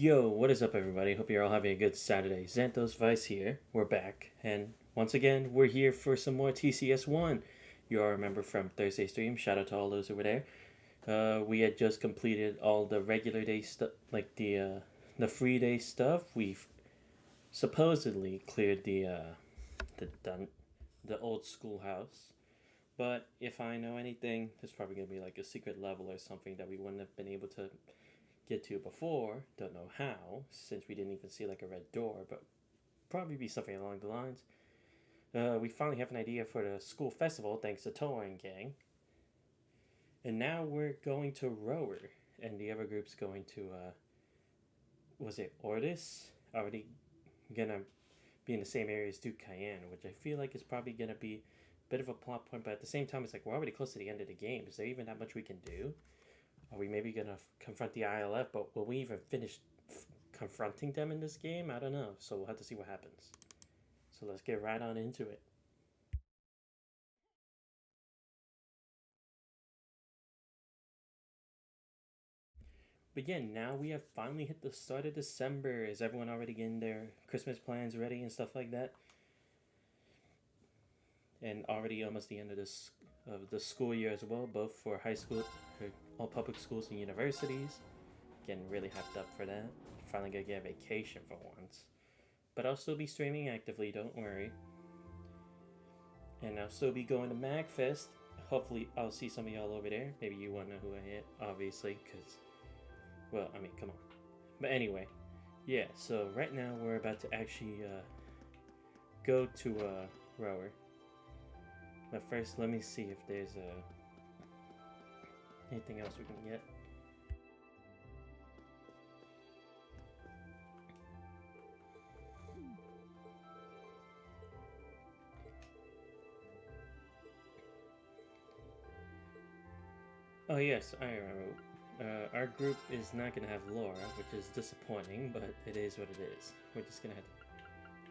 Yo, what is up, everybody? Hope you're all having a good Saturday. Xanthos Vice here. We're back, and once again, we're here for some more TCS1. You all remember from Thursday stream. Shout out to all those who were there. We had just completed all the regular day stuff, like the free day stuff. We've supposedly cleared the the old schoolhouse. But if I know anything, there's probably gonna be like a secret level or something that we wouldn't have been able to get to before. Don't know how, since we didn't even see like a red door, but probably be something along the lines. We finally have an idea for the school festival thanks to Toa Gang. And now we're going to Roer, and the other group's going to, was it Ortis? Already gonna be in the same area as Duke Cayenne, which I feel like is probably gonna be a bit of a plot point, but at the same time, it's like we're already close to the end of the game. Is there even that much we can do? Are we maybe gonna confront the ILF, but will we even finish confronting them in this game? I don't know. So we'll have to see what happens. So let's get right on into it. But yeah, now we have finally hit the start of December. Is everyone already getting their Christmas plans ready and stuff like that? And already almost the end of the school year as well, both for high school, for all public schools and universities. Getting really hyped up for that. Finally gonna get a vacation for once. But I'll still be streaming actively, don't worry. And I'll still be going to MagFest. Hopefully, I'll see some of y'all over there. Maybe you won't know who I am, obviously, because, well, I mean, come on. But anyway, yeah, so right now we're about to actually go to Roer. But first, let me see if there's anything else we can get. Oh yes, I remember. Our group is not gonna have Laura, which is disappointing, but it is what it is. We're just gonna have to...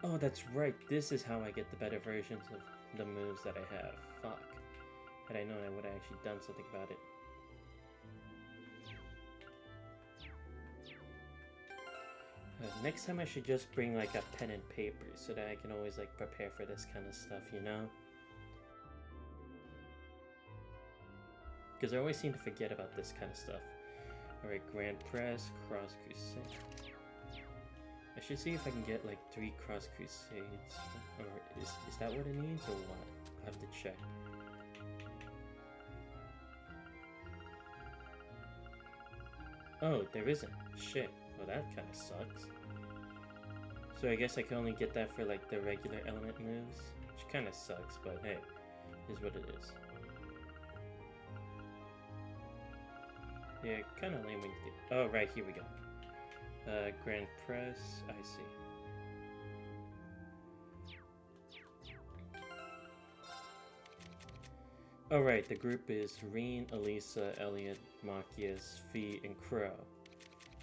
Oh, that's right. This is how I get the better versions of the moves that I have. Fuck. Had I known, I would have actually done something about it. Next time I should just bring like a pen and paper so that I can always like prepare for this kind of stuff, you know? Because I always seem to forget about this kind of stuff. Alright, Grand Press, Cross Crusade. I should see if I can get like 3 Cross Crusades. Or is that what it needs or what? I'll have to check. Oh, there isn't. Shit. Well, that kind of sucks. So I guess I can only get that for like the regular element moves, which kind of sucks, but hey, is what it is. Yeah, kind of lame when you think. Oh, right, here we go. Grand Press, I see. Alright, the group is Reen, Elisa, Elliot, Machias, Fee, and Crow.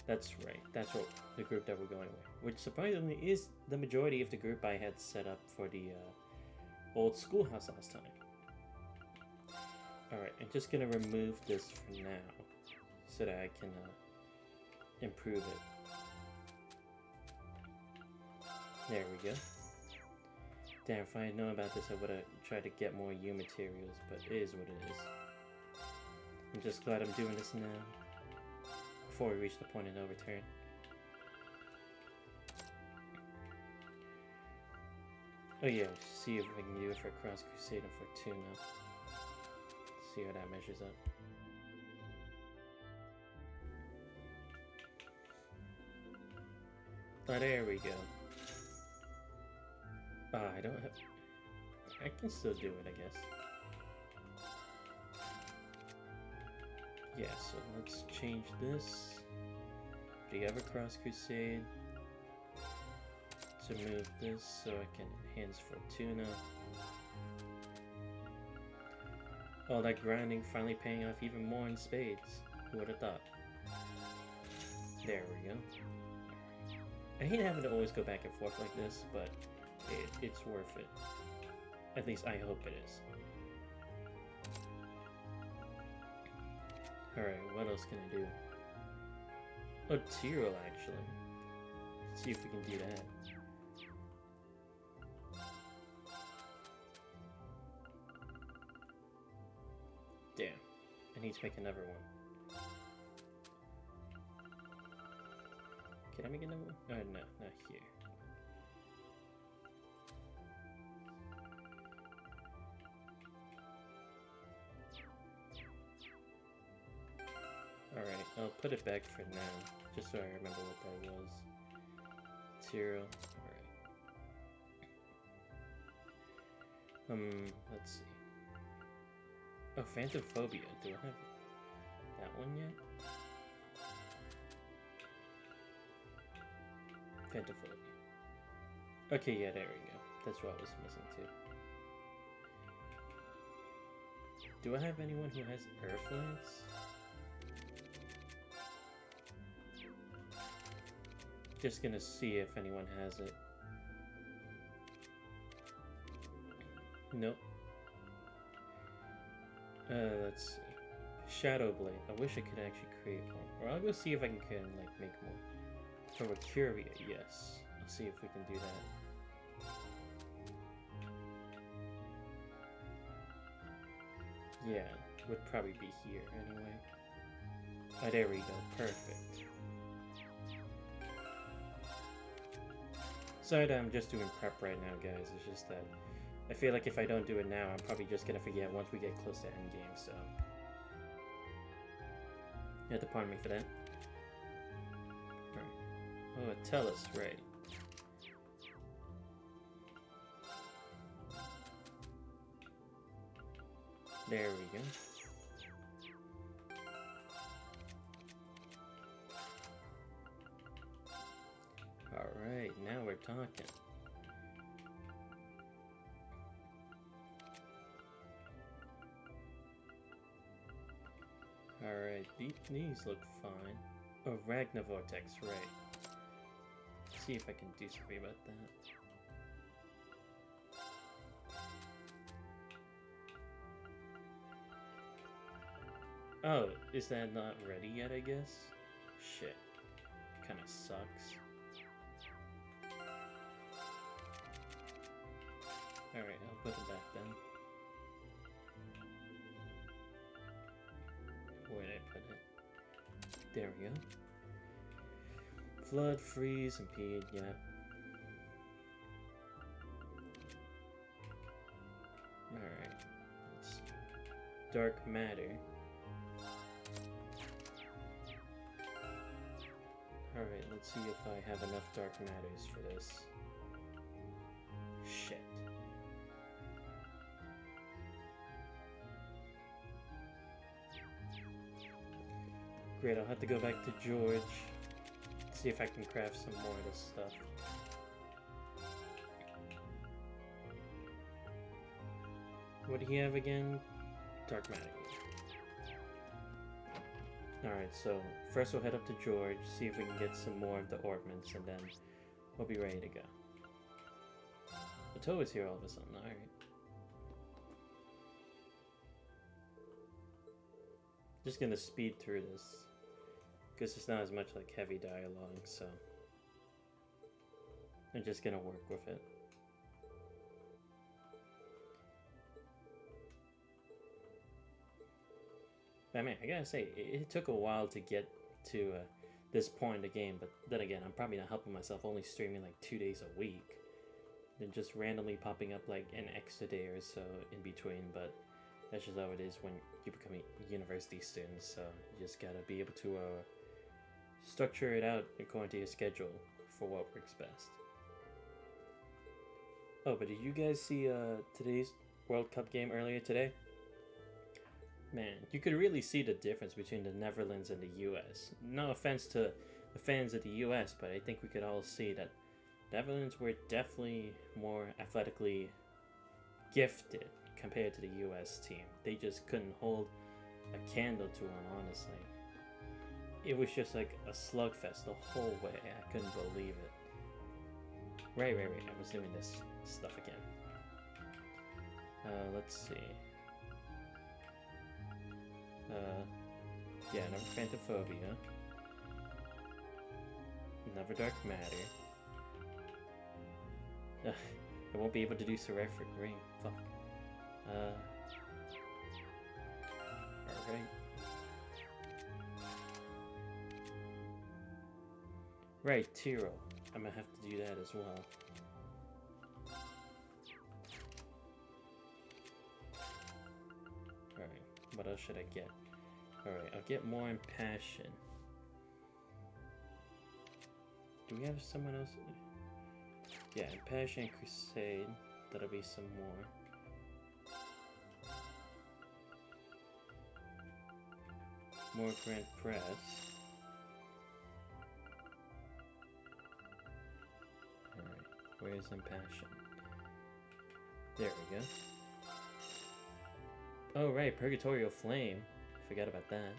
That's right, that's what the group that we're going with. Which surprisingly is the majority of the group I had set up for the old schoolhouse last time. Alright, I'm just gonna remove this for now, so that I can improve it. There we go. Damn, if I had known about this, I would have tried to get more U materials, but it is what it is. I'm just glad I'm doing this now, before we reach the point of no return. Oh yeah, see if I can do it for Cross Crusade and for Tuna. See how that measures up. Oh, there we go. I don't have... I can still do it, I guess. Yeah, so let's change this. The other Cross Crusade. To move this so I can enhance Fortuna. All that grinding finally paying off even more in spades. Who would have thought? There we go. I hate having to always go back and forth like this, but it's worth it. At least I hope it is. Alright, what else can I do? Oh, Tyrol, actually. Let's see if we can do that. Damn. I need to make another one. Can I make another one? Oh, no, not here. Alright, I'll put it back for now, just so I remember what that was. 0. Alright. Let's see. Oh, Phantophobia. Do I have that one yet? Phantophobia. Okay, yeah, there we go. That's what I was missing too. Do I have anyone who has Earth Lance? Just gonna see if anyone has it. Nope. Let's see. Shadow Blade. I wish I could actually create one. Or I'll go see if I can like make more. For Curia, yes. I'll see if we can do that. Yeah, would probably be here anyway. Oh, there we go. Perfect. Sorry that I'm just doing prep right now, guys. It's just that I feel like if I don't do it now, I'm probably just gonna forget once we get close to endgame, so. You have to pardon me for that. Alright. Oh, tell us, right. There we go. Alright, now we're talking. Alright, these look fine. Oh, Ragnavortex, right. Let's see if I can do something about that. Oh, is that not ready yet, I guess? Shit. Kinda sucks. Alright, I'll put it back then. Where did I put it? There we go. Flood, freeze, impede, yeah. Alright. Let's see. Dark matter. Alright, let's see if I have enough dark matters for this. Shit. Great, I'll have to go back to George, see if I can craft some more of this stuff. What do you have again? Dark matter. Alright, so first we'll head up to George, see if we can get some more of the ornaments, and then we'll be ready to go. The toe is here all of a sudden, alright. Just gonna speed through this, because it's not as much like heavy dialogue, so I'm just gonna work with it. I mean, I gotta say, it took a while to get to this point in the game, but then again, I'm probably not helping myself, only streaming like 2 days a week. Then just randomly popping up like an extra day or so in between, but that's just how it is when you become a university student, so you just gotta be able to structure it out according to your schedule for what works best. Oh, but did you guys see today's World Cup game earlier today? Man, you could really see the difference between the Netherlands and the US. No offense to the fans of the US, but I think we could all see that Netherlands were definitely more athletically gifted compared to the US team. They just couldn't hold a candle to them, honestly. It was just like a slugfest the whole way. I couldn't believe it. Right. I was doing this stuff again. Let's see. Yeah, another Phantophobia. Another Dark Matter. Ugh, I won't be able to do Seraphic Ring. Fuck. Alright. Right, Tiro. I'm gonna have to do that as well. Alright, what else should I get? Alright, I'll get more Impassion. Do we have someone else? Yeah, Impassion Crusade. That'll be some more. More Grand Press. Alright, where's Impassion? There we go. Oh right, Purgatorial Flame. Forgot about that.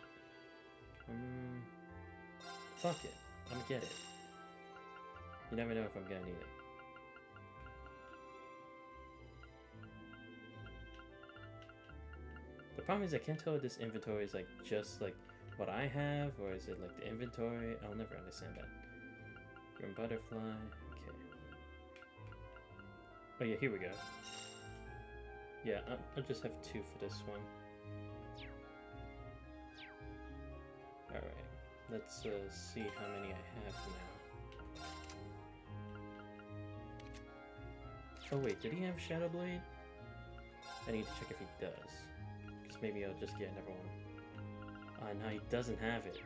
Fuck it. I'm gonna get it. You never know if I'm gonna need it. The problem is I can't tell if this inventory is like just like what I have, or is it like the inventory? I'll never understand that. Grim Butterfly, okay. Oh yeah, here we go. Yeah, I'll just have 2 for this one. Alright, let's see how many I have now. Oh wait, did he have Shadow Blade? I need to check if he does. Because maybe I'll just get another one. No, he doesn't have it.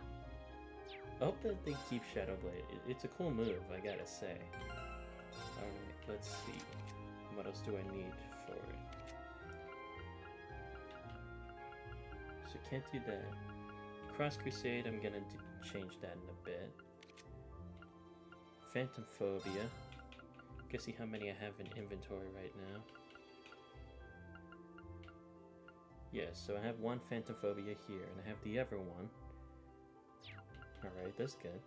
I hope that they keep Shadow Blade. It's a cool move, I gotta say. Alright, let's see. What else do I need for it? So can't do that. Cross Crusade, I'm gonna change that in a bit. Phantom Phobia. Guess see how many I have in inventory right now. Yeah, so I have 1 Phantom Phobia here, and I have the other one. Alright, that's good.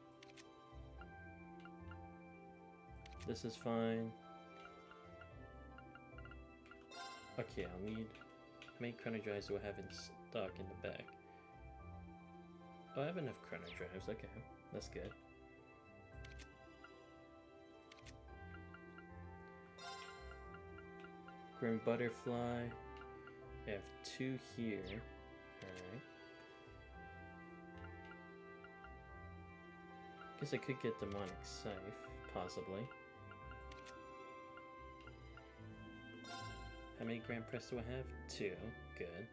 This is fine. Okay, I'll need... How many Chrono Drives do I have in stock in the back? Oh, I have enough Chrono Drives, okay. That's good. Grim Butterfly. I have 2 here. Alright. Guess I could get Demonic Scythe, possibly. How many Grand Press do I have? 2. Good.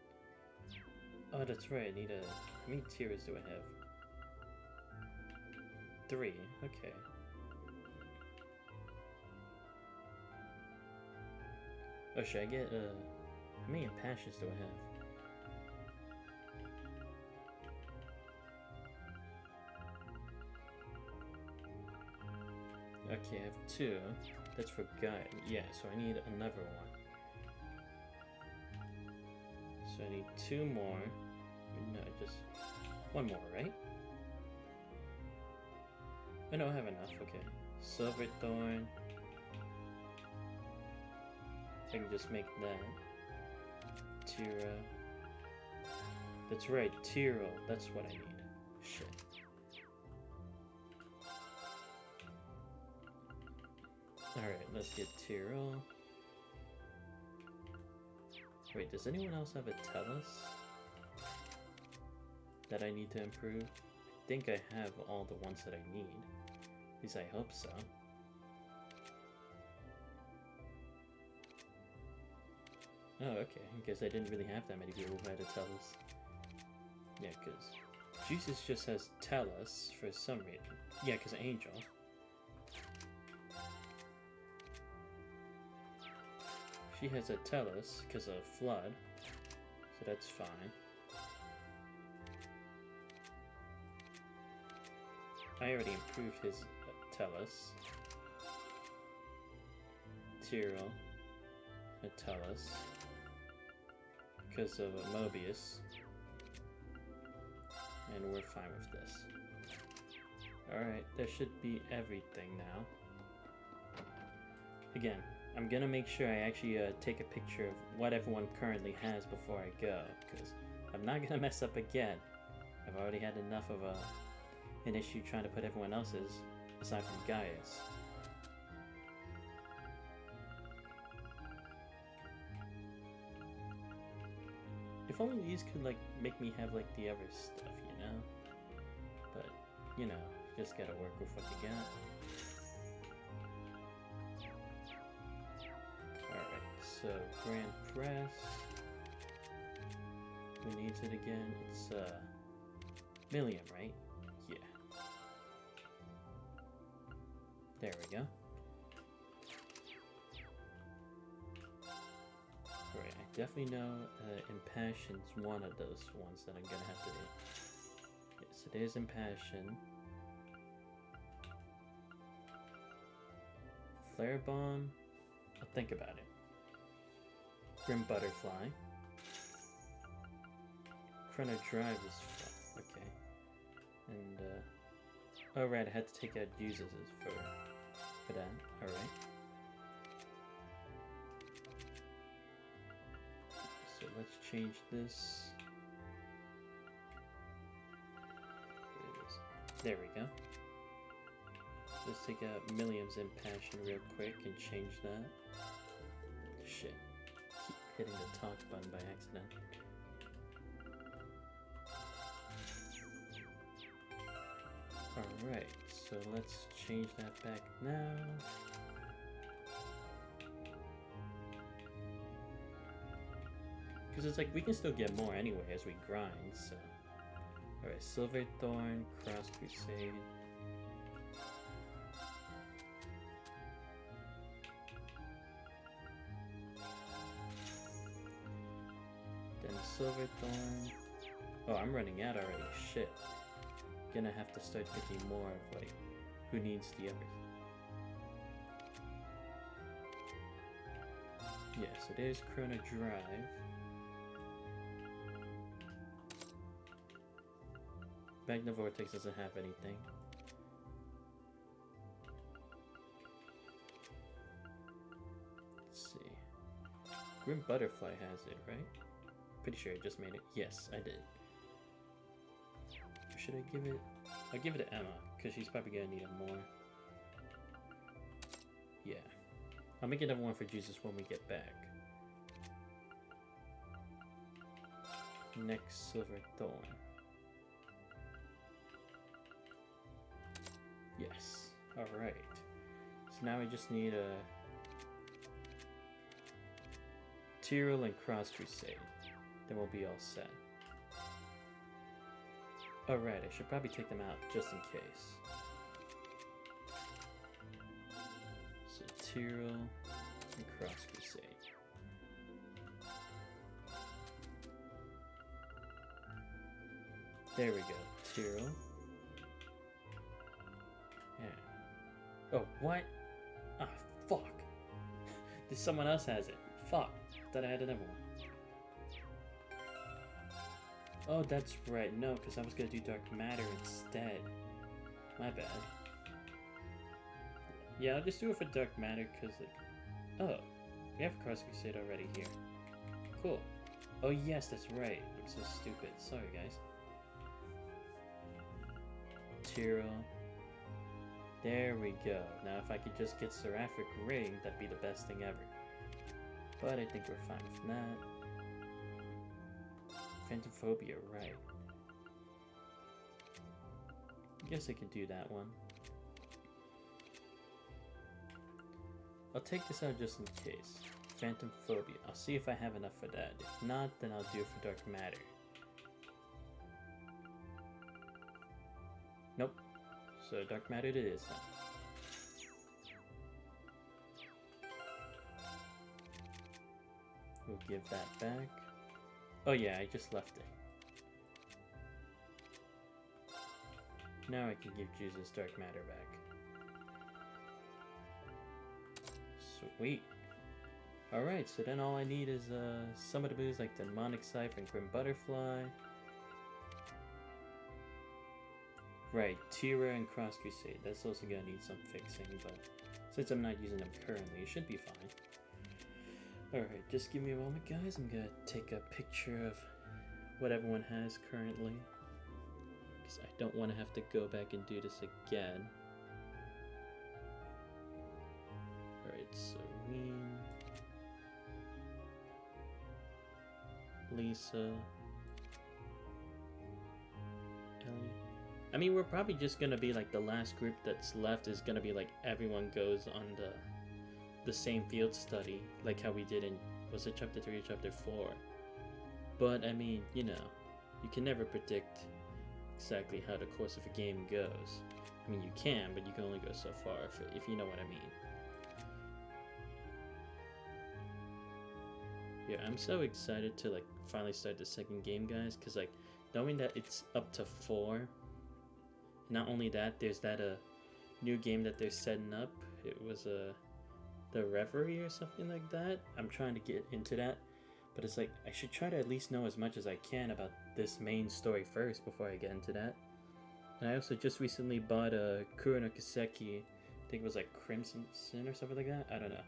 Oh, that's right. I need a... How many tiers do I have? 3. Okay. Oh, should I get, How many Impassions do I have? Okay, I have 2. That's for Gaia. Yeah, so I need another one. So I need 2 more. No, just 1 more, right? Oh no, I have enough. Okay. Silverthorn. I can just make that. Tira. That's right, Tiro. That's what I need. Shit. Alright, let's get Tiro. Wait, does anyone else have a Tellus that I need to improve? I think I have all the ones that I need. At least I hope so. Oh, okay. I guess I didn't really have that many people who had a Tellus. Yeah, because Jesus just has Tellus for some reason. Yeah, because Angel. She has a Tellus because of Flood, so that's fine. I already improved his Tellus. Tyrell, a Tellus, because of Mobius, and we're fine with this. Alright, that should be everything now. Again, I'm gonna make sure I actually take a picture of what everyone currently has before I go, because I'm not gonna mess up again. I've already had enough of an issue trying to put everyone else's, aside from Gaia's. if only these could like make me have like the other stuff, you know? But, you know, just gotta work with what you got. Alright, so Grand Press. Who needs it again? It's Milliam, right? Yeah. There we go. Right, I definitely know Impassion's one of those ones that I'm gonna have to do. Yes, it is Impassion. Flare Bomb. I'll think about it. Grim Butterfly. Chrono Drive is fun. Okay. And, oh right, I had to take out uses for that. Alright. So let's change this. There we go. Let's take out Milliam's Impassion real quick and change that. Shit. Keep hitting the talk button by accident. Alright, so let's change that back now. Because it's like we can still get more anyway as we grind, so. Alright, Silver Thorn, Cross Crusade. Then Silver Thorn. Oh, I'm running out already. Shit. Gonna have to start thinking more of like who needs the others. Yeah, so there's Chrono Drive. Magna Vortex doesn't have anything. Let's see. Grim Butterfly has it, right? Pretty sure I just made it. Yes, I did. Or should I give it? I'll give it to Emma, because she's probably gonna need it more. Yeah. I'll make another one for Jesus when we get back. Next, Silver Thorn. Yes. Alright. So now we just need a Tyrell and Cross Crusade. Then we'll be all set. Alright, I should probably take them out just in case. So Tyrell and Cross Crusade. There we go. Tyrell. Yeah. Oh, what? Ah, fuck. Someone else has it. Fuck. Thought I had another one. Oh, that's right. No, because I was going to do Dark Matter instead. My bad. Yeah, I'll just do it for Dark Matter because, like... Oh, we have Cross Crusade already here. Cool. Oh, yes, that's right. I'm so stupid. Sorry, guys. Tyrell. There we go. Now if I could just get Seraphic Ring, that'd be the best thing ever. But I think we're fine with that. Phantom Phobia, right. I guess I could do that one. I'll take this out just in case. Phantom Phobia. I'll see if I have enough for that. If not, then I'll do it for Dark Matter. Nope. So Dark Matter it is now. We'll give that back. Oh yeah, I just left it. Now I can give Jesus Dark Matter back. Sweet. Alright, so then all I need is some of the moves like Demonic Scythe and Grim Butterfly. Right, Tira and Cross Crusade. That's also gonna need some fixing, but since I'm not using them currently, it should be fine. Alright, just give me a moment, guys. I'm gonna take a picture of what everyone has currently, because I don't want to have to go back and do this again. Alright, Serene. Lisa, Ellie. I mean, we're probably just gonna be like the last group that's left is gonna be like everyone goes on the same field study, like how we did in, was it chapter 3 or chapter 4? But I mean, you know, you can never predict exactly how the course of a game goes. I mean, you can, but you can only go so far if you know what I mean. Yeah, I'm so excited to like finally start the second game, guys, because like knowing that it's up to 4. Not only that, there's that new game that they're setting up. It was the Reverie or something like that. I'm trying to get into that, but it's like I should try to at least know as much as I can about this main story first before I get into that. And I also just recently bought a Kuro no Kiseki. I think it was like Crimson Sin or something like that. I don't know.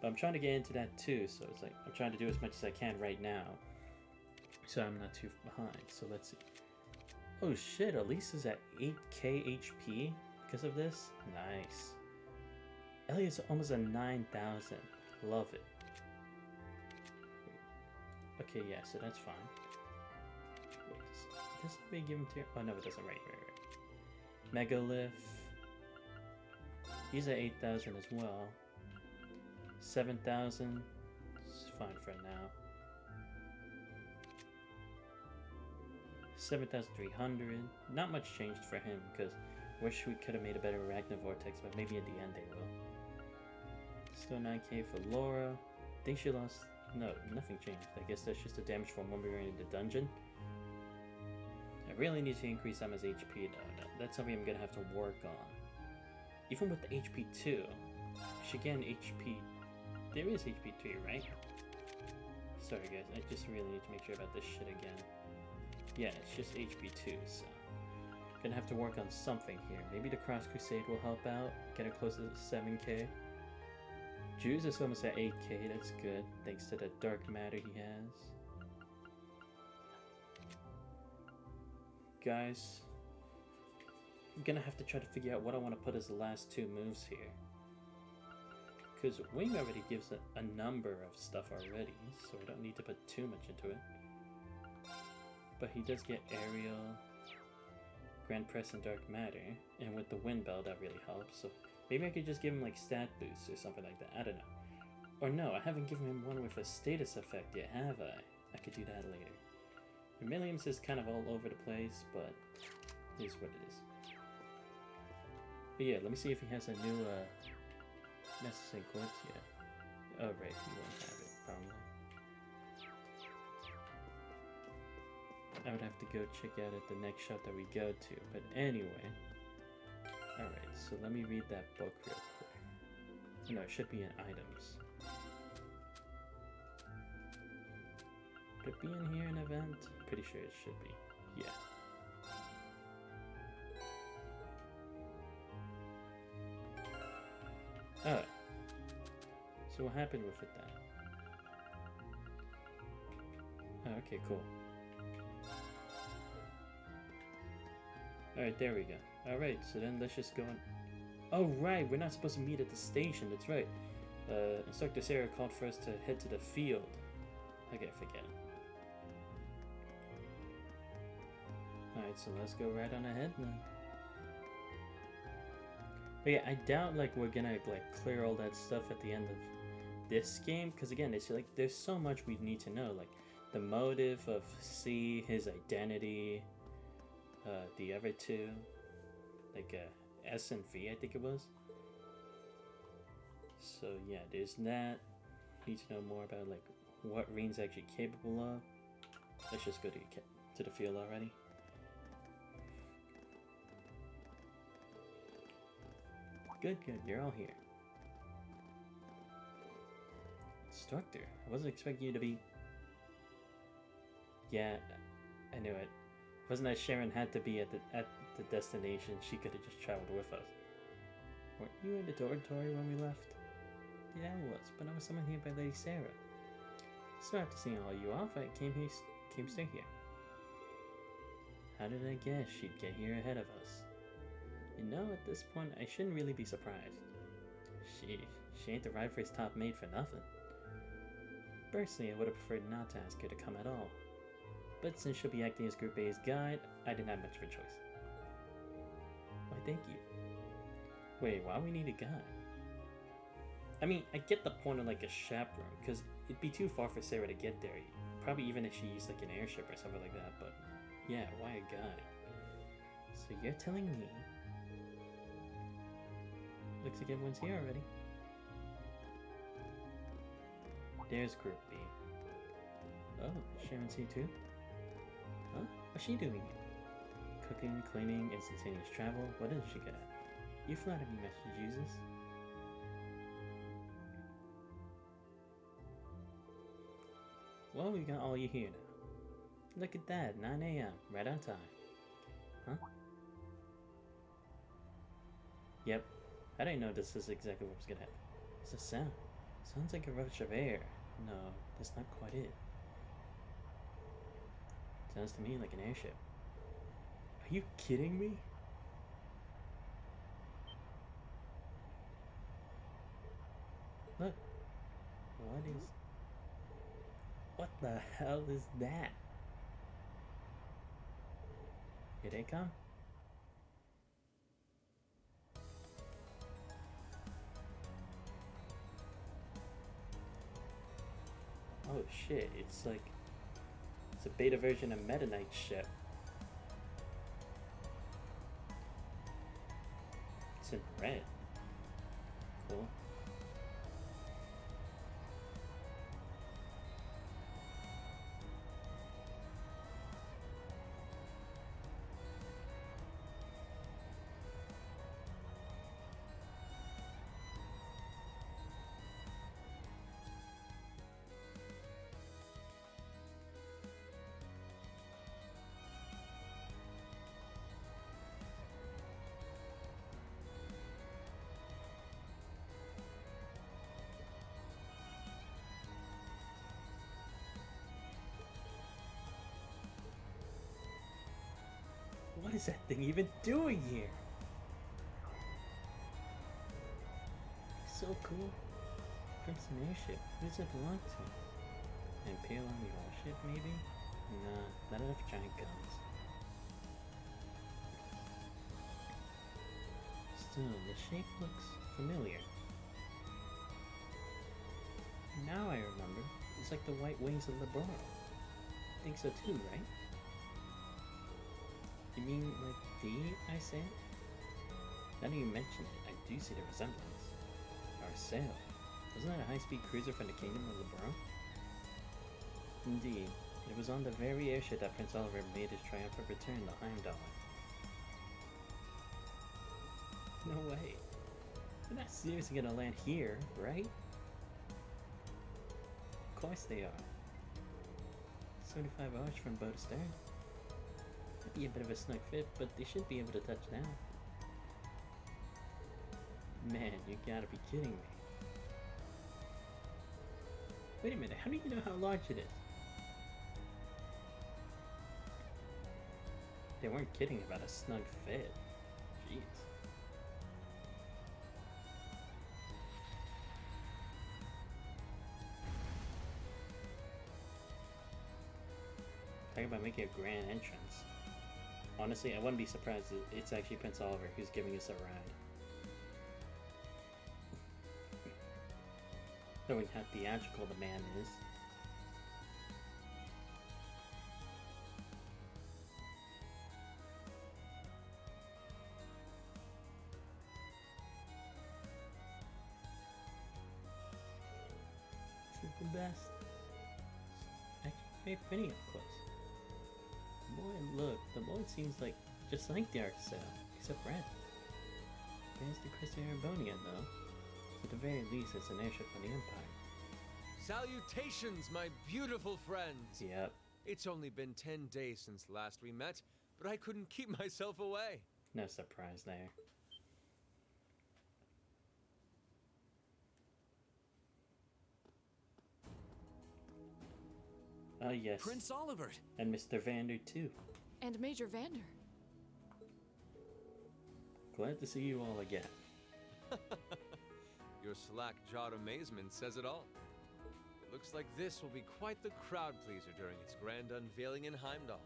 But I'm trying to get into that too, so it's like I'm trying to do as much as I can right now, so I'm not too behind. So let's see. Oh shit, Elisa's at 8k HP because of this? Nice. Elliot's almost at 9,000. Love it. Okay, yeah, so that's fine. Wait, does it give him tier? Oh no, it doesn't. Right. Megalith. He's at 8,000 as well. 7,000. It's fine for now. 7,300. Not much changed for him because wish we could have made a better Arachna Vortex, but maybe at the end they will. Still 9k for Laura. I think she lost. No, nothing changed. I guess that's just the damage from when we were in the dungeon. I really need to increase Emma's HP though. That's something I'm gonna have to work on. Even with the HP 2, she get an HP. There is HP 3, right? Sorry guys, I just really need to make sure about this shit again. Yeah, it's just HP 2, so gonna have to work on something here. Maybe the Cross Crusade will help out, get her closer to 7k. Juice is almost at 8k, that's good, thanks to the dark matter he has. Guys, I'm gonna have to try to figure out what I want to put as the last 2 moves here. Because Wing already gives a number of stuff already, so I don't need to put too much into it. But he does get Aerial, Grand Press, and Dark Matter, and with the Wind Bell that really helps, so maybe I could just give him like stat boosts or something like that, I don't know. Or no, I haven't given him one with a status effect yet, have I? I could do that later. Vermilium's is kind of all over the place, but it is what it is. But yeah, let me see if he has a new Necessary Glimpse yet. Oh right, he won't have it, probably. I would have to go check out at the next shop that we go to, but anyway. Alright, so let me read that book real quick. No, it should be in items. Could it be in here in event? Pretty sure it should be. Yeah. Alright. So what happened with it then? Oh, okay, cool. Alright, there we go. Alright, so then let's just go on. Oh, right, we're not supposed to meet at the station, that's right. Instructor Sarah called for us to head to the field. Okay, forget it. Alright, so let's go right on ahead then. But yeah, I doubt like we're gonna like clear all that stuff at the end of this game, because again, it's like there's so much we need to know, like the motive of C, his identity, the other 2, like S and V, I think it was. So yeah, there's that. Need to know more about like what Reen's actually capable of. Let's just go to the field already. Good, you're all here. Instructor, I wasn't expecting you to be... Yeah, I knew it. It wasn't that Sharon had to be at the destination, she could have just traveled with us. Weren't you in the dormitory when we left? Yeah, I was, but I was summoned here by Lady Sarah. So after seeing all you off, I came straight here. How did I guess she'd get here ahead of us? You know, at this point, I shouldn't really be surprised. She ain't the Ride Race top mate for nothing. Personally, I would have preferred not to ask her to come at all. But since she'll be acting as Group A's guide, I didn't have much of a choice. Why, thank you. Wait, why we need a guide? I mean, I get the point of like a chaperone, because it'd be too far for Sarah to get there. Probably even if she used like an airship or something like that, but yeah, why a guide? So you're telling me... Looks like everyone's here already. There's Group B. Oh, Sharon's here too? Huh? What's she doing here? Cooking, cleaning, instantaneous travel, what is she good at? You flatter me, Master Jesus. Well, we got all you here now. Look at that, 9 a.m., right on time. Huh? Yep, I didn't know this is exactly what was gonna happen. What's the sound? Sounds like a rush of air. No, that's not quite it. Sounds to me like an airship. Are you kidding me? Look. What the hell is that? Here they come. Oh shit, it's a beta version of Meta Knight's ship. It's in red. Cool. What is that thing even doing here? So cool. Crimson airship. Who does it belong to? An Imperial Army warship, maybe? Nah, not enough giant guns. Still, the shape looks familiar. Now I remember. It's like the white wings of LeBron. I think so too, right? You mean like the I said? Now that you mention it, I do see the resemblance. Our sail. Wasn't that a high-speed cruiser from the Kingdom of LeBron? Indeed. It was on the very airship that Prince Oliver made his triumphant return to Heimdall. No way. They're not seriously gonna land here, right? Of course they are. 75 hours from bow to stern. Might be a bit of a snug fit, but they should be able to touch down. Man, you gotta be kidding me. Wait a minute, how do you know how large it is? They weren't kidding about a snug fit. Jeez. Talking about making a grand entrance. Honestly, I wouldn't be surprised if it's actually Prince Oliver who's giving us a ride. Knowing how theatrical the man is. This is the best. It's actually very pretty up close. Boy, look, the boy seems like just like the Arc Sail, except red. There's the Crystal Arabonia, though. So at the very least, it's an airship from the Empire. Salutations, my beautiful friends! Yep. It's only been 10 days since last we met, but I couldn't keep myself away. No surprise there. Oh, yes. Prince Oliver! And Mr. Vander, too. And Major Vander. Glad to see you all again. Your slack-jawed amazement says it all. Looks like this will be quite the crowd pleaser during its grand unveiling in Heimdall.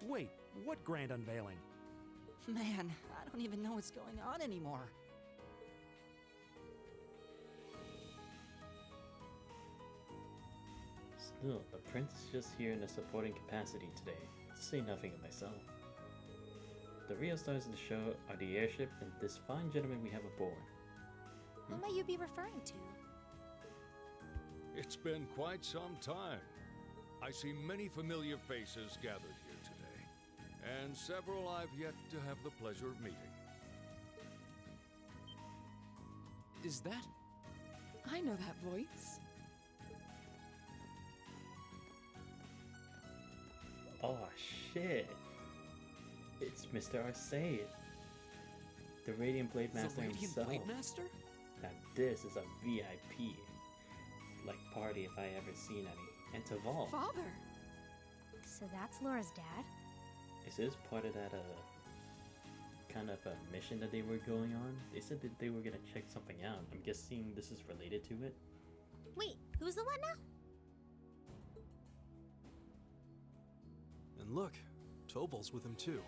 Wait, what grand unveiling? Man, I don't even know what's going on anymore. Still, the prince is just here in a supporting capacity today, to say nothing of myself. The real stars of the show are the airship and this fine gentleman we have aboard. Who might you be referring to? It's been quite some time. I see many familiar faces gathered here today, and several I've yet to have the pleasure of meeting. Is that? I know that voice. Oh shit! It's Mr. Arcade, the Radiant Blade Master the Radiant himself. Blade Master? Now this is a VIP, like party if I ever seen any. And to Vault, Father! So that's Laura's dad? is this part of that kind of a mission that they were going on? They said that they were gonna check something out. I'm guessing this is related to it. Wait, who's the what now? And look, Toval's with him too.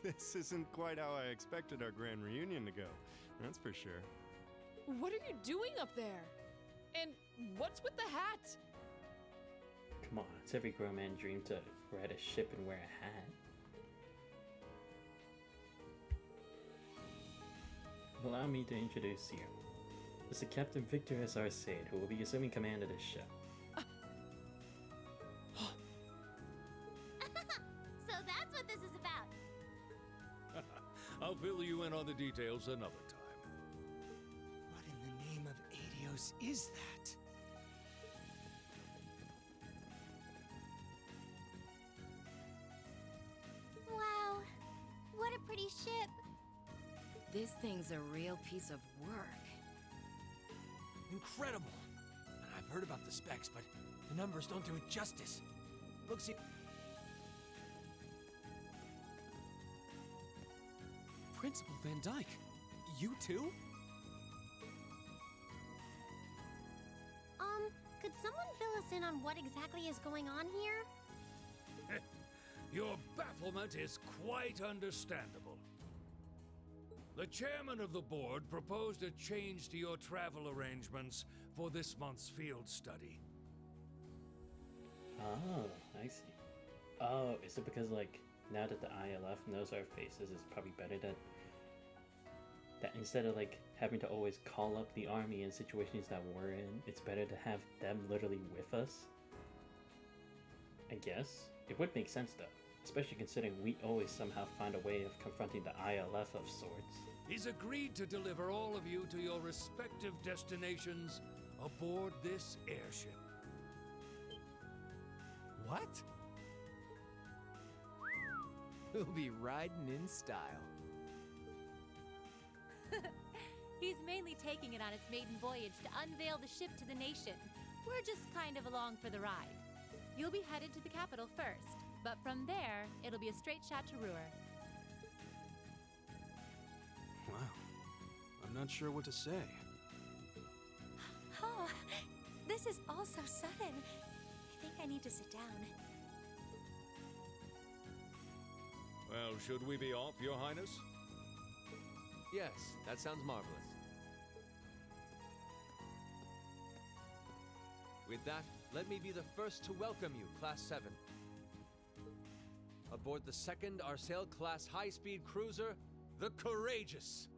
This isn't quite how I expected our grand reunion to go, that's for sure. What are you doing up there? And what's with the hat? Come on, it's every grown man's dream to ride a ship and wear a hat. Allow me to introduce you. This is Captain Victor S. Arcade, who will be assuming command of this ship. So that's what this is about. I'll fill you in on the details another time. What in the name of Adios is that? Wow, what a pretty ship. This thing's a real piece of work. Incredible! And I've heard about the specs, but the numbers don't do it justice. Looks Principal Van Dyke, you too? Could someone fill us in on what exactly is going on here? Your bafflement is quite understandable. The chairman of the board proposed a change to your travel arrangements for this month's field study. Oh, I see. Oh, is it because, like, now that the ILF knows our faces, it's probably better that instead of, like, having to always call up the army in situations that we're in, it's better to have them literally with us? I guess. It would make sense, though. Especially considering we always somehow find a way of confronting the ILF of sorts. He's agreed to deliver all of you to your respective destinations aboard this airship. What? We'll be riding in style. He's mainly taking it on its maiden voyage to unveil the ship to the nation. We're just kind of along for the ride. You'll be headed to the capital first, but from there, it'll be a straight shot to Roer. Wow. I'm not sure what to say. Oh, this is all so sudden. I think I need to sit down. Well, should we be off, Your Highness? Yes, that sounds marvelous. With that, let me be the first to welcome you, Class 7. Aboard the second Arsail-class high-speed cruiser, the Courageous.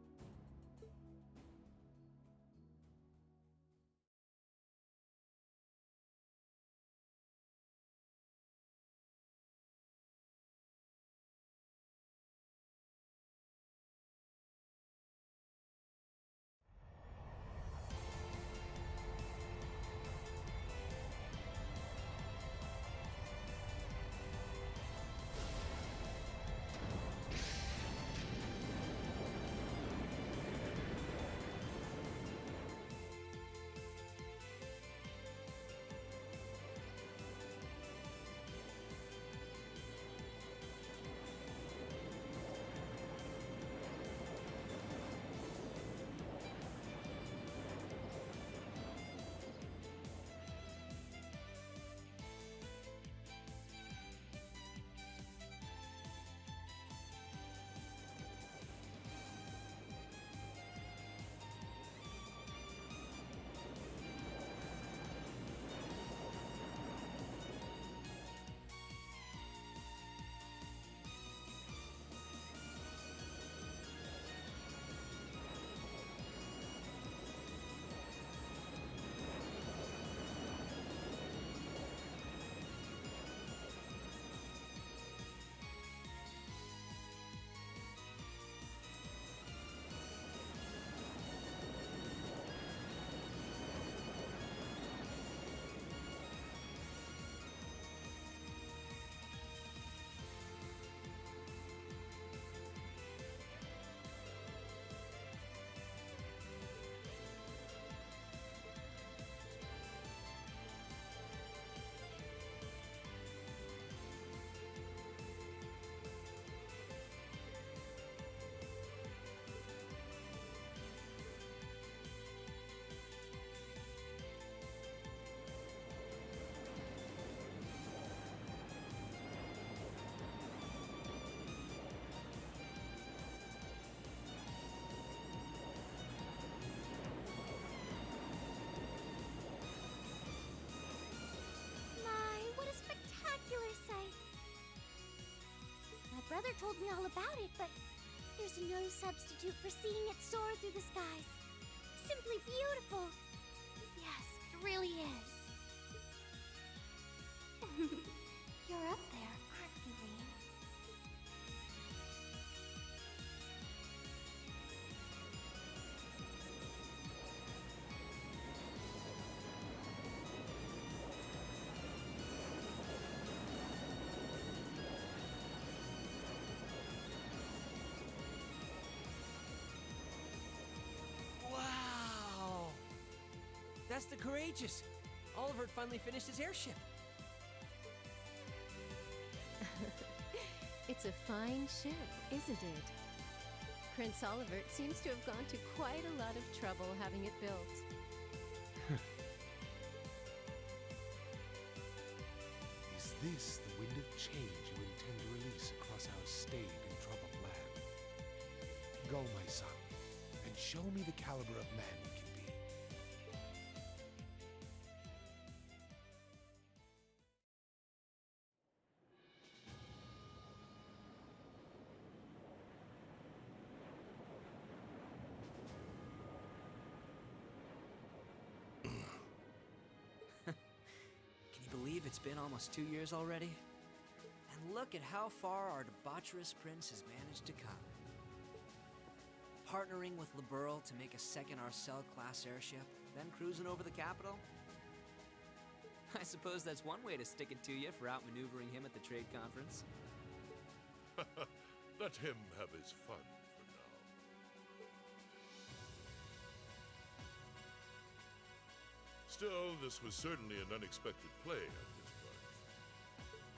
Father told me all about it, but there's no substitute for seeing it soar through the skies. Simply beautiful. Yes, it really is. You're up there, aren't you, Rean? Wow! That's the Courageous. Oliver finally finished his airship. It's a fine ship, isn't it? Prince Oliver seems to have gone to quite a lot of trouble having it built. Is this the wind of change you intend to release across our staid and troubled land? Go, my son, and show me the caliber of man you can be. Can you believe it's been almost 2 years already? And look at how far our debaucherous prince has managed to come. Partnering with Liberl to make a second Arcel-class airship, then cruising over the capital? I suppose that's one way to stick it to you for outmaneuvering him at the trade conference. Let him have his fun for now. Still, this was certainly an unexpected play on his part.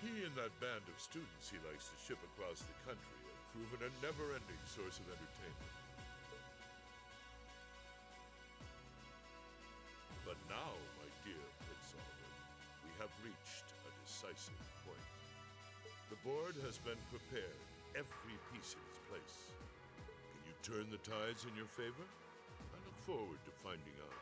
He and that band of students he likes to ship across the country have proven a never-ending source of entertainment. But now, my dear Prince Oliver, we have reached a decisive point. The board has been prepared, every piece in its place. Can you turn the tides in your favor? I look forward to finding out.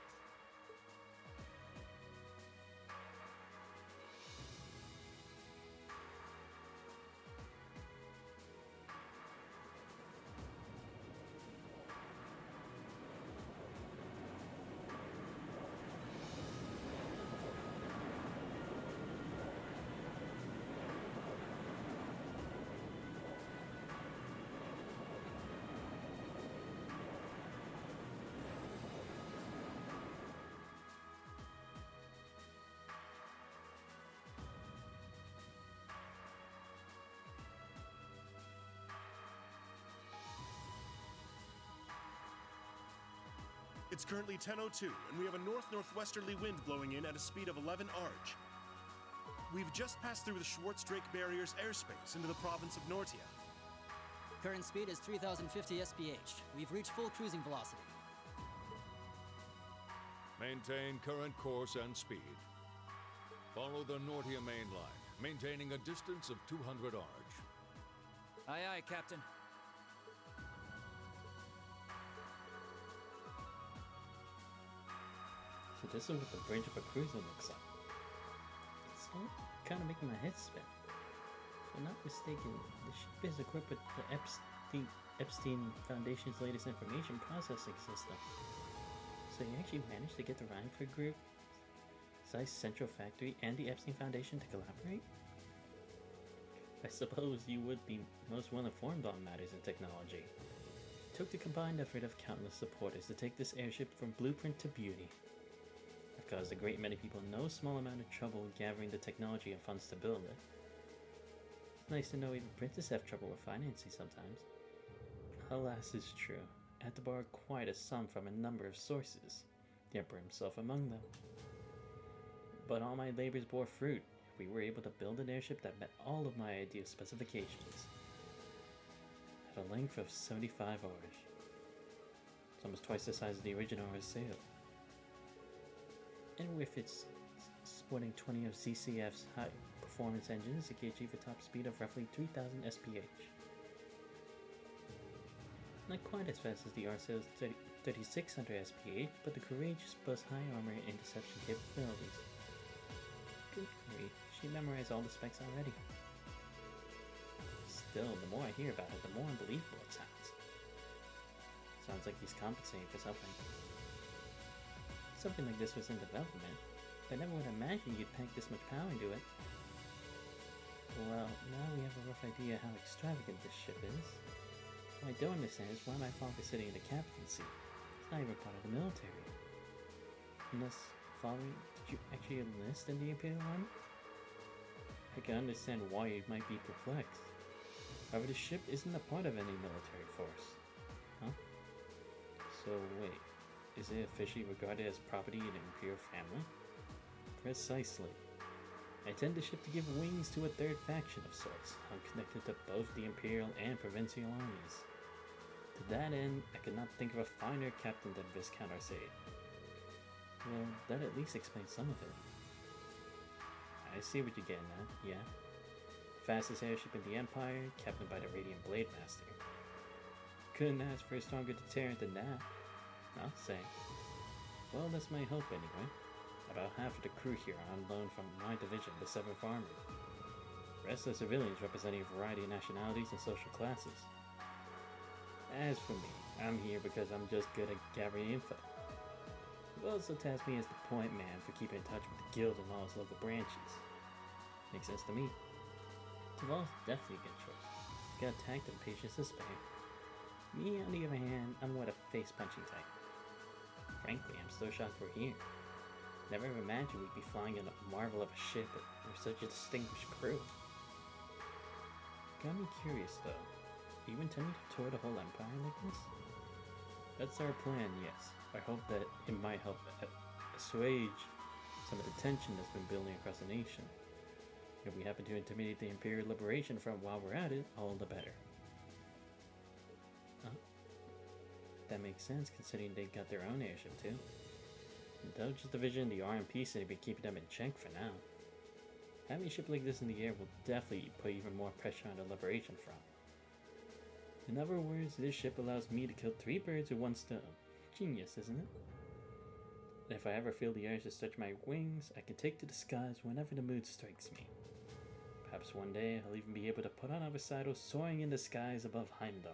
It's currently 10:02, and we have a north-northwesterly wind blowing in at a speed of 11 Arj. We've just passed through the Schwartz-Drake Barrier's airspace into the province of Nortia. Current speed is 3,050 SPH. We've reached full cruising velocity. Maintain current course and speed. Follow the Nortia main line, maintaining a distance of 200 Arj. Aye, aye, Captain. So this is what the bridge of a cruiser looks like. It's kind of making my head spin. If I'm not mistaken, the ship is equipped with the Epstein Foundation's latest information processing system. So you actually managed to get the Rhineford Group, Zeiss Central Factory, and the Epstein Foundation to collaborate? I suppose you would be most well informed on matters in technology. It took the combined effort of countless supporters to take this airship from blueprint to beauty. I've caused a great many people no small amount of trouble gathering the technology and funds to build it. It's nice to know even princes have trouble with financing sometimes. Alas, is true. I had to borrow quite a sum from a number of sources, the Emperor himself among them. But all my labors bore fruit. We were able to build an airship that met all of my ideal specifications. At a length of 75 Arj. It's almost twice the size of the original Arcel. And with its sporting 20 of CCF's high performance engines, it can achieve a top speed of roughly 3,000 SPH. Not quite as fast as the Arcel's 3600 SPH, but the Courageous boasts high armor and interception capabilities. Good grief, she memorized all the specs already. Still, the more I hear about it, the more unbelievable it sounds. Sounds like he's compensating for something. Something like this was in development. I never would imagine you'd pack this much power into it. Well, now we have a rough idea how extravagant this ship is. What I don't understand is why my father's sitting in the captain's seat. He's not even part of the military. Unless, following, did you actually enlist in the Imperial Army? I can understand why you might be perplexed. However, the ship isn't a part of any military force. Huh? So wait, is it officially regarded as property in an Imperial family? Precisely. I intend the ship to give wings to a third faction of sorts, connected to both the Imperial and Provincial armies. To that end, I could not think of a finer captain than Viscount Arcade. Well, that at least explains some of it. I see what you're getting at, yeah. Fastest airship in the Empire, captained by the Radiant Blade Master. Couldn't ask for a stronger deterrent than that. I'll say. Well, that's my hope anyway. About half of the crew here are on loan from my division, the 7th Armored. The rest are civilians representing a variety of nationalities and social classes. As for me, I'm here because I'm just good at gathering info. You also tasked me as the point man for keeping in touch with the guild and all its local branches. Makes sense to me. Taval's definitely a good choice. Got tact and patience to spare. Me, on the other hand, I'm more the face-punching type. Frankly, I'm still shocked we're here. Never imagined we'd be flying in a marvel of a ship with such a distinguished crew. Got me curious though. Do you intend to tour the whole Empire like this? That's our plan, yes. I hope that it might help assuage some of the tension that's been building across the nation. If we happen to intimidate the Imperial Liberation Front while we're at it, all the better. That makes sense considering they got their own airship too. Intelligence Division and the RMP seem to be keeping them in check for now. Having a ship like this in the air will definitely put even more pressure on the Liberation Front. In other words, this ship allows me to kill 3 birds with 1 stone. Genius, isn't it? And if I ever feel the urge to stretch my wings, I can take to the skies whenever the mood strikes me. Perhaps one day I'll even be able to put on a recital soaring in the skies above Heimdall.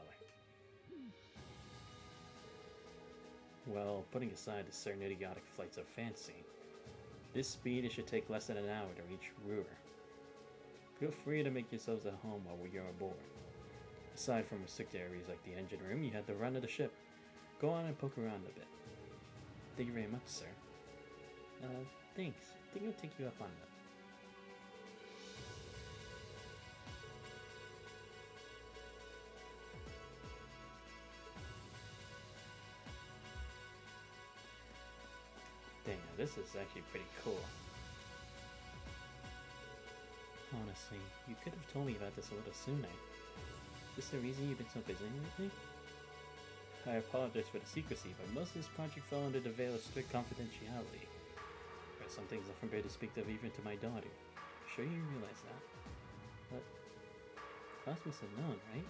Well, putting aside the certain idiotic flights of fancy, this speed it should take less than an hour to reach Roer. Feel free to make yourselves at home while we are aboard. Aside from restricted areas like the engine room, you had the run of the ship. Go on and poke around a bit. Thank you very much, sir. Thanks. I think I'll take you up on that. Dang, now this is actually pretty cool. Honestly, you could have told me about this a little sooner. Is this the reason you've been so busy lately? I apologize for the secrecy, but most of this project fell under the veil of strict confidentiality. There are some things I forbid to speak of even to my daughter. I'm sure you realize that. But Klaus must have known, right?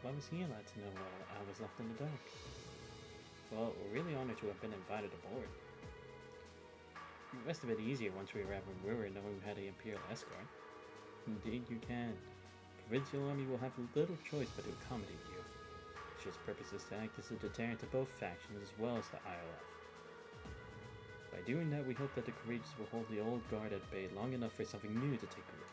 Why was he allowed to know while I was left in the dark? Well, we're really honored to have been invited aboard. The rest of it easier once we arrive in Roer knowing we had an Imperial escort. Indeed you can. Provincial Army will have little choice but to accommodate you. The ship's purpose is to act as a deterrent to both factions as well as the ILF. By doing that, we hope that the courageous will hold the old guard at bay long enough for something new to take root.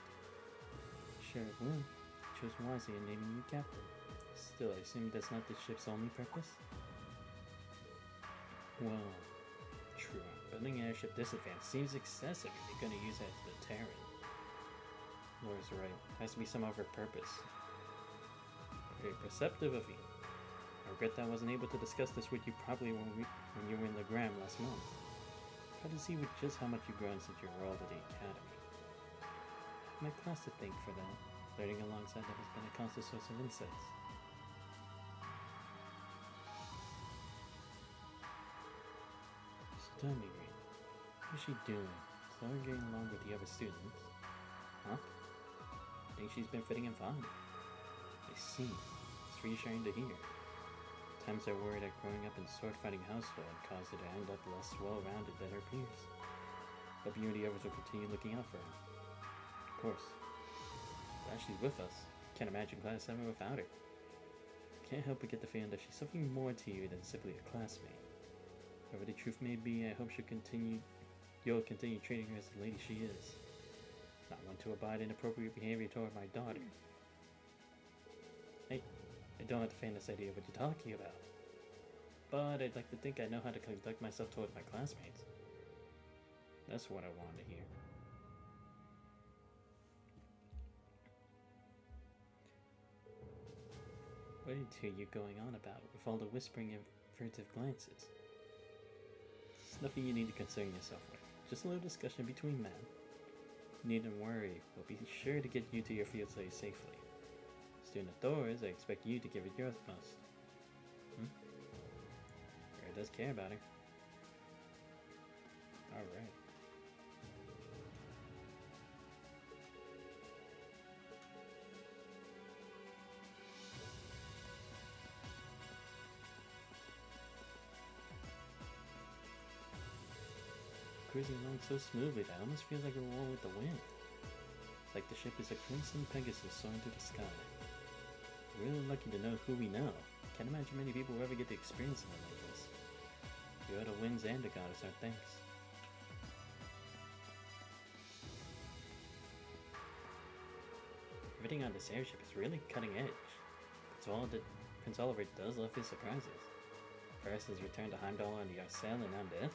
Sure it will. You chose wisely in naming you captain. Still, I assume that's not the ship's only purpose? Well, true. Building an airship this advanced seems excessive if you're going to use it as a deterrent. Laura's right. Has to be some other purpose. Very perceptive of you. I regret that I wasn't able to discuss this with you properly when you were in Legram last month. Try to see just how much you've grown since your role at the Academy. My class to thank for that. Learning alongside them has been a constant source of insights. So tell me, Reed, how's she doing? Slow her getting along with the other students? Huh? I think she's been fitting in fine. I see. It's reassuring to hear. Times I worry that growing up in a sword-fighting household caused her to end up less well-rounded than her peers. Hope you and the others will continue looking out for her. Of course. Glad she's with us. Can't imagine Class 7 without her. Can't help but get the feeling that she's something more to you than simply a classmate. Whatever the truth may be, I hope you'll continue treating her as the lady she is. Not one to abide inappropriate behavior toward my daughter. Hey, I don't have the faintest idea what you're talking about. But I'd like to think I know how to conduct myself toward my classmates. That's what I wanted to hear. What are you going on about with all the whispering and furtive glances? It's nothing you need to concern yourself with. Just a little discussion between men. You needn't worry. We'll be sure to get you to your fiancée safely. Student Doors, I expect you to give it your utmost. Roer does care about her. Alright. Cruising along so smoothly that it almost feels like a roll with the wind. It's like the ship is a crimson Pegasus soaring through the sky. We're really lucky to know who we know. Can't imagine many people will ever get to experience something like this. You are the winds and the goddess our thanks. Everything on this airship is really cutting edge. Prince Oliver does love his surprises. First is return to Heimdall and the Arcel, and now this.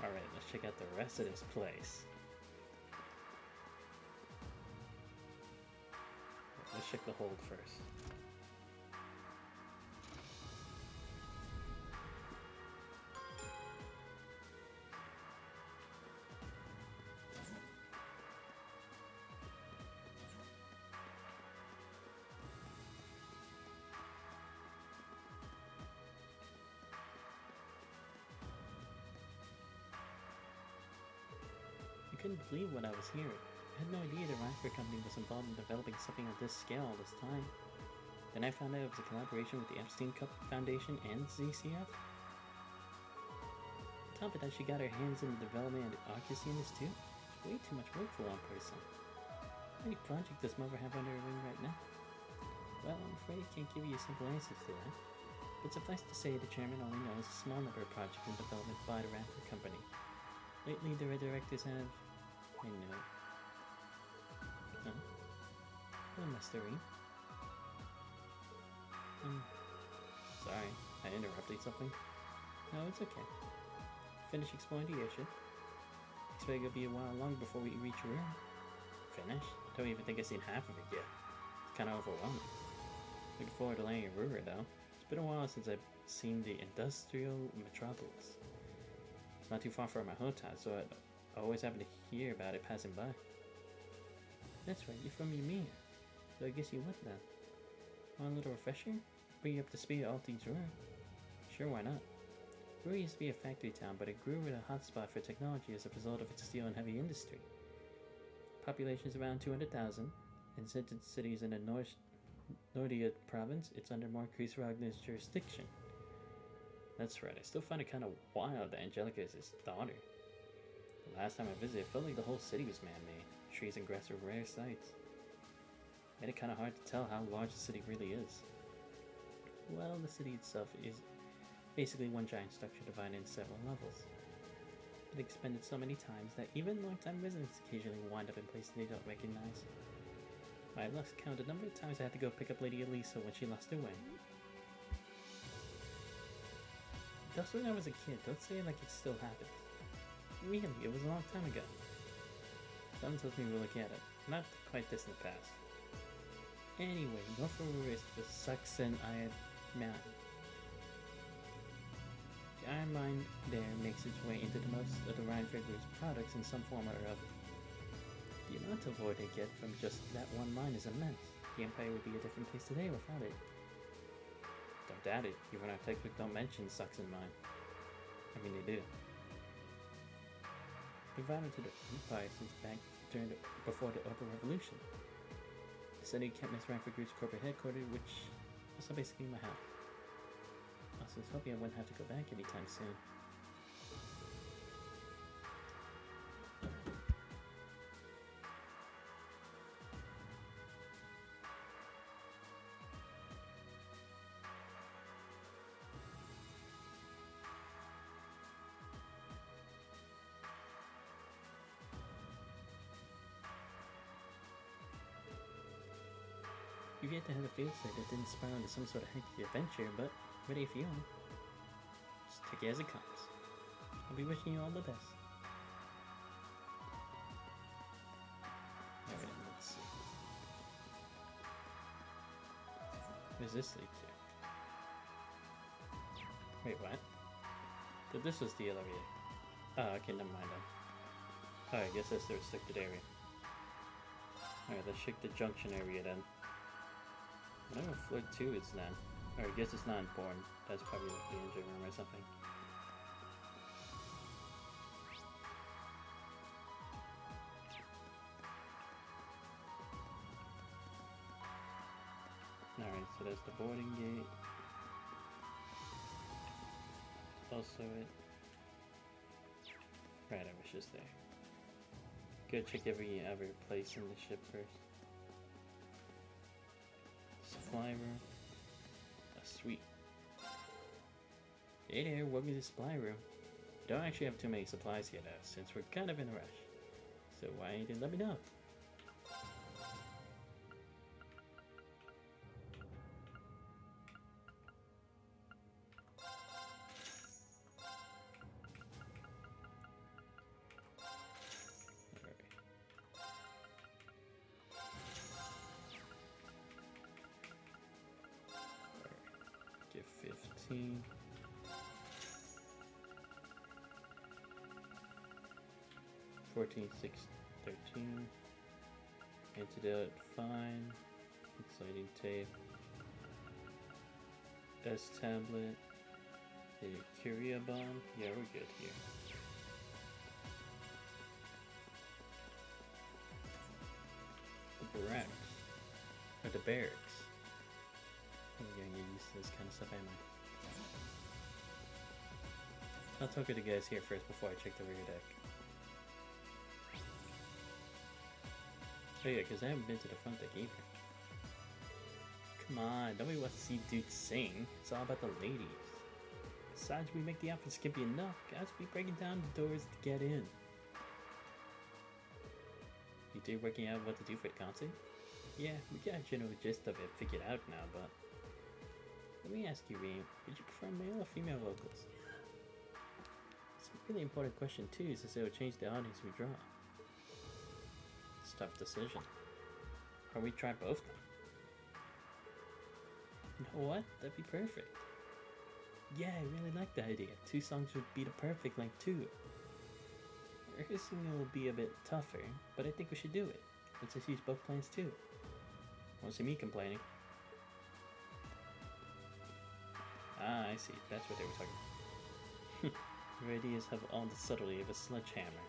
Alright, let's check out the rest of this place. Let's check the hold first. I couldn't believe what I was hearing. I had no idea the Roer company was involved in developing something of this scale all this time. Then I found out it was a collaboration with the Epstein Foundation and ZCF. On top of that, she got her hands in the development and the accuracy in this too. It's way too much work for one person. Any project does Mother have under her wing right now? Well, I'm afraid I can't give you simple answers to that. But suffice to say, the chairman only knows a small number of projects in development by the Roer company. Lately, the directors have... I know. Hello, Master Reed. Sorry, I interrupted something. No, it's okay. Finish exploring the airship. Expect it'll be a while long before we reach Roer. Finish? Don't even think I've seen half of it yet. It's kind of overwhelming. Looking forward to landing in Roer, though. It's been a while since I've seen the industrial metropolis. It's not too far from my hometown, so I always happen to hear about it passing by. That's right, you're from Ymir. So I guess you would then. Want a little refresher? Bring you up to speed on all things Roer? Sure, why not? Roer used to be a factory town, but it grew with a hotspot for technology as a result of its steel and heavy industry. Population is around 200,000, and since its city is in the Nordia province, it's under Marquis Ragnar's jurisdiction. That's right, I still find it kind of wild that Angelica is his daughter. The last time I visited, it felt like the whole city was man-made. Trees and grass were rare sights. Made it kind of hard to tell how large the city really is. Well, the city itself is basically one giant structure divided into several levels. It expanded so many times that even long-time residents occasionally wind up in places they don't recognize. I lost count the number of times I had to go pick up Lady Elisa when she lost her way. That's when I was a kid. Don't say it like it still happens. Really, it was a long time ago. Someone tells me we're looking at it. Not quite distant past. Anyway, north of Roer is the Saxon Iron Mountain. The iron mine there makes its way into the most of the Rheinfigur's products in some form or other. The amount of ore they get from just that one mine is immense. The Empire would be a different place today without it. Don't doubt it, even our textbook don't mention Saxon mine. I mean, they do. Been vital to the Empire since back before the Open Revolution. The city kept Miss Rheinfigur's corporate headquarters, which is also basically my house. I was hoping I wouldn't have to go back anytime soon. You've yet to have a field site that didn't spiral into some sort of hectic adventure, but ready if you are. Just take it as it comes. I'll be wishing you all the best. Alright, let's see. Where's this lead to? Wait, what? But this was the elevator. Oh, okay, never mind then. Oh, I guess that's the restricted area. Alright, let's check the junction area then. I don't know if floor 2 is then. Or I guess it's not important. That's probably like the engine room or something. Alright, so there's the boarding gate. Also it. Right, I was just there. Gotta check every other place in the ship first. Supply room. A suite. Hey there, welcome to the supply room. We don't actually have too many supplies here though, since we're kind of in a rush. So why didn't you let me know? Get 15. $14, $6, $13. Antidote, fine. Insulating tape. S tablet. The Curia bomb. Yeah, we're good here. The barracks. Or the barracks. I'm gonna get used to this kind of stuff, am I? I'll talk to the guys here first before I check the rear deck. Oh yeah, because I haven't been to the front deck either. Come on, nobody wants to see dudes sing. It's all about the ladies. Besides, we make the outfit skimpy enough. Guys will be breaking down the doors to get in. You two working out what to do for the concert? Yeah, we got a general gist of it figured out now, but... Let me ask you, Reem, would you prefer male or female vocals? It's a really important question too, since it will change the audience we draw. It's a tough decision. Or we try both then? You know what? That'd be perfect. Yeah, I really like the idea. 2 songs would be the perfect length too. Rehearsing will be a bit tougher, but I think we should do it. Let's just use both plans too. Won't see me complaining. Ah, I see. That's what they were talking about. Your ideas have all the subtlety of a sledgehammer.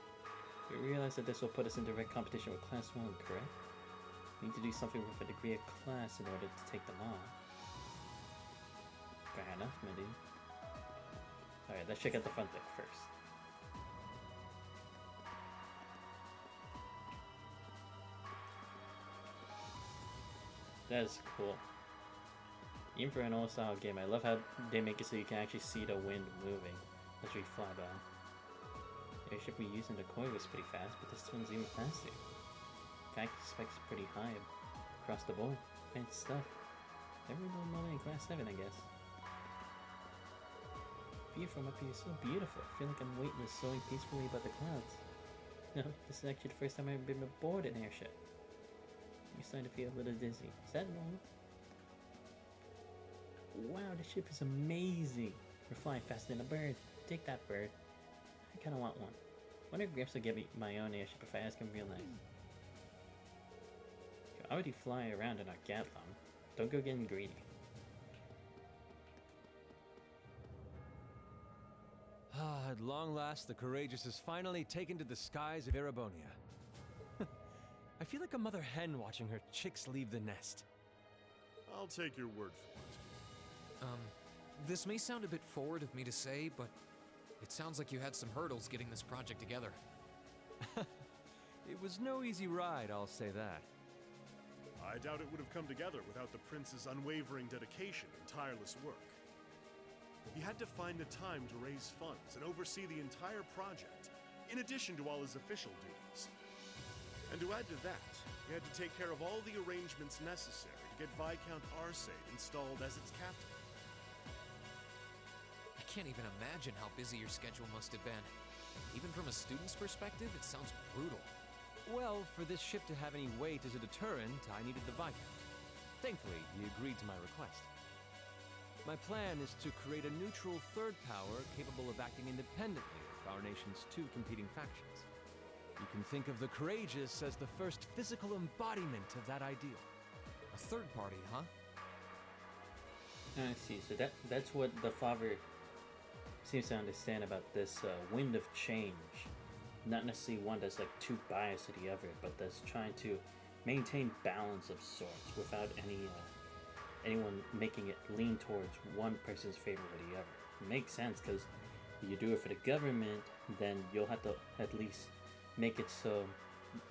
We realize that this will put us in direct competition with Class 1, correct? We need to do something with a degree of class in order to take them on. Fair enough, my dude. Alright, let's check out the front deck first. That is cool. Even for an old-style game, I love how they make it so you can actually see the wind moving as we fly by. The airship we used in the Koi was pretty fast, but this one's even faster. In fact, the specs are pretty high across the board. Fancy stuff. Never a little more than Class 7, I guess. View from up here is so beautiful. I feel like I'm weightless, soaring peacefully above the clouds. No, this is actually the first time I've been aboard an airship. I'm starting to feel a little dizzy. Is that normal? Wow, the ship is amazing. We're flying faster than a bird. Take that, bird. I kind of want one. Wonder if Gramps will give me my own airship if I ask him real nice. You're already flying around in our Gatlon. Don't go getting greedy. Ah, at long last, the Courageous is finally taken to the skies of Erebonia. I feel like a mother hen watching her chicks leave the nest. I'll take your word for it. This may sound a bit forward of me to say, but it sounds like you had some hurdles getting this project together. It was no easy ride, I'll say that. I doubt it would have come together without the Prince's unwavering dedication and tireless work. He had to find the time to raise funds and oversee the entire project, in addition to all his official duties. And to add to that, we had to take care of all the arrangements necessary to get Viscount Arcade installed as its captain. I can't even imagine how busy your schedule must have been. Even from a student's perspective, it sounds brutal. Well, for this ship to have any weight as a deterrent, I needed the Viscount. Thankfully, he agreed to my request. My plan is to create a neutral third power capable of acting independently of our nation's two competing factions. You can think of the Courageous as the first physical embodiment of that ideal. A third party, huh? I see. So that's what the father seems to understand about this wind of change. Not necessarily one that's like too biased to the other, but that's trying to maintain balance of sorts without anyone making it lean towards one person's favor or the other. It makes sense because if you do it for the government, then you'll have to at least make it so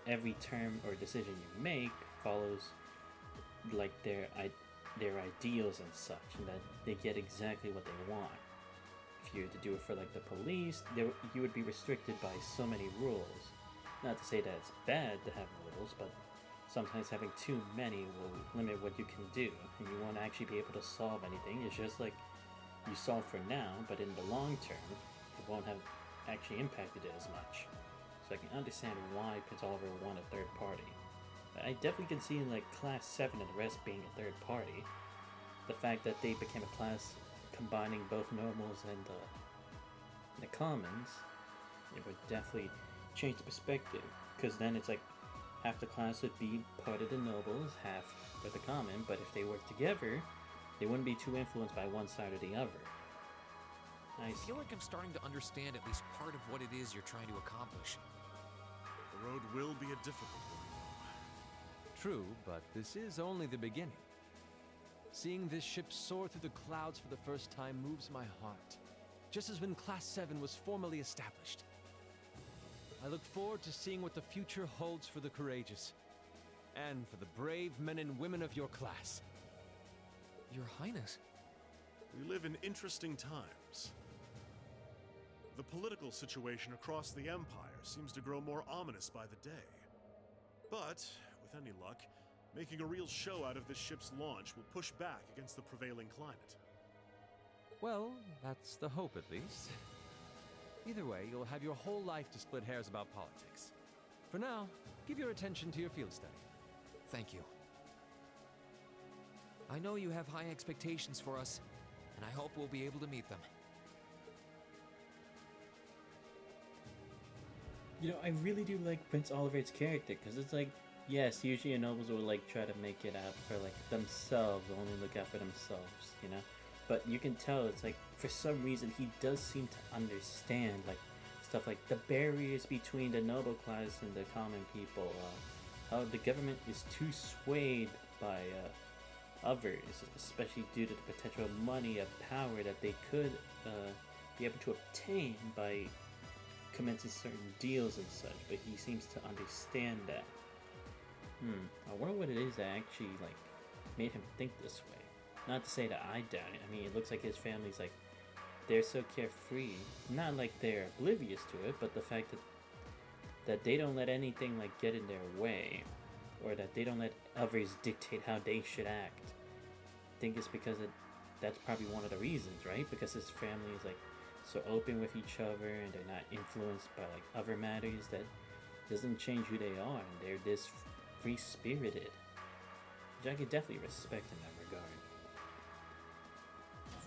every term or decision you make follows like their ideals and such, and that they get exactly what they want. If you were to do it for like the police, you would be restricted by so many rules. Not to say that it's bad to have rules, but sometimes having too many will limit what you can do, and you won't actually be able to solve anything. It's just like you solve for now, but in the long term, it won't have actually impacted it as much. So I can understand why Prince Oliver want a third party. But I definitely can see like Class 7 and the rest being a third party. The fact that they became a class combining both normals and the commons, it would definitely change the perspective. Because then it's like half the class would be part of the nobles, half with the common, but if they work together, they wouldn't be too influenced by one side or the other. I feel like I'm starting to understand at least part of what it is you're trying to accomplish. The road will be a difficult one, though. True, but this is only the beginning. Seeing this ship soar through the clouds for the first time moves my heart, just as when Class 7 was formally established. I look forward to seeing what the future holds for the Courageous, and for the brave men and women of your class. Your Highness. We live in interesting times. The political situation across the Empire seems to grow more ominous by the day. But, with any luck, making a real show out of this ship's launch will push back against the prevailing climate. Well, that's the hope at least. Either way, you'll have your whole life to split hairs about politics. For now, give your attention to your field study. Thank you. I know you have high expectations for us, and I hope we'll be able to meet them. You know, I really do like Prince Oliver's character, because it's like, yes, usually nobles will like try to make it out for like themselves, only look out for themselves, you know? But you can tell it's like, for some reason, he does seem to understand like stuff like the barriers between the noble class and the common people, how the government is too swayed by others, especially due to the potential money and power that they could be able to obtain by commencing certain deals and such, but he seems to understand that. I wonder what it is that actually like made him think this way. Not to say that I doubt it. I mean, it looks like his family's like, they're so carefree. Not like they're oblivious to it, but the fact that they don't let anything like get in their way, or that they don't let others dictate how they should act. I think it's because that's probably one of the reasons, right? Because his family is like so open with each other, and they're not influenced by like other matters that doesn't change who they are, and they're this free-spirited, which I could definitely respect in that regard.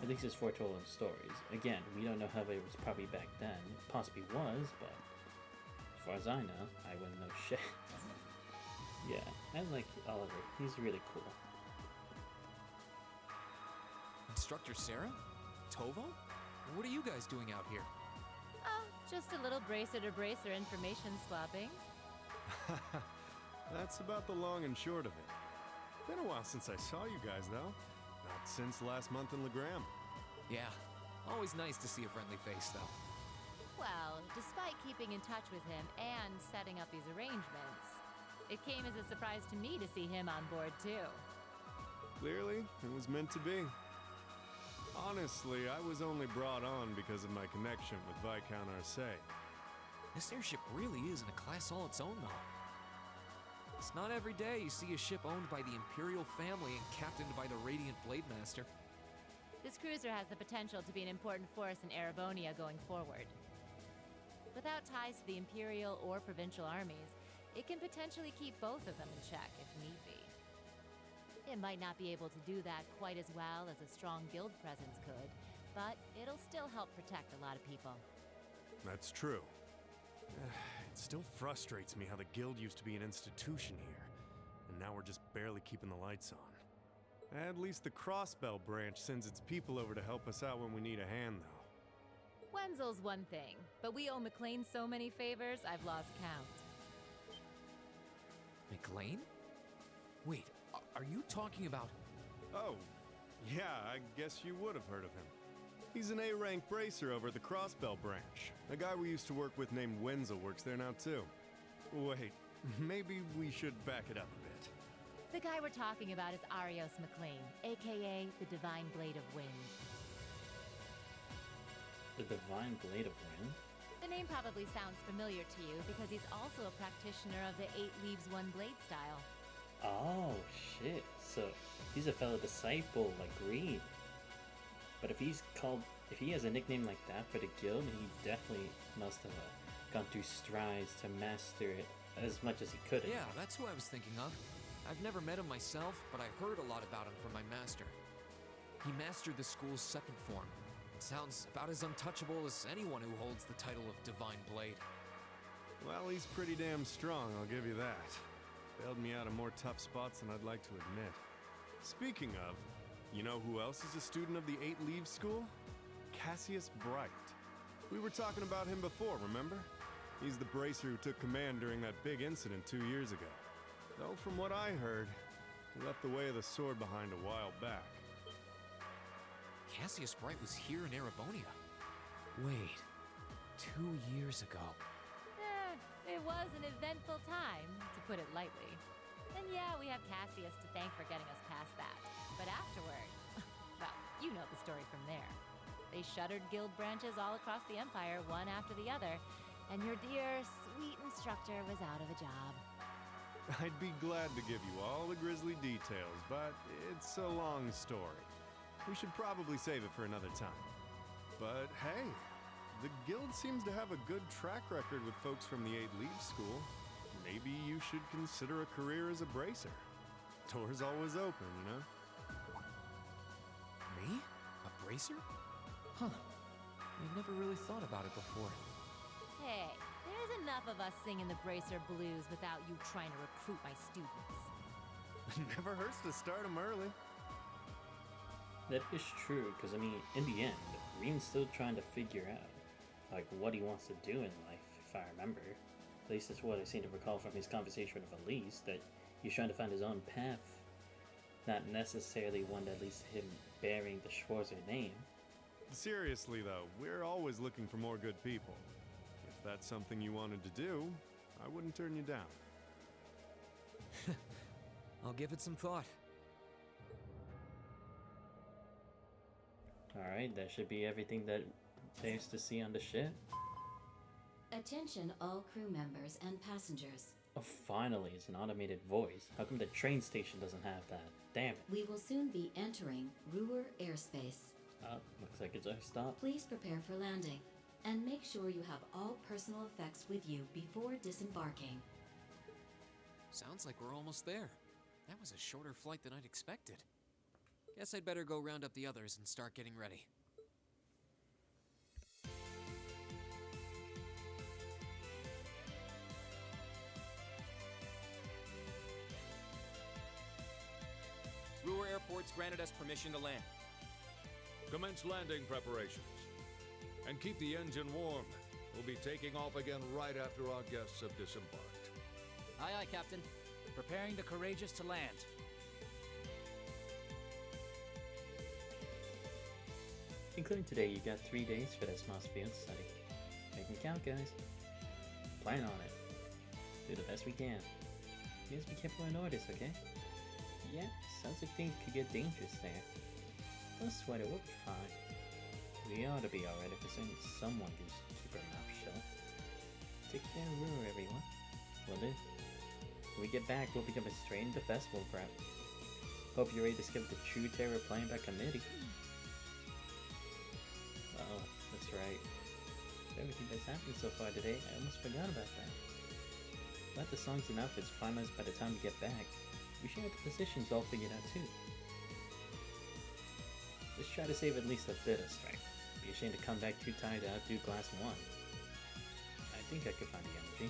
At least it's foretold in stories. Again, we don't know how it was probably back then. Possibly was, but as far as I know, I wouldn't know shit. Yeah, I like Oliver. He's really cool. Instructor Sarah? Tovo? What are you guys doing out here? Oh, just a little bracer-to-bracer information swapping. That's about the long and short of it. Been a while since I saw you guys, though. Not since last month in Legram. Yeah, always nice to see a friendly face, though. Well, despite keeping in touch with him and setting up these arrangements, it came as a surprise to me to see him on board, too. Clearly, it was meant to be. Honestly, I was only brought on because of my connection with Viscount Arcade. This airship really is in a class all its own, though. It's not every day you see a ship owned by the Imperial family and captained by the Radiant Blade Master. This cruiser has the potential to be an important force in Erebonia going forward. Without ties to the Imperial or Provincial armies, it can potentially keep both of them in check if need be. It might not be able to do that quite as well as a strong guild presence could, but it'll still help protect a lot of people. That's true. It still frustrates me how the guild used to be an institution here, and now we're just barely keeping the lights on. At least the Crossbell branch sends its people over to help us out when we need a hand, though. Wenzel's one thing, but we owe McLean so many favors, I've lost count. McLean? Wait, are you talking about... Oh, yeah, I guess you would have heard of him. He's an A-rank bracer over at the Crossbell branch. A guy we used to work with named Wenzel works there now, too. Wait, maybe we should back it up a bit. The guy we're talking about is Arios McLean, aka the Divine Blade of Wind. The Divine Blade of Wind? The name probably sounds familiar to you because he's also a practitioner of the 8 Leaves 1 Blade style. Oh, shit. So, he's a fellow disciple like Green. But if he has a nickname like that for the guild, he definitely must have gone through strides to master it as much as he could. Yeah, that's who I was thinking of. I've never met him myself, but I heard a lot about him from my master. He mastered the school's second form. It sounds about as untouchable as anyone who holds the title of Divine Blade. Well, he's pretty damn strong, I'll give you that. Bailed me out of more tough spots than I'd like to admit. Speaking of, you know who else is a student of the 8 Leaves School? Cassius Bright. We were talking about him before, remember? He's the bracer who took command during that big incident 2 years ago. Though from what I heard, he left the way of the sword behind a while back. Cassius Bright was here in Erebonia. Wait, 2 years ago. It was an eventful time, to put it lightly. And yeah, we have Cassius to thank for getting us past that. But afterward, well, you know the story from there. They shuttered guild branches all across the Empire, one after the other, and your dear, sweet instructor was out of a job. I'd be glad to give you all the grisly details, but it's a long story. We should probably save it for another time. But hey, the guild seems to have a good track record with folks from the 8 Leaves School. Maybe you should consider a career as a bracer. Door's always open, you know? Me? A bracer? Huh. I've never really thought about it before. Hey, there's enough of us singing the bracer blues without you trying to recruit my students. Never hurts to start them early. That is true, because I mean, in the end, Green's still trying to figure out, like, what he wants to do in life, if I remember. At least that's what I seem to recall from his conversation with Elise, that he's trying to find his own path. Not necessarily one that leads to him bearing the Schwarzer name. Seriously though, we're always looking for more good people. If that's something you wanted to do, I wouldn't turn you down. I'll give it some thought. Alright, that should be everything that there's to see on the ship. Attention all crew members and passengers. Oh, finally, it's an automated voice. How come the train station doesn't have that? Damn it. We will soon be entering Roer airspace. Oh, looks like it's our stop. Please prepare for landing, and make sure you have all personal effects with you before disembarking. Sounds like we're almost there. That was a shorter flight than I'd expected. Guess I'd better go round up the others and start getting ready. Roer Airport's granted us permission to land. Commence landing preparations. And keep the engine warm. We'll be taking off again right after our guests have disembarked. Aye, aye, Captain. Preparing the Courageous to land. Including today, you got 3 days for that small field study. Make them count, guys. Plan on it. Do the best we can. You guys be careful in orders, okay? Yeah, sounds like things could get dangerous there. Don't sweat it, we'll be fine. We ought to be alright if as soon as someone can keep her mouth shut. Take care of Roer, everyone. Will do. we get back, we'll become straight into festival prep. Hope you're ready to discover the true terror playing by committee. Oh, that's right. Everything that's happened so far today, I almost forgot about that. But the songs and outfits finalized by the time we get back. We should have the positions all figured out too. Let's try to save at least a bit of strength. Be ashamed to come back too tired to outdo Glass 1. I think I could find the energy.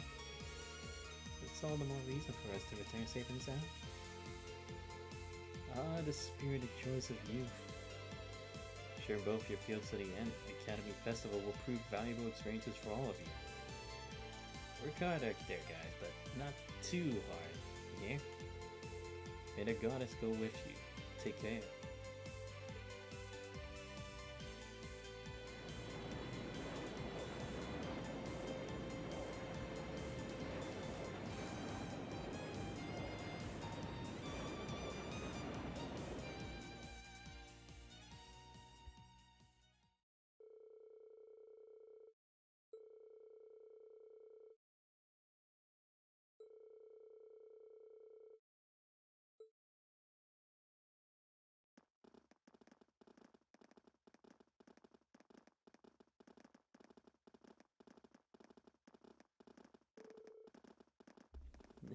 It's all the more reason for us to return safe and sound. Ah, the spirited joys of youth. Share both your fields to the end. Academy Festival will prove valuable experiences for all of you. Work hard out there, guys, but not too hard. You hear? May the goddess go with you. Take care.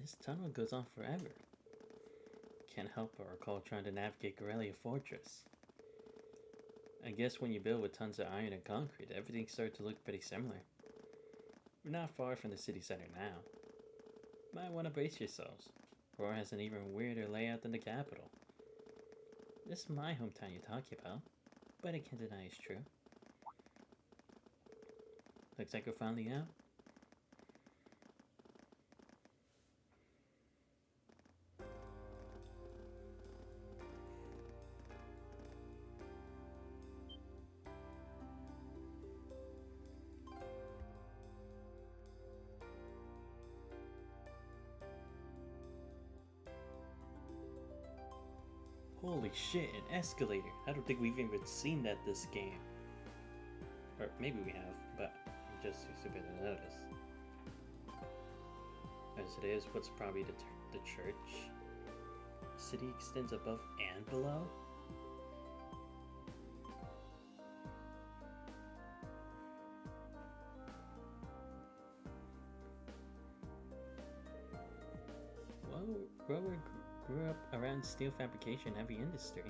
This tunnel goes on forever. Can't help but recall trying to navigate Corellia Fortress. I guess when you build with tons of iron and concrete, everything starts to look pretty similar. We're not far from the city center now. Might want to brace yourselves. Roer has an even weirder layout than the capital. This is my hometown you're talking about, but I can't deny it's true. Looks like we're finally out. Holy shit, an escalator. I don't think we've even seen that this game. Or maybe we have, but I'm just too stupid to notice. As it is, what's probably the church? City extends above and below? Well, Roer grew up around steel fabrication and heavy industry.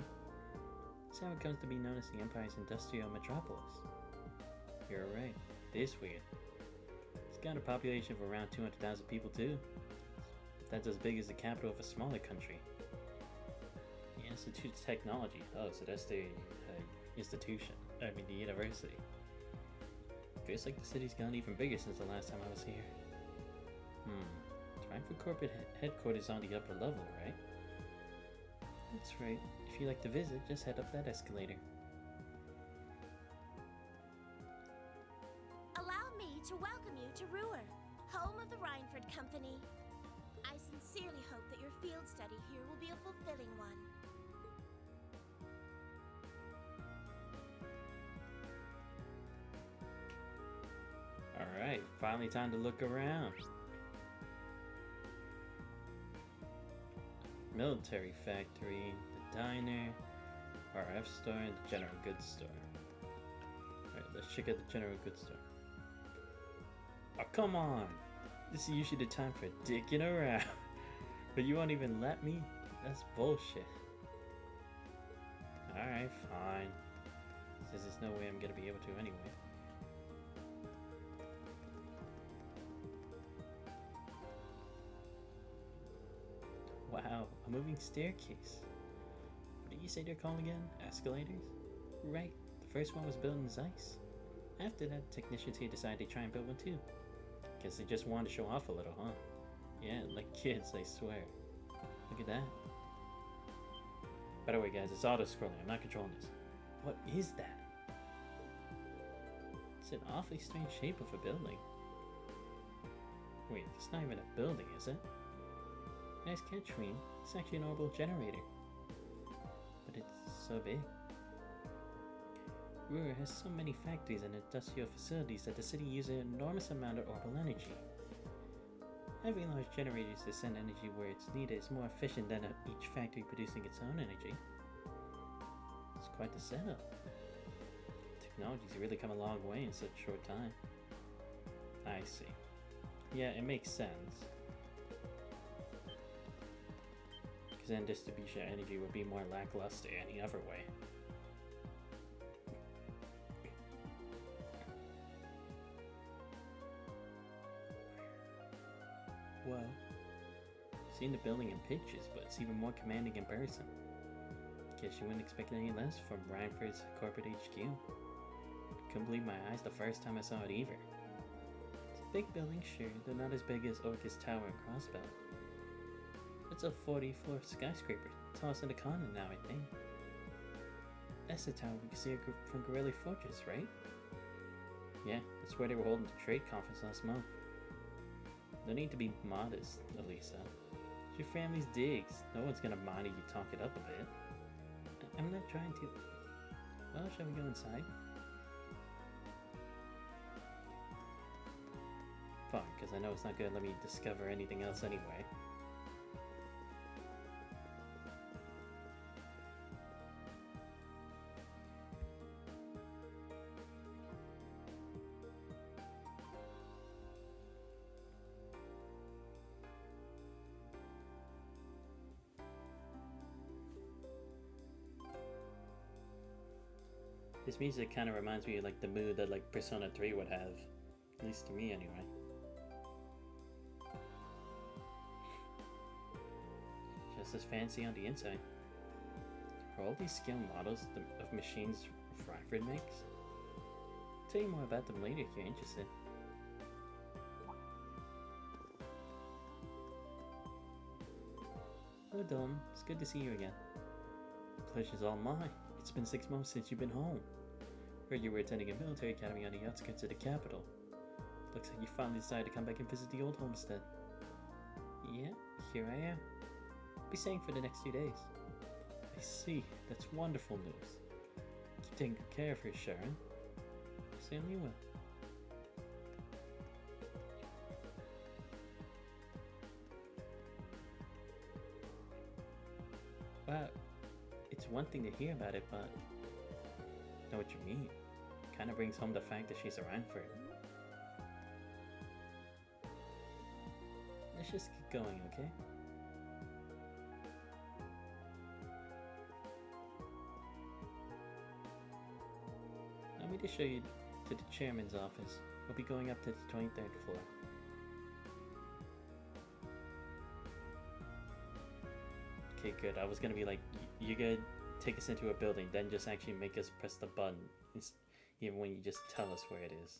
That's how it comes to be known as the Empire's industrial metropolis. You're right, it is weird. It's got a population of around 200,000 people too. That's as big as the capital of a smaller country. The Institute of Technology. Oh, so that's the institution. The university. Feels like the city's gotten even bigger since the last time I was here. Time for corporate headquarters on the upper level, right? That's right. If you'd like to visit, just head up that escalator. Allow me to welcome you to Roer, home of the Rhineford Company. I sincerely hope that your field study here will be a fulfilling one. Alright, finally time to look around. Military factory, the diner, RF store, and the general goods store. Alright, let's check out the general goods store. Oh, come on! This is usually the time for dicking around. But you won't even let me? That's bullshit. Alright, fine. Since there's no way I'm gonna be able to anyway. Wow, a moving staircase. What did you say they're called again? Escalators? Right, the first one was built in Zeiss. After that, technicians here decided to try and build one too. Guess they just wanted to show off a little, huh? Yeah, like kids, I swear. Look at that. By the way, guys, it's auto-scrolling. I'm not controlling this. What is that? It's an awfully strange shape of a building. Wait, it's not even a building, is it? Nice catch, Queen. It's actually an orbital generator. But it's so big. Roer has so many factories and industrial facilities that the city uses an enormous amount of orbital energy. Having large generators to send energy where it's needed is more efficient than each factory producing its own energy. It's quite the setup. Technology's really come a long way in such a short time. I see. Yeah, it makes sense. Because then distribution energy would be more lackluster any other way. Well, seen the building in pictures, but it's even more commanding in person. Guess you wouldn't expect any less from Reinford's corporate HQ. Couldn't believe my eyes the first time I saw it either. It's a big building, sure, though not as big as Orcus Tower and Crossbell. It's a 40-floor skyscraper, tallest in the continent now, I think. That's the tower we can see from Gorilla Fortress, right? Yeah, that's where they were holding the trade conference last month. No need to be modest, Elisa. It's your family's digs. No one's gonna mind if you talk it up a bit. I'm not trying to... Well, shall we go inside? Fine, because I know it's not gonna let me discover anything else anyway. This music kind of reminds me of like the mood that like Persona 3 would have. At least to me anyway. Just as fancy on the inside. Are all these scale models of machines Frankfurt makes? I'll tell you more about them later if you're interested. Hello Dylan, it's good to see you again. The pleasure's all mine. It's been 6 months since you've been home. Heard you were attending a military academy on the outskirts of the capital. Looks like you finally decided to come back and visit the old homestead. Yeah, here I am. Be staying for the next 2 days. I see, that's wonderful news. Keep taking good care of her, Sharon. Certainly will. Wow, it's one thing to hear about it, but I know what you mean. Kind of brings home the fact that she's around for it. Let's just keep going, okay? Let me just show you to the chairman's office. We'll be going up to the 23rd floor. Okay, good. I was gonna be like, you're gonna take us into a building, then just actually make us press the button, even when you just tell us where it is.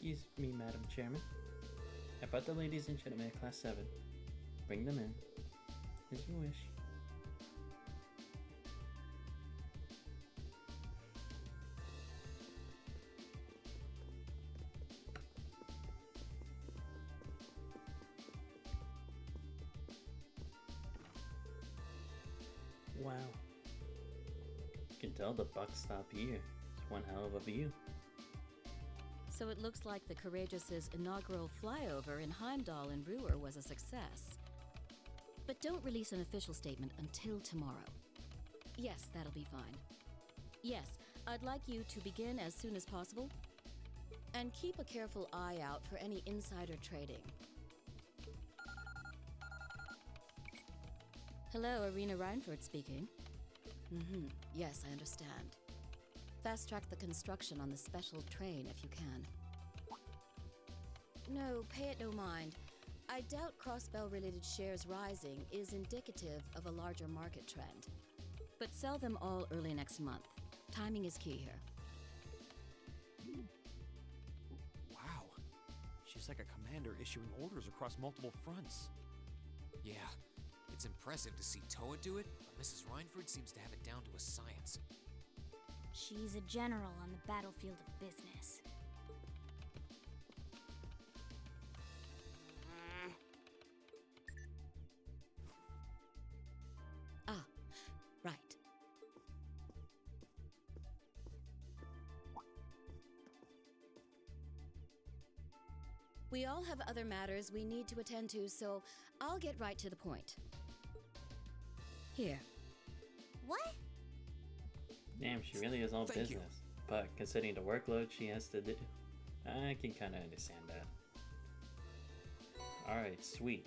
Excuse me, Madam Chairman. I brought the ladies and gentlemen of Class 7. Bring them in, as you wish. Wow. You can tell the buck stopped here. It's one hell of a view. So it looks like the Courageous' inaugural flyover in Heimdall and Roer was a success. But don't release an official statement until tomorrow. Yes, that'll be fine. Yes, I'd like you to begin as soon as possible. And keep a careful eye out for any insider trading. Hello, Irina Reinford speaking. Yes, I understand. Fast-track the construction on the special train if you can. No, pay it no mind. I doubt Crossbell-related shares rising is indicative of a larger market trend. But sell them all early next month. Timing is key here. Wow. She's like a commander issuing orders across multiple fronts. Yeah, It's impressive to see Toa do it, but Mrs. Reinford seems to have it down to a science. She's a general on the battlefield of business. Ah, right. We all have other matters we need to attend to, so I'll get right to the point. Here. What? Damn, she really is all Thank you. business. But considering the workload she has to do, I can kind of understand that. Alright, sweet.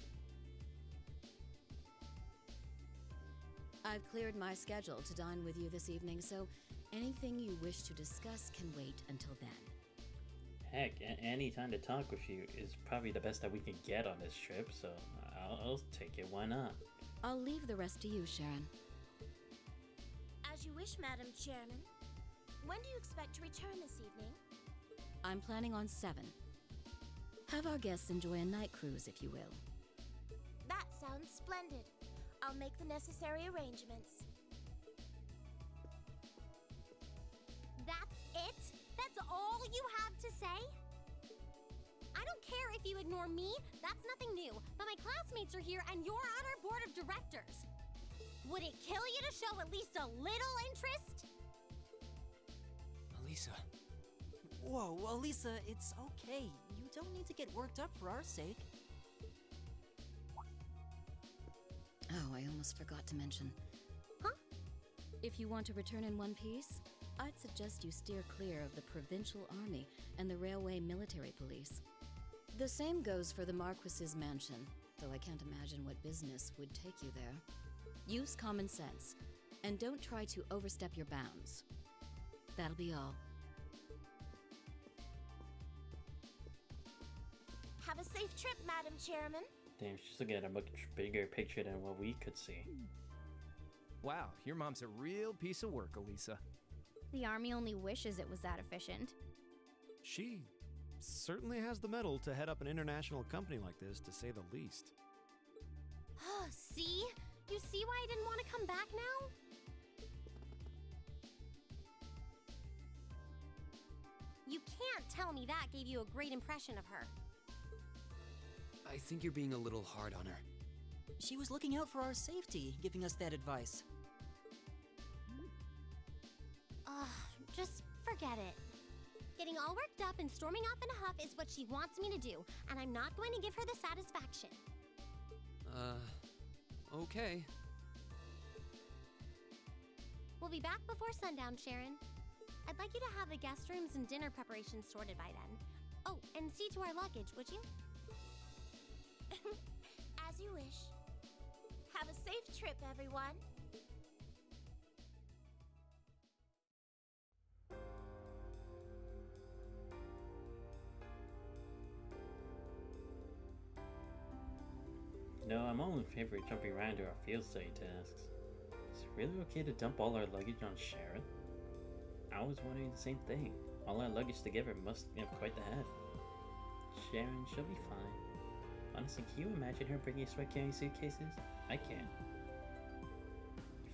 I've cleared my schedule to dine with you this evening, so anything you wish to discuss can wait until then. Heck, any time to talk with you is probably the best that we can get on this trip, so I'll take it, why not? I'll leave the rest to you, Sharon. As you wish, Madam Chairman. When do you expect to return this evening? I'm planning on 7. Have our guests enjoy a night cruise, if you will. That sounds splendid. I'll make the necessary arrangements. That's it? That's all you have to say? I don't care if you ignore me, that's nothing new, but my classmates are here and you're on our board of directors. Would it kill you to show at least a little interest? Elisa. Whoa, Elisa, it's okay. You don't need to get worked up for our sake. Oh, I almost forgot to mention. Huh? If you want to return in one piece, I'd suggest you steer clear of the Provincial Army and the Railway Military Police. The same goes for the Marquis's mansion, though I can't imagine what business would take you there. Use common sense, and don't try to overstep your bounds. That'll be all. Have a safe trip, Madam Chairman. Damn, she's looking at a much bigger picture than what we could see. Wow, your mom's a real piece of work, Elisa. The army only wishes it was that efficient. She certainly has the mettle to head up an international company like this, to say the least. See? You see why I didn't want to come back now? You can't tell me that gave you a great impression of her. I think you're being a little hard on her. She was looking out for our safety, giving us that advice. Just forget it. Getting all worked up and storming off in a huff is what she wants me to do, and I'm not going to give her the satisfaction. Okay. We'll be back before sundown, Sharon. I'd like you to have the guest rooms and dinner preparations sorted by then. Oh, and see to our luggage, would you? As you wish. Have a safe trip, everyone. No, I'm all in favor of jumping around to our field study tasks. Is it really okay to dump all our luggage on Sharon? I was wondering the same thing. All our luggage together must have quite the heft. Sharon, she'll be fine. Honestly, can you imagine her bringing sweat carrying suitcases? I can't.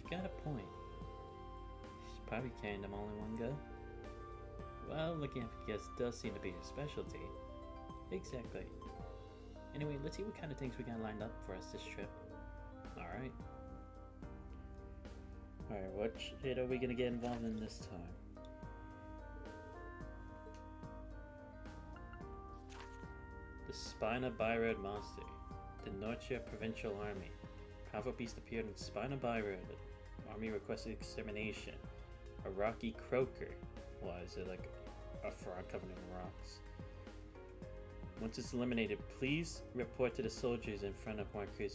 You've got a point. She's probably carrying them all in one go. Well, looking at the guests does seem to be her specialty. Exactly. Anyway, let's see what kind of things we got lined up for us this trip. Alright. Alright, what shit are we gonna get involved in this time? The Spina Byroad Monster. The Norcia Provincial Army. Powerful beast appeared in Spina Byroad. Army requested extermination. A rocky croaker. Why is it like a frog covered in rocks? Once it's eliminated, please report to the soldiers in front of Marquis.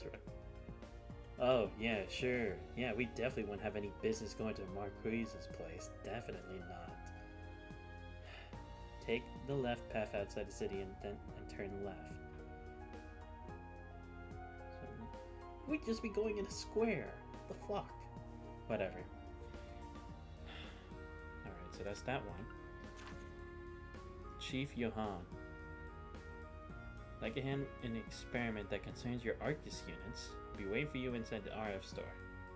Oh, yeah, sure. Yeah, we definitely wouldn't have any business going to Marquis's place. Definitely not. Take the left path outside the city and turn left. So, we'd just be going in a square. The fuck? Whatever. Alright, so that's that one. Chief Johan. Like a hand in an experiment that concerns your Arctis units. I'll be waiting for you inside the RF store.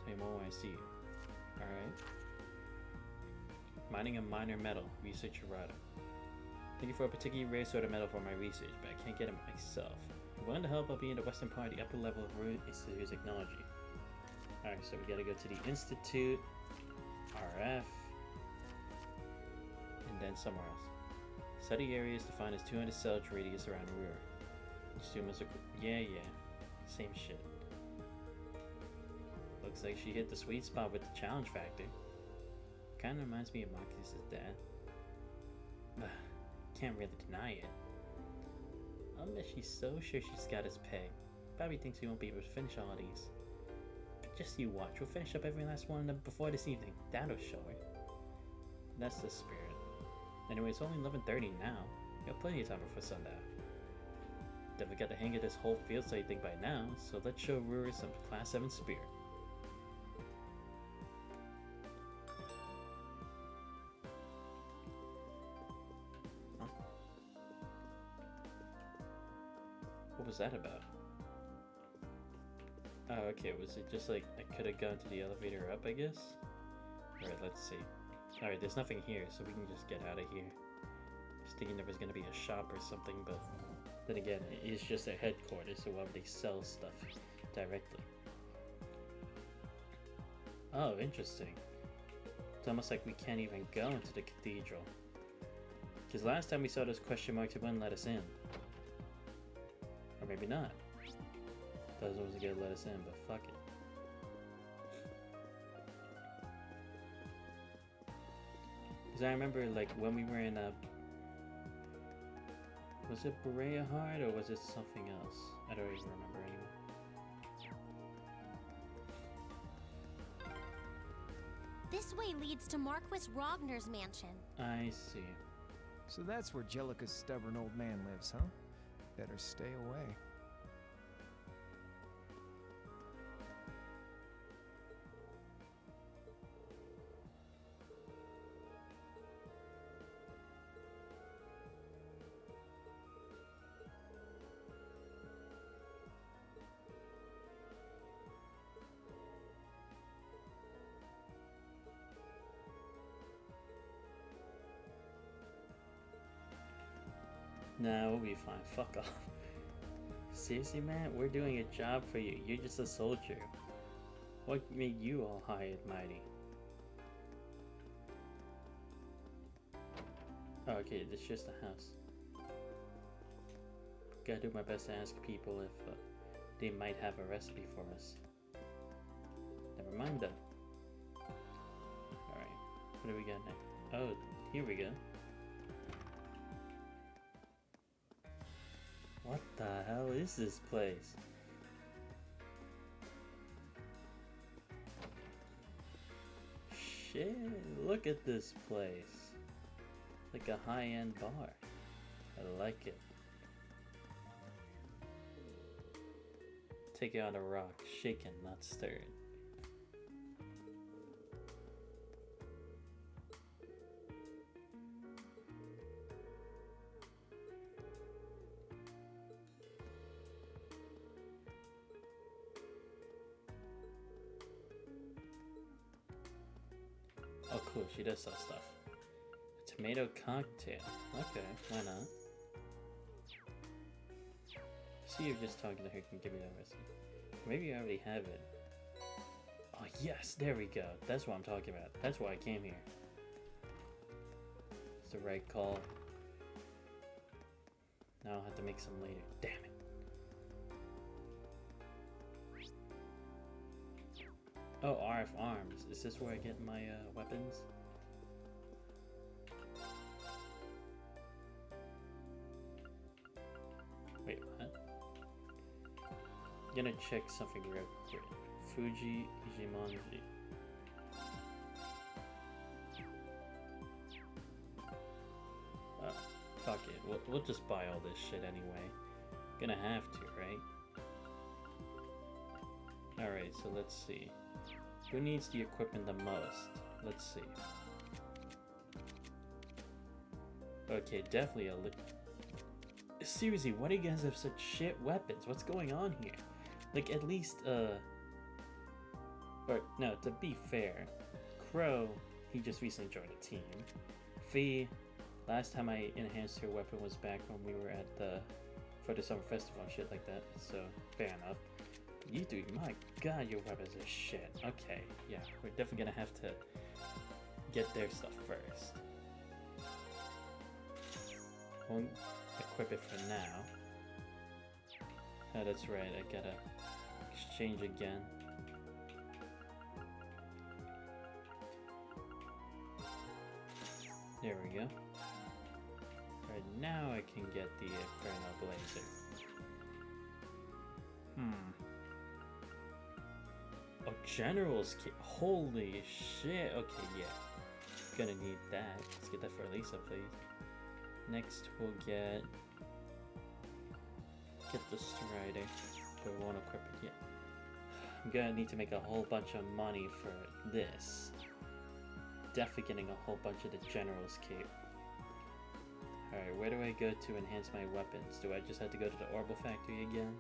Tell you more when I see you. Alright. Mining a minor metal. Research errata. Looking for a particularly rare sort of metal for my research, but I can't get it myself. I'm willing to help. I'll be in the western part of the upper level of Roer Institute of Technology. Alright, so we gotta go to the Institute, RF, and then somewhere else. Study areas defined as 200 cell radius around Roer. Students are... yeah, same shit. Looks like she hit the sweet spot with the challenge factor. Kinda reminds me of Marcus's dad. Can't really deny it. I'll bet she's so sure she's got his peg. Probably thinks we won't be able to finish all these. But just you watch, we'll finish up every last one of them before this evening. That'll show her. That's the spirit. Anyway, it's only 11:30 now. You have plenty of time before sundown. Definitely got the hang of this whole field study thing by now, so let's show Roer some Class 7 spirit. What was that about? Oh, okay, was it just like I could have gone to the elevator up, I guess? Alright, let's see. Alright, there's nothing here, so we can just get out of here. Just thinking there was gonna be a shop or something, but then again, it's just their headquarters, so why would they sell stuff directly? Oh, interesting. It's almost like we can't even go into the cathedral. Because last time we saw those question marks, it wouldn't let us in. Or maybe not. Thought it was gonna let us in, but fuck it. Because I remember, like, when we were in was it Berea Hard or was it something else? I don't even remember anymore. This way leads to Marquis Rogner's mansion. I see. So that's where Jellica's stubborn old man lives, huh? Better stay away. Nah, we'll be fine. Fuck off. Seriously, man? We're doing a job for you. You're just a soldier. What made you all high and mighty? Oh, okay, it's just a house. Gotta do my best to ask people if they might have a recipe for us. Never mind then. Alright, what do we got next? Oh, here we go. What the hell is this place? Shit, look at this place. Like a high-end bar. I like it. Take it on a rock, shaken, not stirred. Oh cool, she does sell stuff. A tomato cocktail. Okay, why not? See if just talking to her can give me that recipe. Maybe I already have it. Oh yes, there we go. That's what I'm talking about. That's why I came here. It's the right call. Now I'll have to make some later. Damn it. Oh, RF arms. Is this where I get my weapons? Wait, what? I'm gonna check something real quick. Fuji Ijimonji. Fuck it. We'll just buy all this shit anyway. Gonna have to, right? Alright, so let's see. Who needs the equipment the most? Let's see. Okay, definitely a seriously, why do you guys have such shit weapons? What's going on here? Like, at least, or, no, to be fair, Crow, he just recently joined a team. Fee, last time I enhanced her weapon was back when we were at for the summer festival and shit like that, so fair enough. You three, my god, your weapons are shit. Okay, yeah, we're definitely gonna have to get their stuff first. Won't equip it for now. Oh, that's right, I gotta exchange again. There we go. Right now I can get the Inferno Blazer. Oh, General's kit. Holy shit. Okay, yeah. Gonna need that. Let's get that for Lisa, please. Next, we'll get the Strider, but we won't equip it yet. I'm gonna need to make a whole bunch of money for this. Definitely getting a whole bunch of the General's cape. Alright, where do I go to enhance my weapons? Do I just have to go to the Orbital Factory again?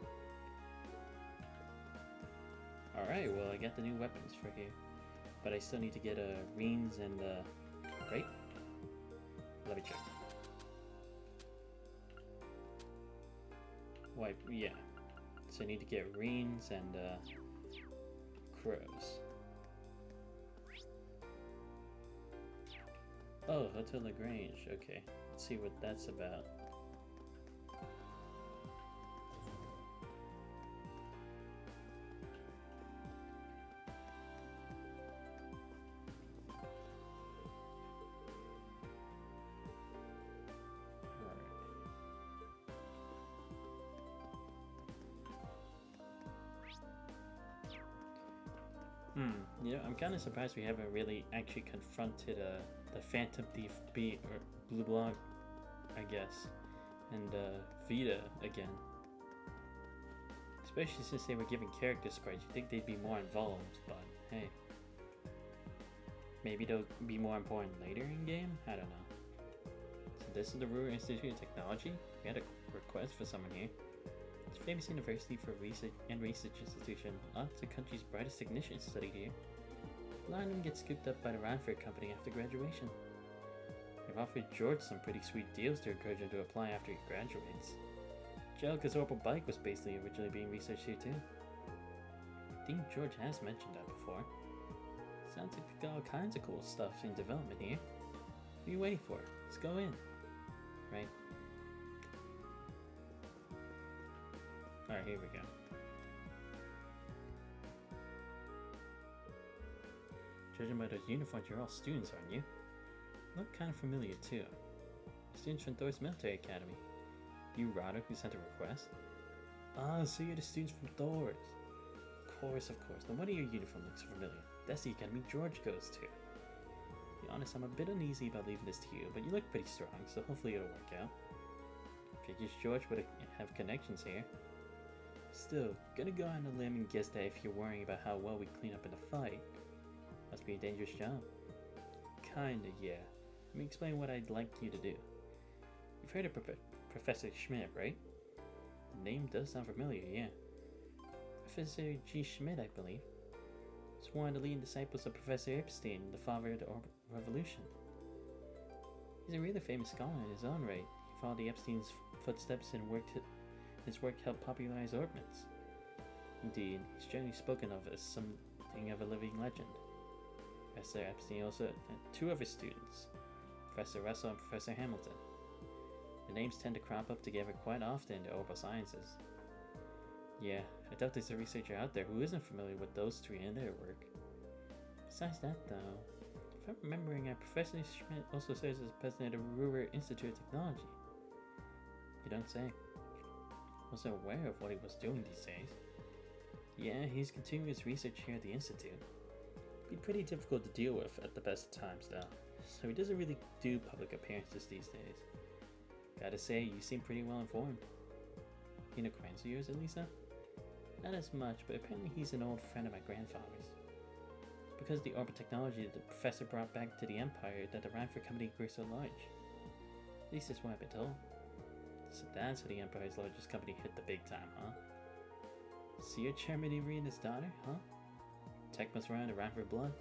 Alright, well I got the new weapons for here. But I still need to get Reens and right? Let me check. Why, yeah. So I need to get Reens and Crows. Oh, Hotel Lagrange. Okay, let's see what that's about. You know, I'm kind of surprised we haven't really actually confronted the Phantom Thief or Blue Block, I guess, and Vita again. Especially since they were given character sprites, you'd think they'd be more involved, but hey. Maybe they'll be more important later in game? I don't know. So this is the Roer Institute of Technology? We had a request for someone here. It's a famous university for research institution. Lots of the country's brightest technicians study here. A lot of them get scooped up by the Ranford Company after graduation. They've offered George some pretty sweet deals to encourage him to apply after he graduates. Jellica's orbital bike was basically originally being researched here too. I think George has mentioned that before. Sounds like they got all kinds of cool stuff in development here. What are you waiting for? Let's go in. Right? Alright, here we go. Judging by those uniforms, you're all students, aren't you? Look kind of familiar too. Students from Thor's Military Academy. You Rada who sent a request? Ah, so you're the students from Thor's. Of course. No wonder your uniform looks familiar. That's the academy George goes to. To be honest, I'm a bit uneasy about leaving this to you, but you look pretty strong, so hopefully it'll work out. Figures George would have connections here. Still, gonna go on a limb and guess that if you're worrying about how well we clean up in the fight, must be a dangerous job. Kinda, yeah. Let me explain what I'd like you to do. You've heard of Professor Schmidt, right? The name does sound familiar, yeah. Professor G. Schmidt, I believe. Was one of the leading disciples of Professor Epstein, the father of the Revolution. He's a really famous scholar in his own right. He followed the Epstein's footsteps and his work helped popularize ordnance. Indeed, he's generally spoken of as something of a living legend. Professor Epstein also had two of his students, Professor Russell and Professor Hamilton. The names tend to crop up together quite often in the orbital sciences. Yeah, I doubt there's a researcher out there who isn't familiar with those three and their work. Besides that though, if I'm remembering right, Professor Schmidt also serves as president of the Roer Institute of Technology. You don't say. Wasn't aware of what he was doing these days. Yeah, he's continuing his research here at the Institute. Be pretty difficult to deal with at the best of times though, so he doesn't really do public appearances these days. Gotta say, you seem pretty well informed. He an acquaintance of yours, Elisa? Not as much, but apparently he's an old friend of my grandfather's. It's because of the orbital technology that the professor brought back to the Empire that the Ranford Company grew so large. At least that's what I've been told. So that's how the Empire's largest company hit the big time, huh? See your chairman Avery and his daughter, huh? Tech must run around for blood.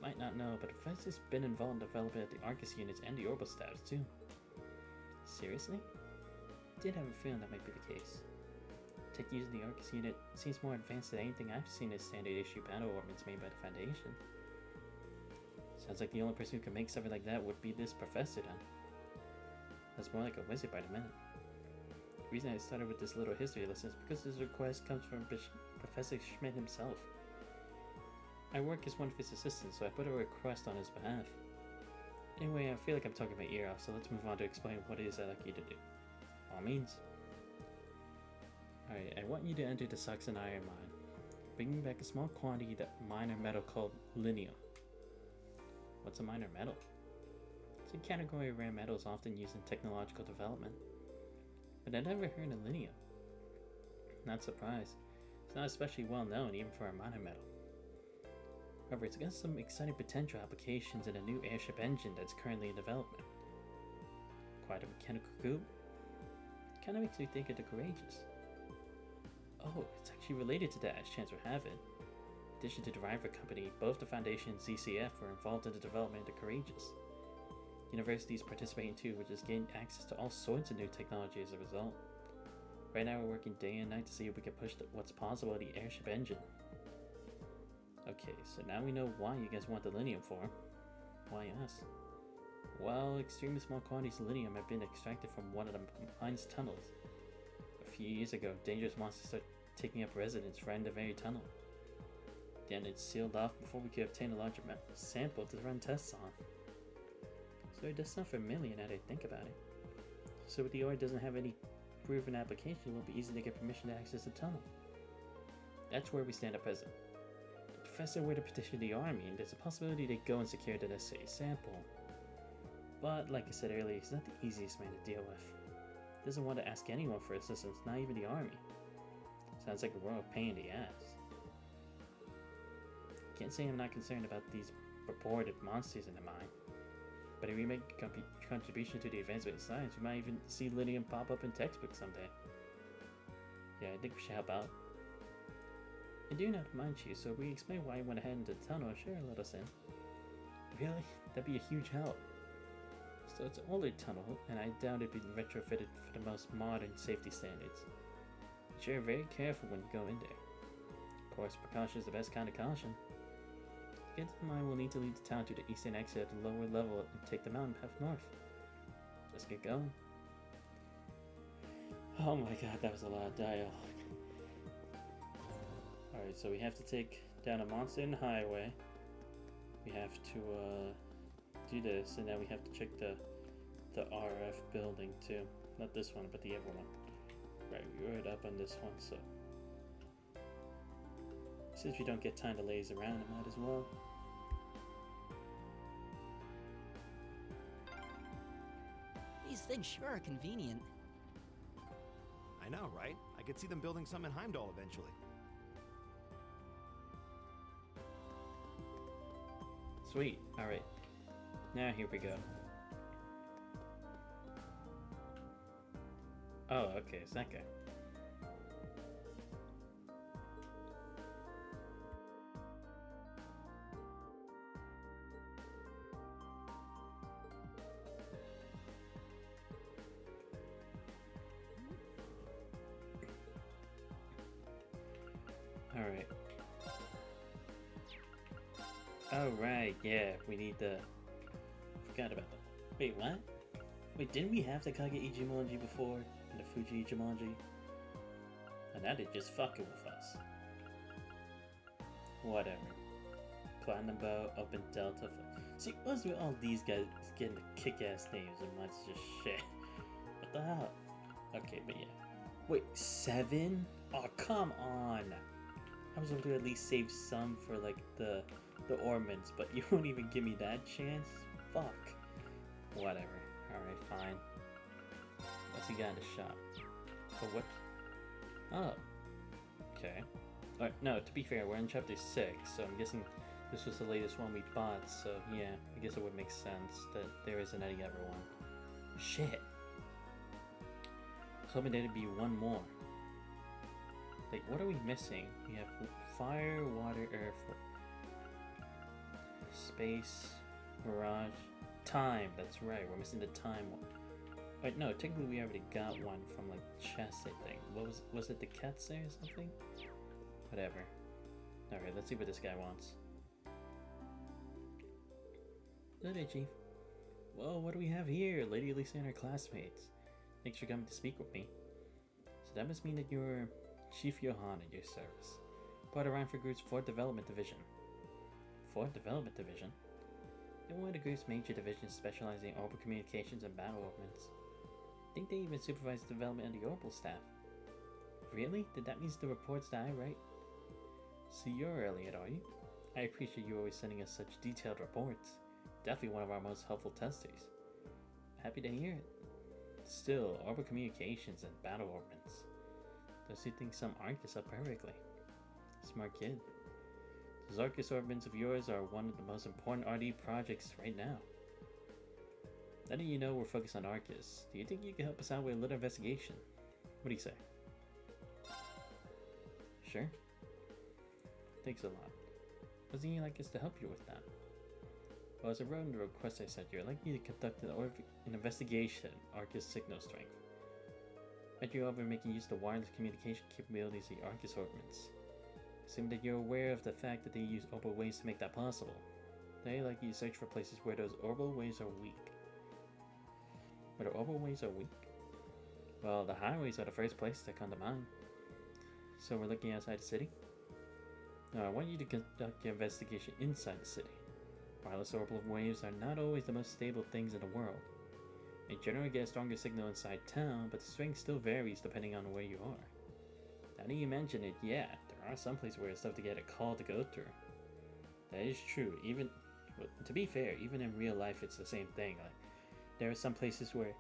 Might not know, but the professor's been involved in development of the Arcus units and the orbital staffs too. Seriously? Did have a feeling that might be the case. Tech using the Arcus unit seems more advanced than anything I've seen as standard issue battle orbits made by the Foundation. Sounds like the only person who can make something like that would be this professor then. That's more like a wizard by the minute. The reason I started with this little history lesson is because this request comes from Professor Schmidt himself. I work as one of his assistants, so I put a request on his behalf. Anyway, I feel like I'm talking my ear off, so let's move on to explain what it is I'd like you to do. All means. Alright, I want you to enter the Saxon iron mine, bringing back a small quantity of minor metal called linium. What's a minor metal? It's a category of rare metals often used in technological development. But I never heard of linium. Not surprised. It's not especially well known even for a minor metal. However, it's got some exciting potential applications in a new airship engine that's currently in development. Quite a mechanical coup. Kinda makes me think of the Courageous. Oh, it's actually related to that, as chance would have it. In addition to the rival company, both the Foundation and ZCF were involved in the development of the Courageous. Universities participating too, which has gained access to all sorts of new technology as a result. Right now we're working day and night to see if we can push what's possible in the airship engine. Okay, so now we know why you guys want the linium for. Why us? Well, extremely small quantities of linium have been extracted from one of the mine's tunnels. A few years ago, dangerous monsters started taking up residence right in the very tunnel. Then it's sealed off before we could obtain a larger sample to run tests on. So it does sound familiar now that I think about it. So if the ore doesn't have any proven application, it will be easy to get permission to access the tunnel. That's where we stand at present. The professor were to petition the army, and there's a possibility they go and secure the necessary sample. But like I said earlier, he's not the easiest man to deal with. He doesn't want to ask anyone for assistance, not even the army. Sounds like a royal pain in the ass. Can't say I'm not concerned about these purported monsters in the mine. But if we make a contribution to the advancement of science, we might even see linium pop up in textbooks someday. Yeah, I think we should help out. I do not mind you, so if we explain why you went ahead into the tunnel, sure, let us in. Really? That'd be a huge help. So it's an older tunnel, and I doubt it'd be retrofitted for the most modern safety standards. But you're very careful when you go in there. Of course, precaution is the best kind of caution. To get to the mine, we'll need to leave the town to the eastern exit at the lower level and take the mountain path north. Let's get going. Oh my god, that was a lot of dialogue. Alright, so we have to take down a monster in the highway. We have to do this, and now we have to check the RF building too. Not this one, but the other one. Right, we were up on this one, so since we don't get time to laze around, I might as well. These things sure are convenient. I know, right? I could see them building some in Heimdall eventually. Sweet, alright. Now here we go. Oh, okay, it's that guy. Alright. Oh, right, yeah, we need the... Forgot about that. Wait, what? Wait, didn't we have the Kage Ichimonji before? And the Fuji Ichimonji? And now they're just fucking with us. Whatever. Platinum Bow, Open Delta... See, what's with all these guys getting the kick-ass names and mine's just shit? What the hell? Okay, but yeah. Wait, 7? Oh, come on! I was able to at least save some for, like, the ornaments, but you won't even give me that chance? Fuck. Whatever. Alright, fine. What's he got in the shop? Oh, what? Oh. Okay. Alright, no, to be fair, we're in chapter 6, so I'm guessing this was the latest one we bought, so yeah, I guess it would make sense that there isn't any other one. Shit. hoping there'd be one more. Like, what are we missing? We have fire, water, earth, space, mirage, time. That's right, we're missing the time one. Wait, no, technically we already got one from like chess, I think. What was it the cats there or something? Whatever. Alright, let's see what this guy wants. Good day, Chief. Well, what do we have here? Lady Lisa and her classmates. Thanks for coming to speak with me. So that must mean that you're Chief Johan at your service. Part of Rhineford Group's 4th Development Division. 4th Development Division? They're one of the group's major divisions specializing in orbital communications and battle ordnance. I think they even supervise the development of the orbital staff. Really? Did that mean the reports that I write? So you're Elliot, are you? I appreciate you always sending us such detailed reports. Definitely one of our most helpful testers. Happy to hear it. Still, orbital communications and battle ordnance. Those two things sum Arcus up perfectly. Smart kid. Those Arcus ordnance of yours are one of the most important RD projects right now. Now that you know we're focused on Arcus, do you think you can help us out with a little investigation? What do you say? Sure. Thanks a lot. Wasn't you like us to help you with that? Well, as I wrote in the request I sent you, I'd like you to conduct an investigation Arcus signal strength. Met you over making use of the wireless communication capabilities of the Arcus ordnance. Assume that you're aware of the fact that they use orbital waves to make that possible. They'd like you to search for places where those orbital waves are weak. Where the orbital waves are weak? Well, the highways are the first place that come to mind. So we're looking outside the city? No, I want you to conduct your investigation inside the city. Wireless orbital waves are not always the most stable things in the world. They generally get a stronger signal inside town, but the strength still varies depending on where you are. Now that you mention it, yeah, there are some places where it's tough to get a call to go through. That is true. Even, well, to be fair, even in real life it's the same thing. Like, there are some places where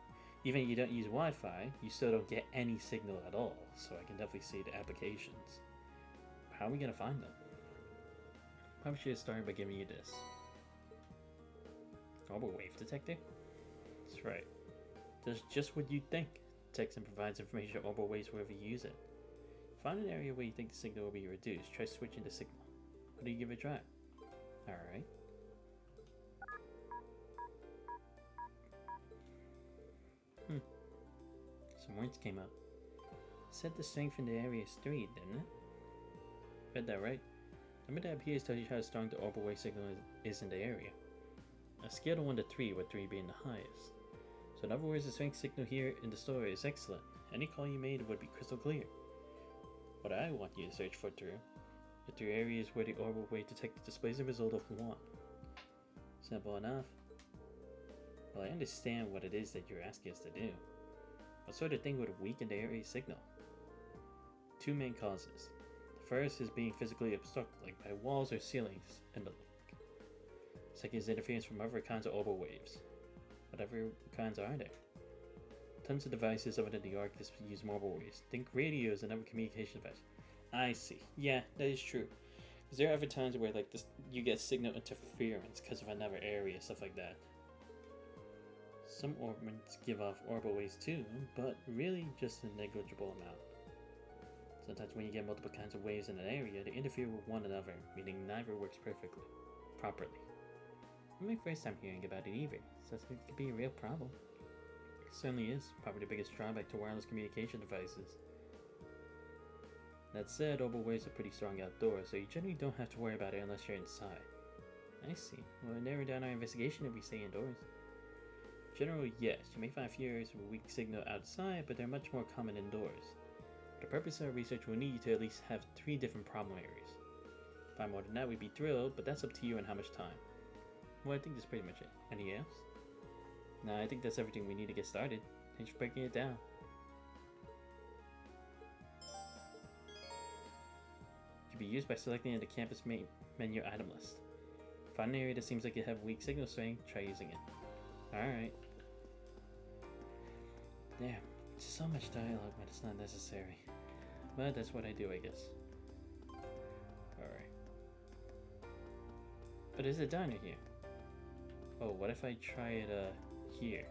even if you don't use Wi-Fi, you still don't get any signal at all, so I can definitely see the applications. How are we gonna find them? Probably should have started by giving you this. Orbital wave detector? That's right. Does just what you think. Detects and provides information on orbital waves wherever you use it. Find an area where you think the signal will be reduced. Try switching the signal. What do you give it a try? Alright. Some words came up. Said the strength in the area is 3, didn't it? Read that right? Number that appears tells you how strong the orbital wave signal is in the area. A scale of 1 to 3, with 3 being the highest. So in other words, the strength signal here in the story is excellent. Any call you made would be crystal clear. What I want you to search for through areas where the orbital wave detector displays a result of 1. Simple enough. Well, I understand what it is that you're asking us to do. What sort of thing would weaken the area signal? 2 main causes. The first is being physically obstructed, like by walls or ceilings, and the like. Second is interference from other kinds of orbital waves. Whatever kinds are there? Tons of devices other than the Arcus use orbital waves. Think radios and other communication devices. I see. Yeah, that is true. Because there are other times where like this, you get signal interference because of another area, stuff like that. Some orbits give off orbital waves too, but really just a negligible amount. Sometimes when you get multiple kinds of waves in an area, they interfere with one another, meaning neither works properly. It's my first time hearing about it either, so it could be a real problem. It certainly is, probably the biggest drawback to wireless communication devices. That said, orbital waves are pretty strong outdoors, so you generally don't have to worry about it unless you're inside. I see. Well, narrow down our investigation if we stay indoors. Generally, yes, you may find a few areas with weak signal outside, but they're much more common indoors. For the purpose of our research, we'll need you to at least have 3 different problem areas. Find more than that, we'd be thrilled, but that's up to you and how much time. Well, I think that's pretty much it. Anything else? Nah, I think that's everything we need to get started. Thanks for breaking it down. It can be used by selecting the campus menu item list. Find an area that seems like it have weak signal strength, try using it. Alright. Damn, so much dialogue when it's not necessary. But that's what I do, I guess. Alright. But there's a diner here. Oh, what if I try it, here?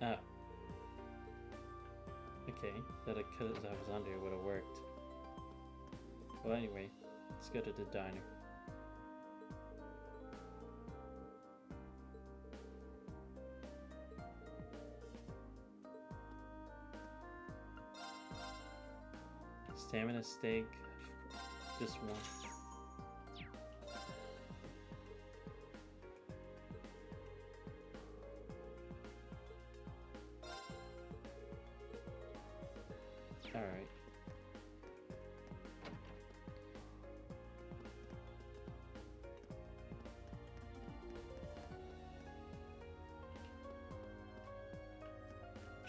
Oh. Okay, that because I was under it would have worked. Well, anyway, let's go to the diner. Stamina steak, just one. All right.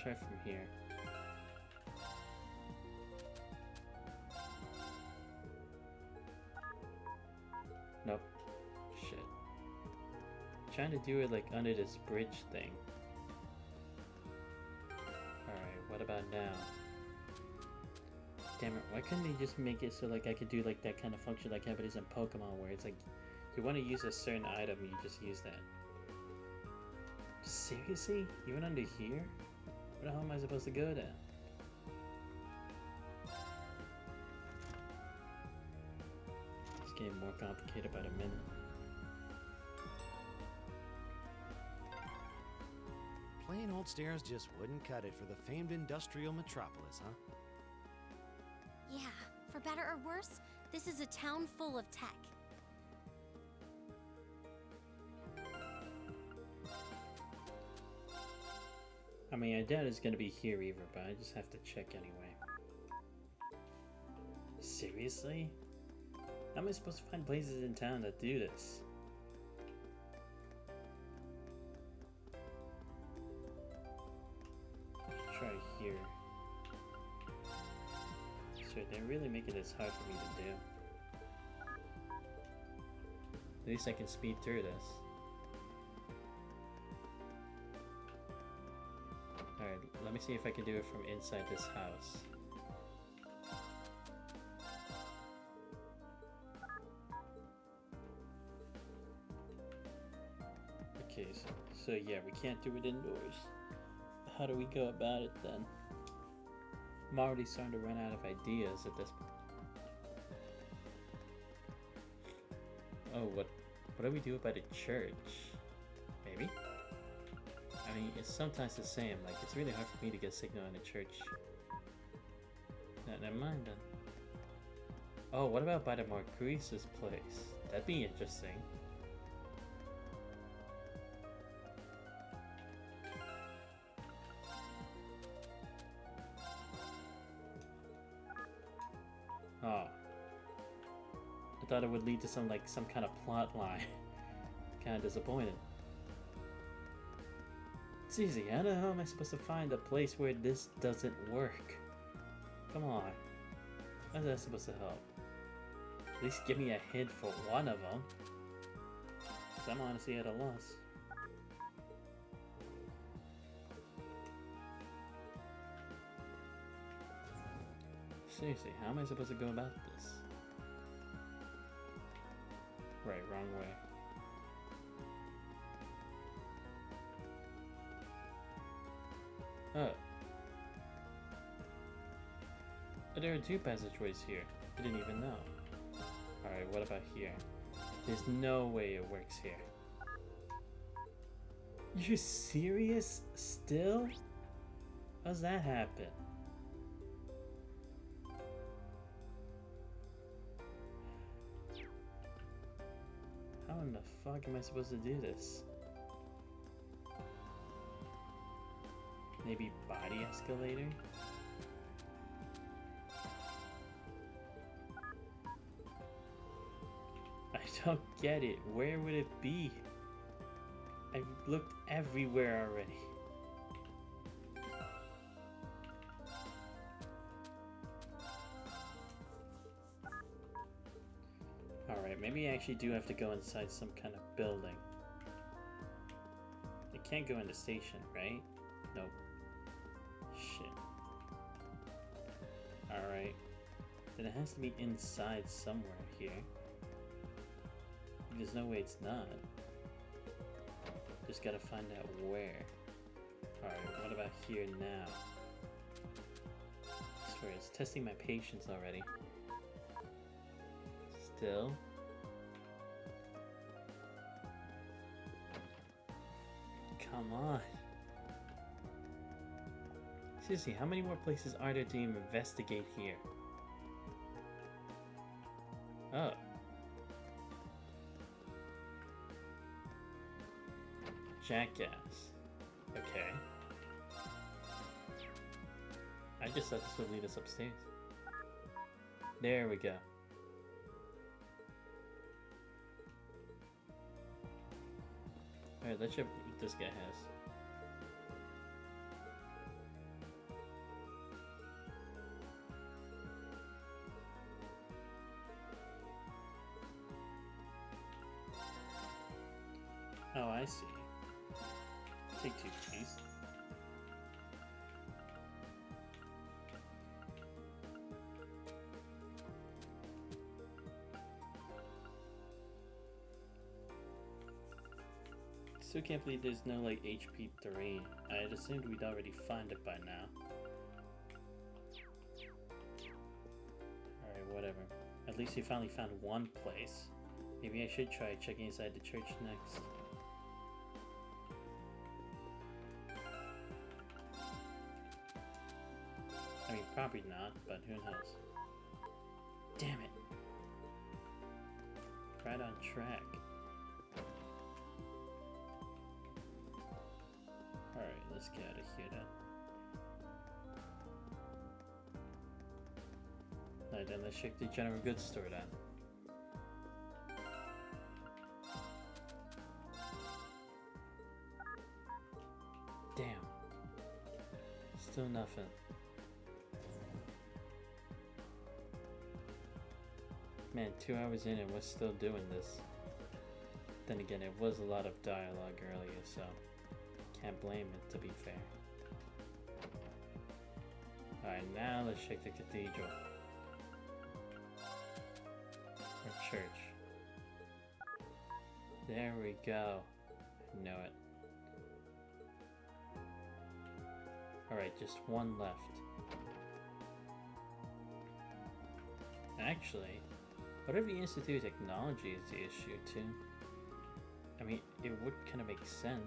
Try from here. Nope. Shit. Trying to do it like under this bridge thing. Alright, what about now? Damn it, why couldn't they just make it so like I could do like that kind of function like how it is in Pokemon where it's like you want to use a certain item, you just use that. Seriously? Even under here? Where the hell am I supposed to go then? It's getting more complicated by the minute. Plain old stairs just wouldn't cut it for the famed industrial metropolis, huh? Yeah, for better or worse, this is a town full of tech. I mean, I doubt it's gonna be here either, but I just have to check anyway. Seriously? How am I supposed to find places in town that do this? Let's try here. So they're really making this hard for me to do. At least I can speed through this. Alright, let me see if I can do it from inside this house. Okay, so yeah, we can't do it indoors. How do we go about it then? I'm already starting to run out of ideas at this point. Oh, what do we do about a church? Maybe? I mean, it's sometimes the same. Like, it's really hard for me to get signal in a church. No, never mind then. Oh, what about by the Marquise's place? That'd be interesting. Oh. I thought it would lead to some kind of plot line. Kinda disappointed. It's easy. How the hell am I supposed to find a place where this doesn't work? Come on. How's that supposed to help? At least give me a hint for one of them. Because I'm honestly at a loss. Seriously, how am I supposed to go about this? Right, wrong way. Oh. There are two passageways here. I didn't even know. Alright, what about here? There's no way it works here. You're serious? Still? How's that happen? How in the fuck am I supposed to do this? Maybe body escalator? I don't get it. Where would it be? I've looked everywhere already. Alright, maybe I actually do have to go inside some kind of building. It can't go in the station, right? Nope. Shit. Alright. Then it has to be inside somewhere here. There's no way it's not. Just gotta find out where. Alright, what about here now? I swear, it's testing my patience already. Still. Come on. Seriously, how many more places are there to investigate here? Oh. Jackass. Okay. I just thought this would lead us upstairs. There we go. Alright, let's check what this guy has. Oh, I see. Take two, please. Still can't believe there's no like HP3. I had assumed we'd already find it by now. Alright, whatever. At least we finally found one place. Maybe I should try checking inside the church next. I mean, probably not, but who knows. Damn it! Right on track. Alright, let's get out of here then. Alright, then let's check the general goods store then. Damn. Still nothing. Man, 2 hours in and we're still doing this. Then again, it was a lot of dialogue earlier, so can't blame it, to be fair. Alright, now let's check the cathedral. Or church. There we go. I know it. Alright, just one left. Actually, what if the Institute of Technology is the issue too? I mean, it would kind of make sense.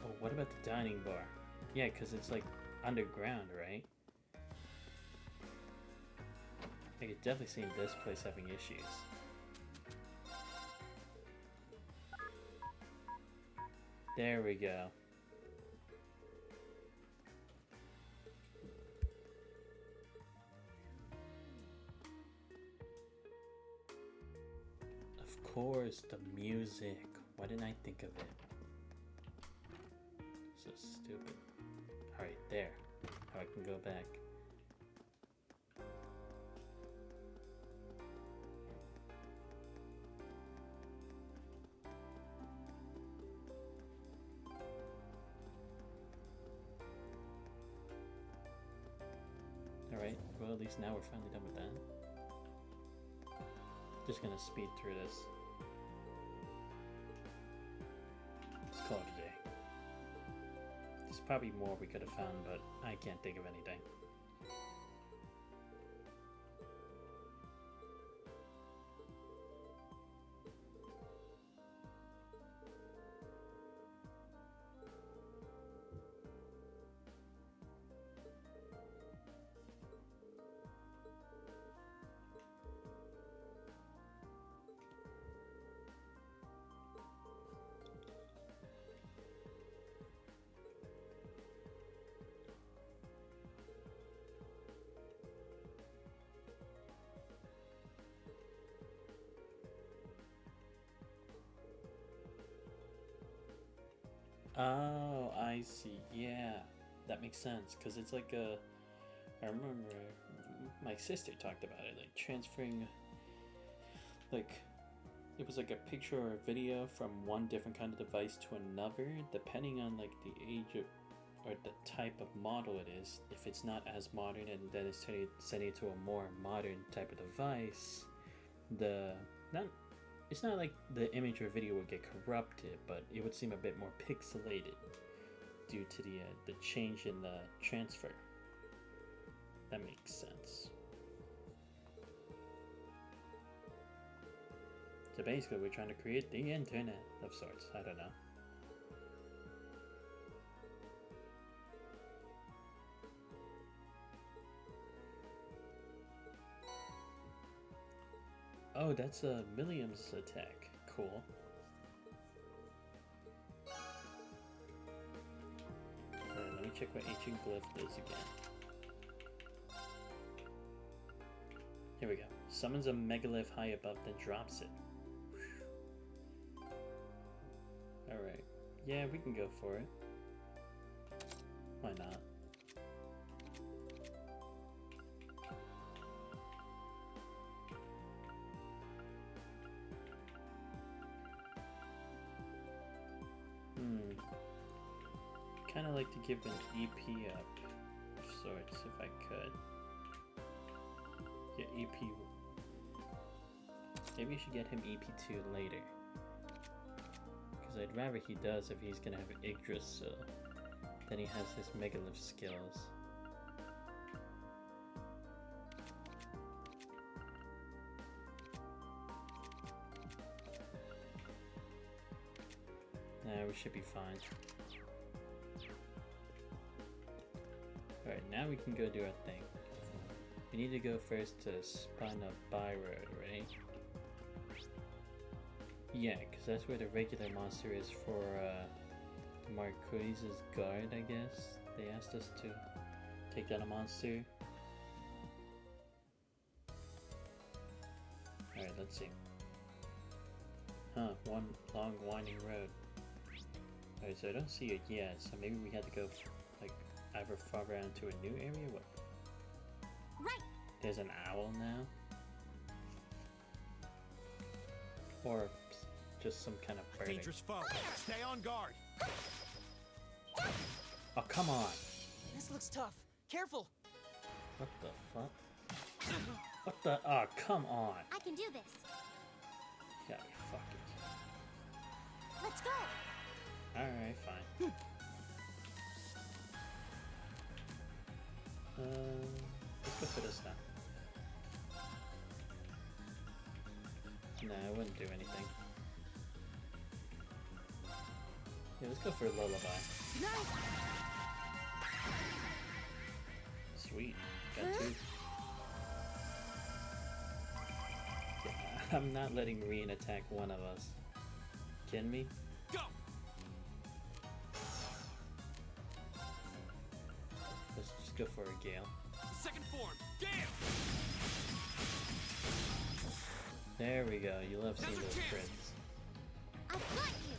Oh, what about the dining bar? Yeah, because it's like underground, right? I could definitely see this place having issues. There we go. Of course, the music. Why didn't I think of it? So stupid. Alright, there. Now I can go back. Alright, well at least now we're finally done with that. Just gonna speed through this. Let's call it a day. There's probably more we could have found, but I can't think of anything. Oh, I see. Yeah, that makes sense. Because it's like a... I remember my sister talked about it. Like transferring... Like... It was like a picture or a video from one different kind of device to another. Depending on like the age of... Or the type of model it is. If it's not as modern and then it's setting it to a more modern type of device. It's not like the image or video would get corrupted, but it would seem a bit more pixelated due to the change in the transfer. That makes sense. So basically, we're trying to create the internet of sorts. I don't know. Oh, that's a Milliam's attack. Cool. Alright, let me check what ancient glyph does again. Here we go. Summons a megalith high above, then drops it. Alright. Yeah, we can go for it. Why not? Kind of like to give an EP up of sorts if I could. Yeah, EP. Maybe I should get him EP2 later. Because I'd rather he does if he's gonna have Yggdrasil, so then he has his megalith skills. Nah, we should be fine. Alright, now we can go do our thing. We need to go first to spawn a Byroad, right? Yeah, because that's where the regular monster is for Marquise's guard, I guess. They asked us to take down a monster. Alright, let's see. Huh, one long winding road. Alright, so I don't see it yet, so maybe we had to go like either far around to a new area? What? Right. There's an owl now? Or just some kind of bird. Dangerous foe. Stay on guard. Oh, come on. This looks tough. Careful. What the fuck? What the? Oh, come on. I can do this. Yeah, fuck it. Let's go. Alright, fine. Let's go for this now. Nah, I wouldn't do anything. Yeah, let's go for a lullaby. Sweet. Got two. Yeah, I'm not letting Reen attack one of us. Kidding me? Go! Let's just go for a Gale. Second form, Gale! There we go. You love seeing those crits. I've got you.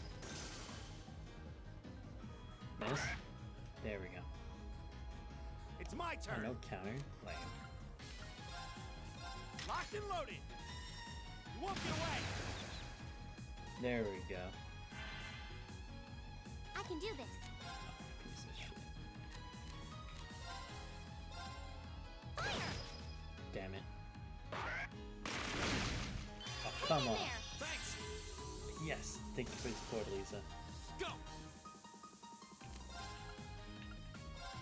Miss? There we go. It's my turn. Oh, no counter. Lame. Locked and loaded. You won't get away. There we go. I can do this. Piece of shit. Fire! Damn it. Oh, come on. Thanks. Yes. Thank you for the support, Lisa. Go.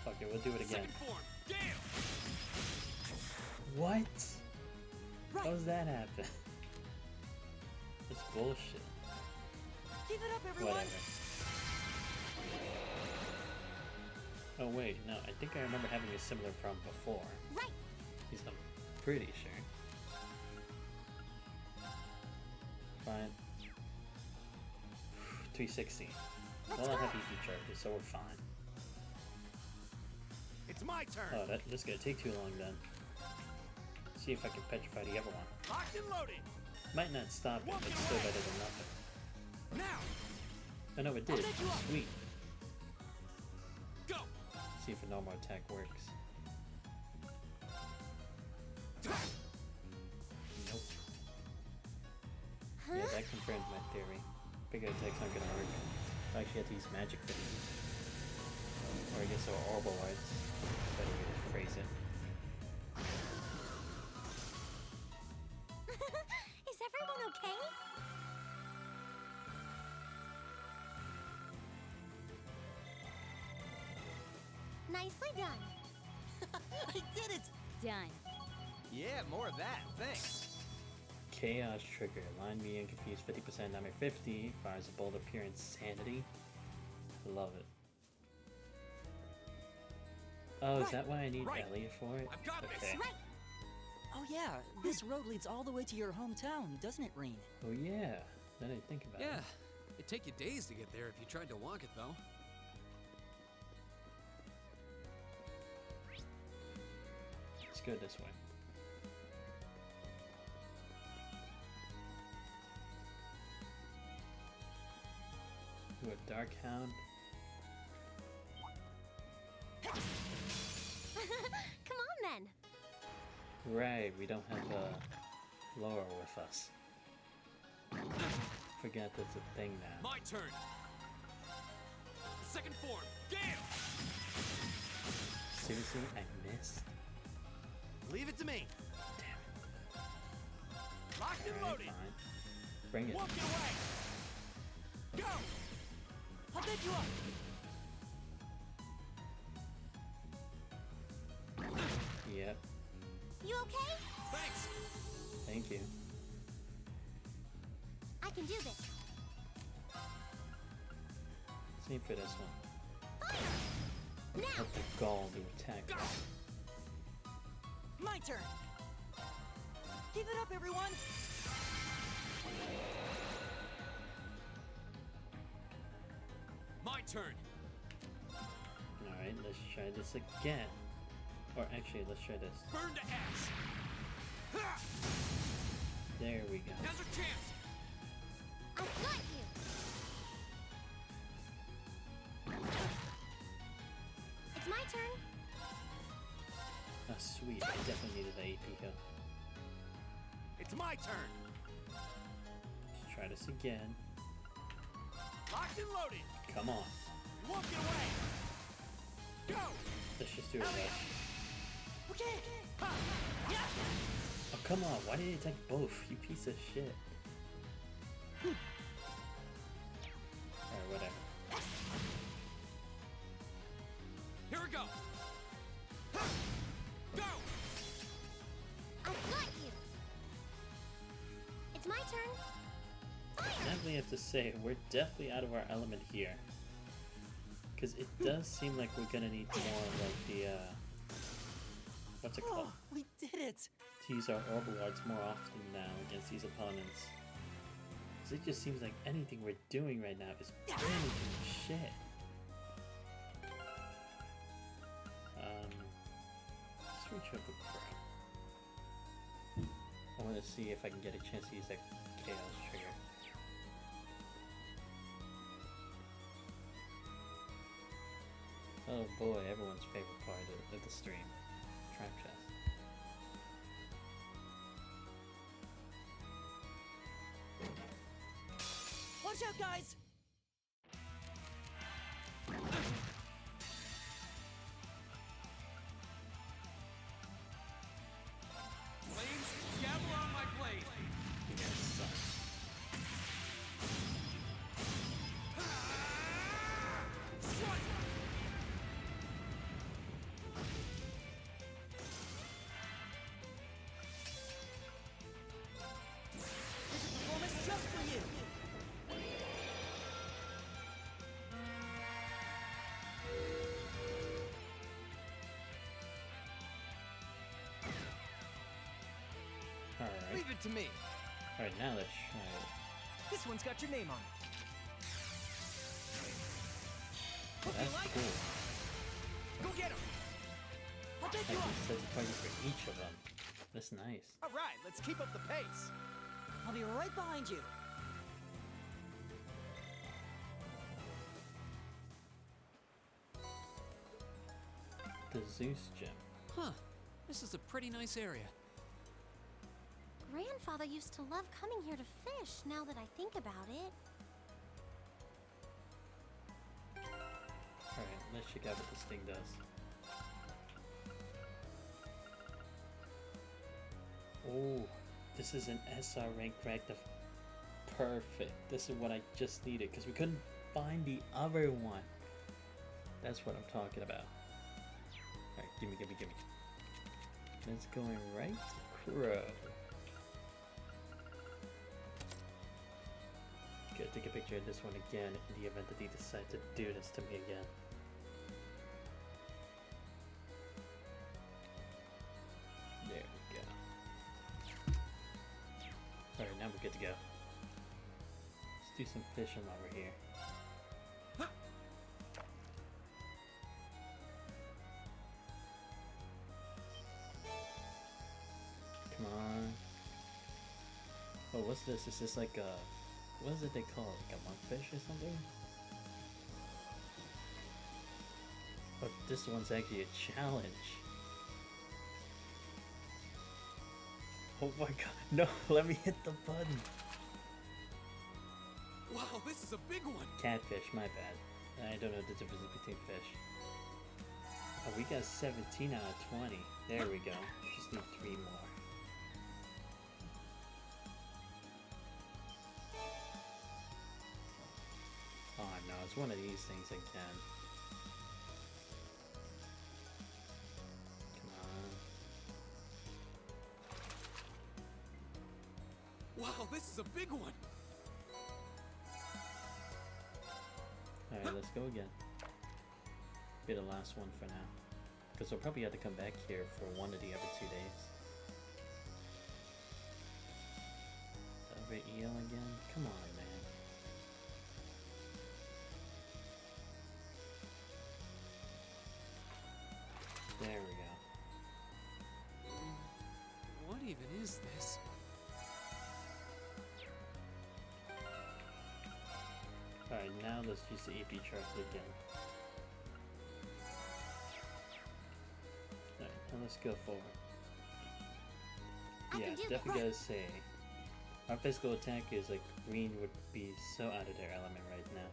Fuck it, we'll do it again. Second form, Gale. What? Right. How does that happen? That's bullshit. Give it up, everyone. Whatever. Oh wait, no, I think I remember having a similar problem before. Right. At least I'm pretty sure. Fine. 316. Well, I have EP charges, so we're fine. It's my turn. Oh, this is gonna take too long then. See if I can petrify the other one. Locked and loaded. Might not stop it, but still better than nothing. Now. Oh no, it did. Sweet. Go. See if a normal attack works. Nope. Huh? Yeah, that confirms my theory. Big attacks aren't gonna work. I actually have to use magic for these. Or I guess they're orbital arts. Better way to phrase it. Is everyone okay? Nicely done. I did it! Done. Yeah, more of that. Thanks. Chaos Trigger. Line me and confuse 50%, number 50. Fires a bolt of pure insanity. Love it. Oh, is that why I need Elliot for it? I've got okay. this. Right. Oh yeah, this road leads all the way to your hometown, doesn't it, Reen? Oh yeah. Then I think about it. Yeah, it'd take you days to get there if you tried to walk it, though. Let's go this way. Ooh, a Dark Hound. Come on then. Right, we don't have Laura with us. Forget that's a thing now. My turn. Second form, Gale! Seriously, I missed? Leave it to me. Locked and loaded. Fine. Bring it. Walk it away. Go! I'll pick you up. Yep. You okay? Thanks. Thank you. I can do this. Same for this one. Now. Have the gall to attack. My turn. Keep it up, everyone. My turn. Alright, let's try this again. Or actually, let's try this. Burn to ash. There we go. Now's our chance. I've got you. It's my turn. Oh, sweet. I definitely needed the AP heal. It's my turn. Let's try this again. Locked and loaded. Come on. Walk it away. Go. Let's just do it right. Okay. Yeah. Oh, come on. Why did you attack both? You piece of shit. Alright, whatever. Here we go. Go. I've got you. It's my turn. Definitely have to say, we're definitely out of our element here. Because it does seem like we're gonna need more like the, what's it called? Oh, we did it. To use our orbital arts more often now against these opponents. Because it just seems like anything we're doing right now is damaging shit. Switch up a crap. I want to see if I can get a chance to use that chaos trigger. Oh boy, everyone's favorite part of the stream. Trap chest. Watch out, guys. Flames, gather on my blade. You guys suck. This performance just for you. Alright. Leave it to me. Alright, now let's try it. This one's got your name on it. That's cool. Go get him. I'll take I you can up. set the target for each of them. That's nice. All right, let's keep up the pace. I'll be right behind you. The Zeus gem. Huh. This is a pretty nice area. Grandfather used to love coming here to fish, now that I think about it. Alright, let's check out what this thing does. Oh, this is an SR rank reactive. Perfect. This is what I just needed because we couldn't find the other one. That's what I'm talking about. Gimme, gimme, gimme. It's going right to Crow. Gotta take a picture of this one again in the event that he decides to do this to me again. There we go. Alright, now we're good to go. Let's do some fishing while we're here. Come on. Oh, what's this? Is this like a... What is it they call it? Like a monkfish or something? But this one's actually a challenge. Oh my god. No, let me hit the button. Wow, this is a big one. Catfish, my bad. I don't know the difference between fish. Oh, we got 17 out of 20. There we go. Just need 3 more. Oh no, it's one of these things again. Come on. Wow, this is a big one. Alright, let's go again. Be the last one for now. Because we'll probably have to come back here for one of the other 2 days. Over eel again? Come on, man. There we go. What even is this? Alright, now let's use the EP chart again. Alright, now let's go forward. Yeah, definitely gotta say, our physical attack is like green would be so out of their element right now.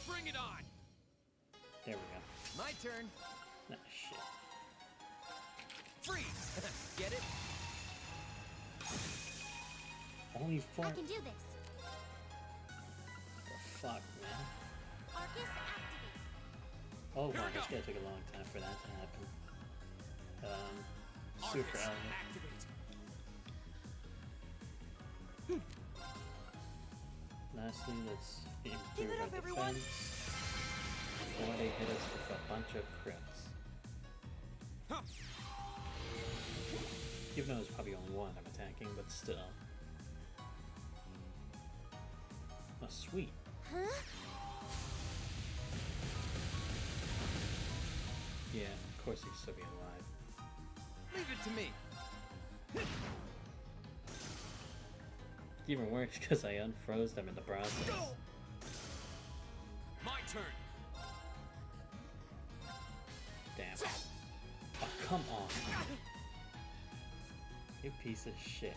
Bring it on! There we go. My turn. Ah, shit. Freeze! Get it? Only 4. I can do this. The fuck, man. Arcus activate. Oh wow, it's gonna take a long time for that to happen. Super element. Lastly, let's improve our defense before they hit us with a bunch of crits. Even though it's probably only one I'm attacking, but still. Oh, sweet. Huh? Yeah, of course he'd still be alive. Leave it to me. It's even worse because I unfroze them in the process. My turn. Damn. Oh, come on. You piece of shit.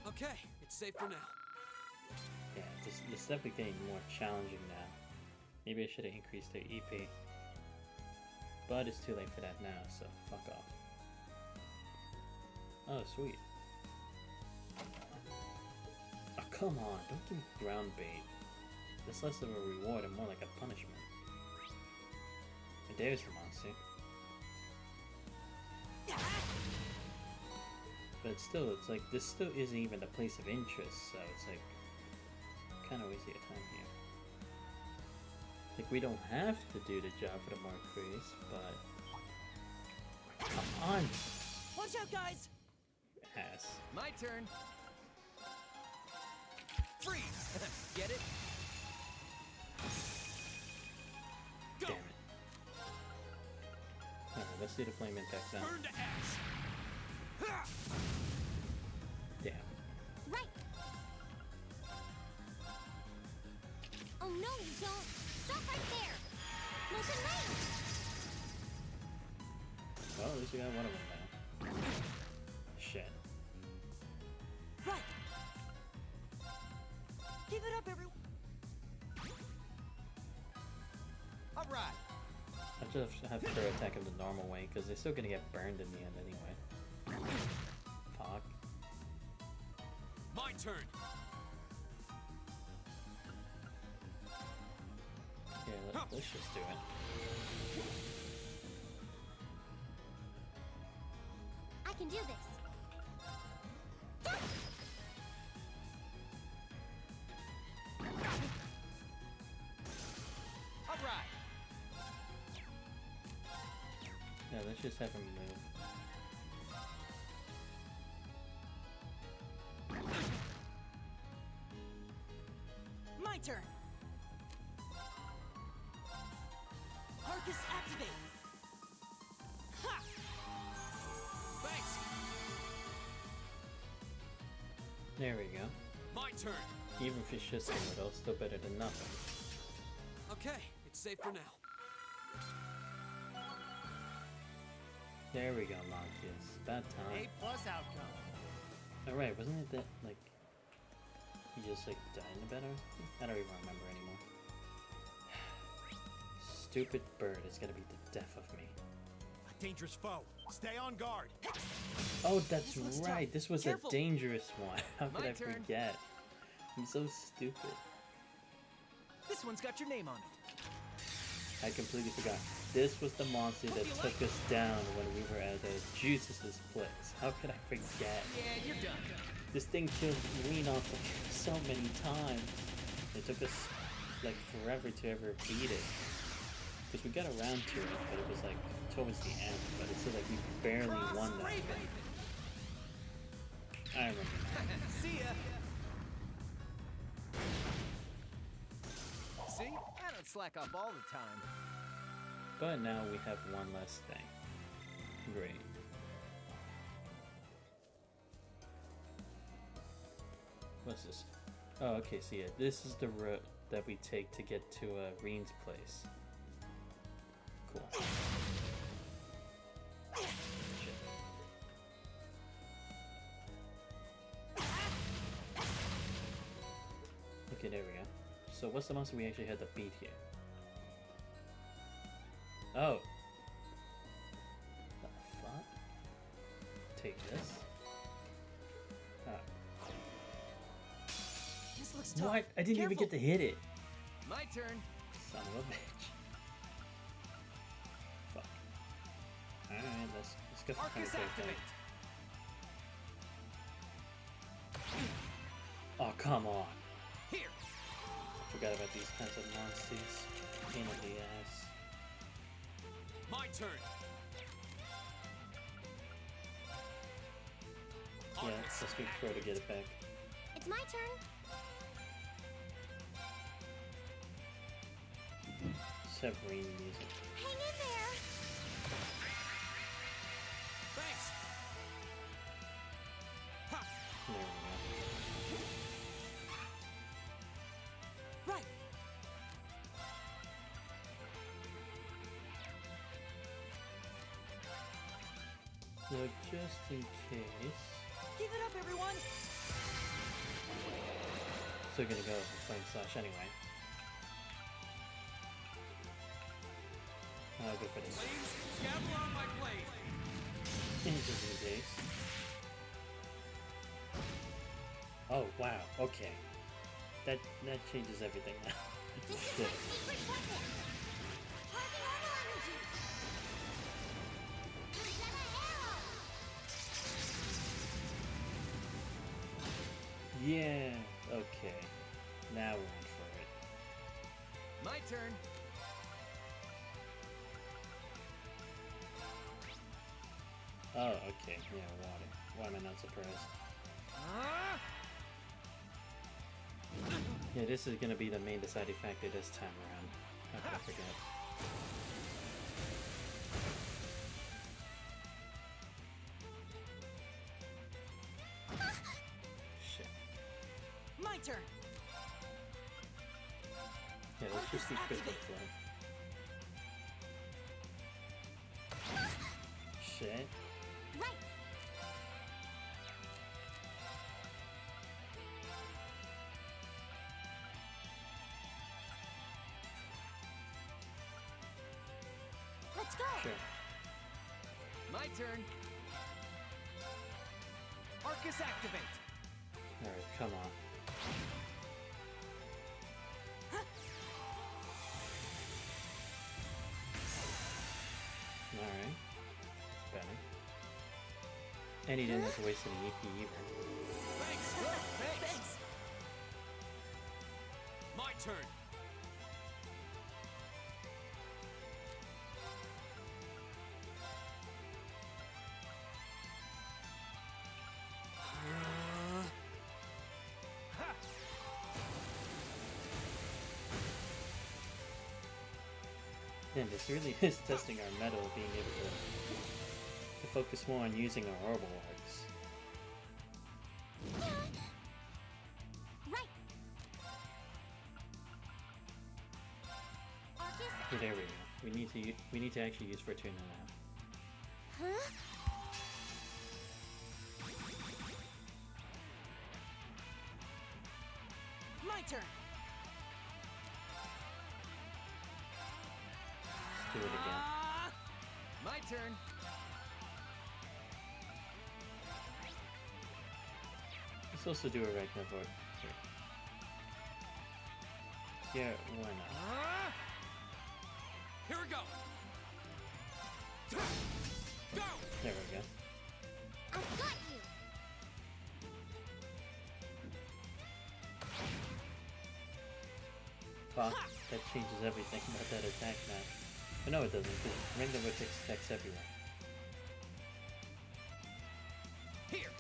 Okay, it's safe for now. Yeah, it's definitely getting more challenging now. Maybe I should have increased their EP. But it's too late for that now, so fuck off. Oh, sweet. Oh, come on, don't give me ground bait. That's less of a reward and more like a punishment. And there's the monster. But still, it's like, this still isn't even the place of interest, so it's like, kind of wasting your time here. Like, we don't have to do the job for the Marquise, but... Come on! Watch out, guys! Ass. My turn. Freeze! Get it? Go! Damn it. Alright, let's do the flame impact now. Burn to ash! Damn. Right. Oh no, you don't. Stop right there. Motion range. Well, at least we got one of them now. Shit. Right. Give it up, everyone. All right. I just have to attack him the normal way, because they're still gonna get burned in the end anyway. Fuck. My turn. Let's just do it. I can do this. Alright. Yeah, let's just have him move. My turn. Arcus activate. Ha! Thanks. There we go. My turn. Even if it's just a little, still better than nothing. Okay, it's safe for now. There we go, Montius. About time. A+ outcome. Alright, wasn't it that, like, he just, like, died in the bed or something? I don't even remember anymore. Stupid bird is gonna be the death of me. A dangerous foe. Stay on guard. Oh, that's right. tough. This was Careful. a dangerous one. How could My I turn. forget? I'm so stupid. This one's got your name on it. I completely forgot. This was the monster that took us down when we were at Juice's place. How could I forget? Yeah, you're done. This thing killed Ween off like so many times. It took us like forever to ever beat it. Because we got around to it, but it was like towards the end. But it's like we barely won that thing. I remember. See ya. See? I don't slack off all the time. But now we have one less thing. Great. What's this? Oh, okay, so yeah, this is the route that we take to get to Reen's place. Cool. Shit. Okay, there we go. So what's the monster we actually had to beat here? Oh. The fuck? Take this. Oh. This looks tough. What? I didn't even get to hit it. My turn. Son of a bitch. Fuck. Alright, let's go for Arcus activate. Oh, come on. Here. Forgot about these kinds of monsters. Pain in the ass. My turn. Yeah, let's be pro to get it back. It's my turn. Severine music. Hang in there. Thanks. There we go. Right. So just in case. Give it up, everyone. Still gonna go with Flame Slash anyway. I'll go for this. Flames, scabble on my blade. Just in case. Oh wow, okay. That changes everything now. This is my secret weapon. Heavy normal energy. Angela arrow. Yeah, okay. Now we're in for it. My turn. Oh, okay. Yeah, water. Why am I not surprised? Yeah, this is gonna be the main deciding factor this time around. How could I forget? Shit. My turn. Yeah, let's just do crystal flow. Shit. Right. Let's go. Sure. My turn. Arcus activate. Alright, come on. Alright. It's better. And he didn't have to waste any EP either. Thanks! My turn! And this really is testing our metal, being able to focus more on using our orbital arcs. Right. Yeah, there we go. We need to actually use Fortuna now. Huh? My turn. Let's do it again. My turn. Let's also do a Ragnarok. Yeah, why not? Here we go! Go! There we go. I've got you. Fuck, that changes everything about that attack now. But no, it doesn't, because Ragnarok attacks everyone. Here!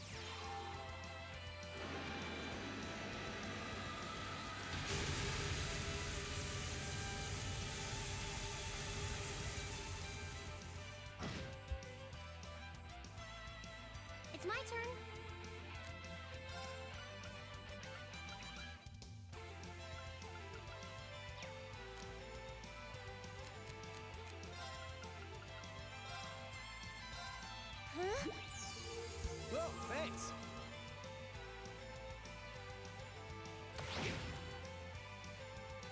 It's my turn. Huh? Whoa, thanks.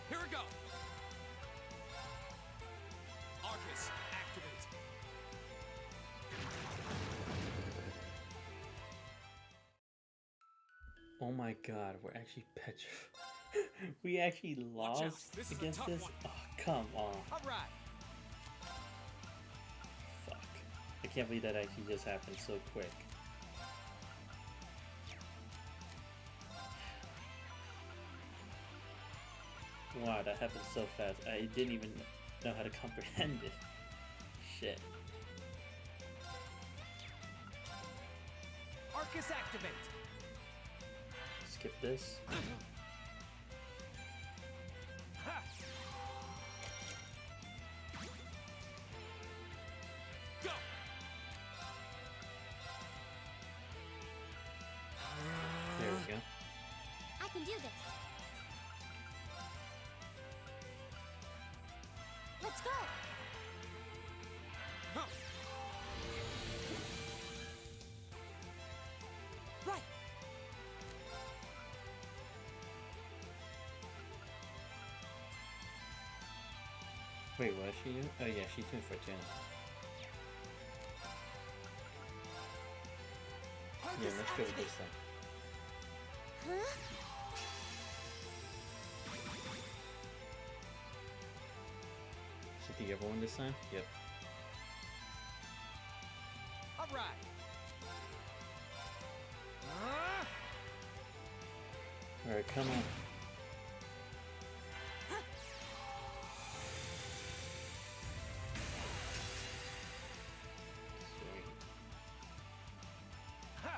Here we go! Arcus, activate! Oh my god, we're actually petrified. We actually lost This is a against tough this? one. Oh, come on. Alright. Fuck. I can't believe that actually just happened so quick. Wow, that happened so fast. I didn't even know how to comprehend it. Shit. Arcus activate. Skip this. Ha! Go! There we go. I can do this. Let's go. Huh. Right. Wait, what is she doing? Oh yeah, she's doing Fortuna. Yeah, let's go with this then. Huh? Is it the other one this time? Yep. Alright. Alright, come on. Sweet. Ha!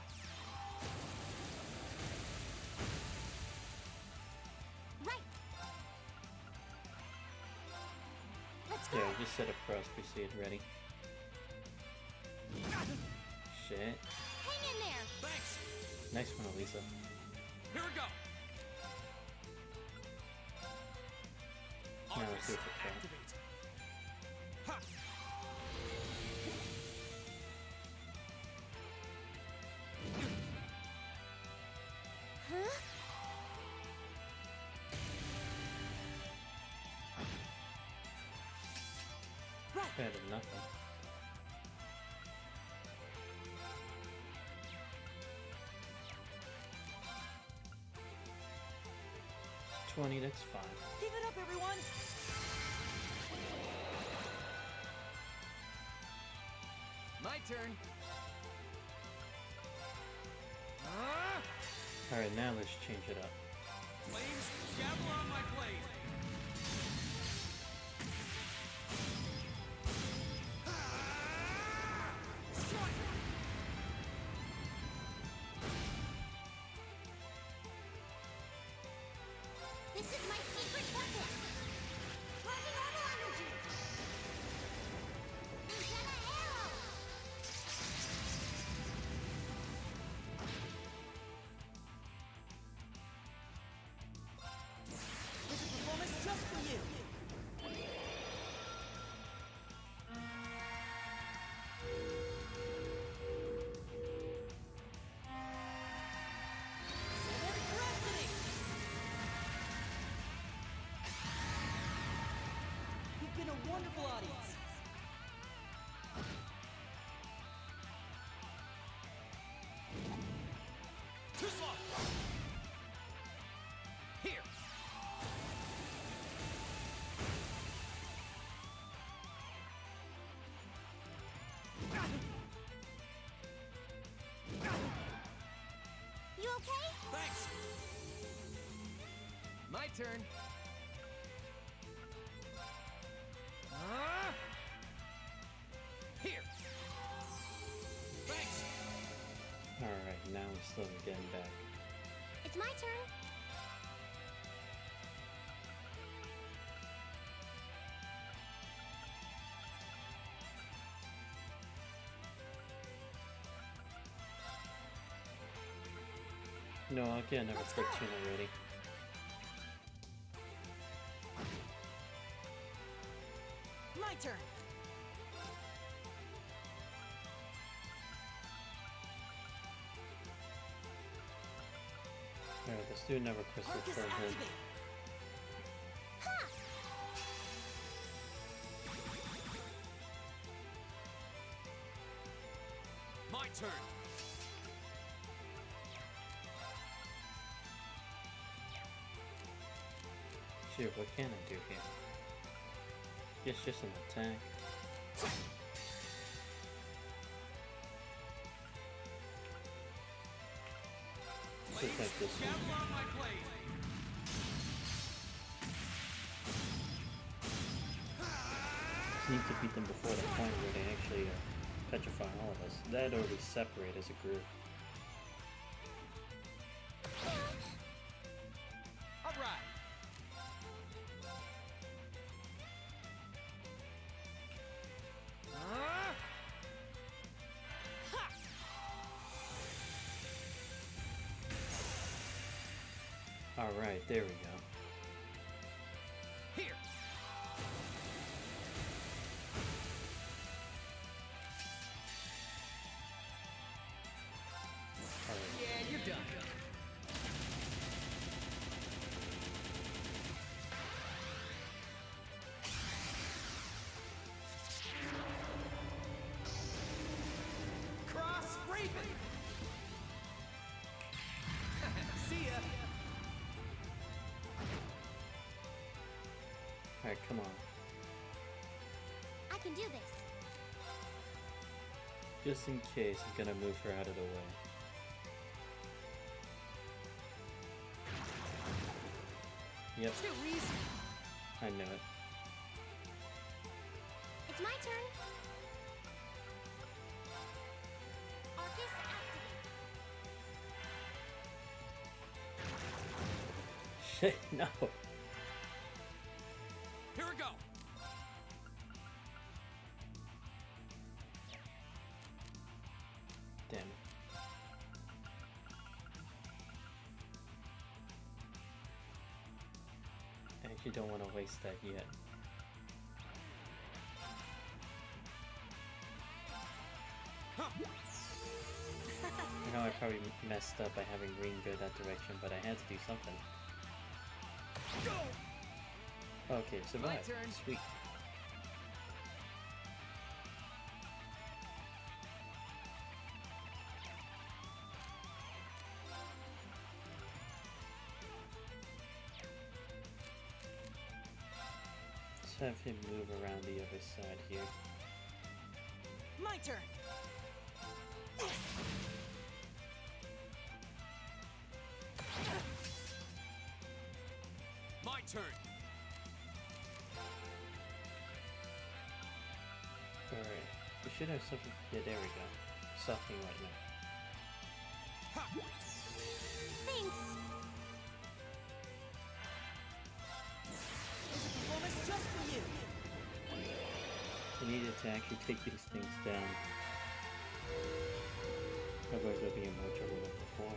Right. Let's go. Yeah, just set up Cross Crusade ready. Shit. Hang in there. Thanks! Nice one, Elisa. Here we go! Now let's do it Arcus, for Cal. activate! Ha! Huh? Better than nothing. $20, that's fine. Give it up, everyone! My turn. Alright, now let's change it up. Flames, gavel on my blade. This is my secret weapon! Charging normal energy! Rosetta arrow! There's a performance just for you. You've been a wonderful audience. Too slow. Here. You okay? Thanks. My turn. Here. Thanks. Alright, now we're slowly getting back. It's my turn. No, again, never click tune already. My turn. Alright, let's do never crystal Arcus from him. activate. My turn. Shoot, what can I do here? Guess just an attack. Just like this one. Gavel on my blade. Just need to beat them before the point where they actually petrify all of us. That or we separate as a group. All right. Alright, there we go. Here. Yeah, you're done. Cross Raven. See ya. Alright, come on. I can do this. Just in case, I'm gonna move her out of the way. Yep, Too easy. I knew it. It's my turn. Arcus activate. Shit, no. Here we go. Damn it. I actually don't want to waste that yet. I know I probably messed up by having green go that direction, but I had to do something. Okay, survive. turn. Sweet. Let's have him move around the other side here. My turn. turn. Alright. We should have something. Yeah, there we go. Softening right now. Thanks. It's a performance just for you. We needed to actually take these things down. Otherwise we'll be in more trouble than before.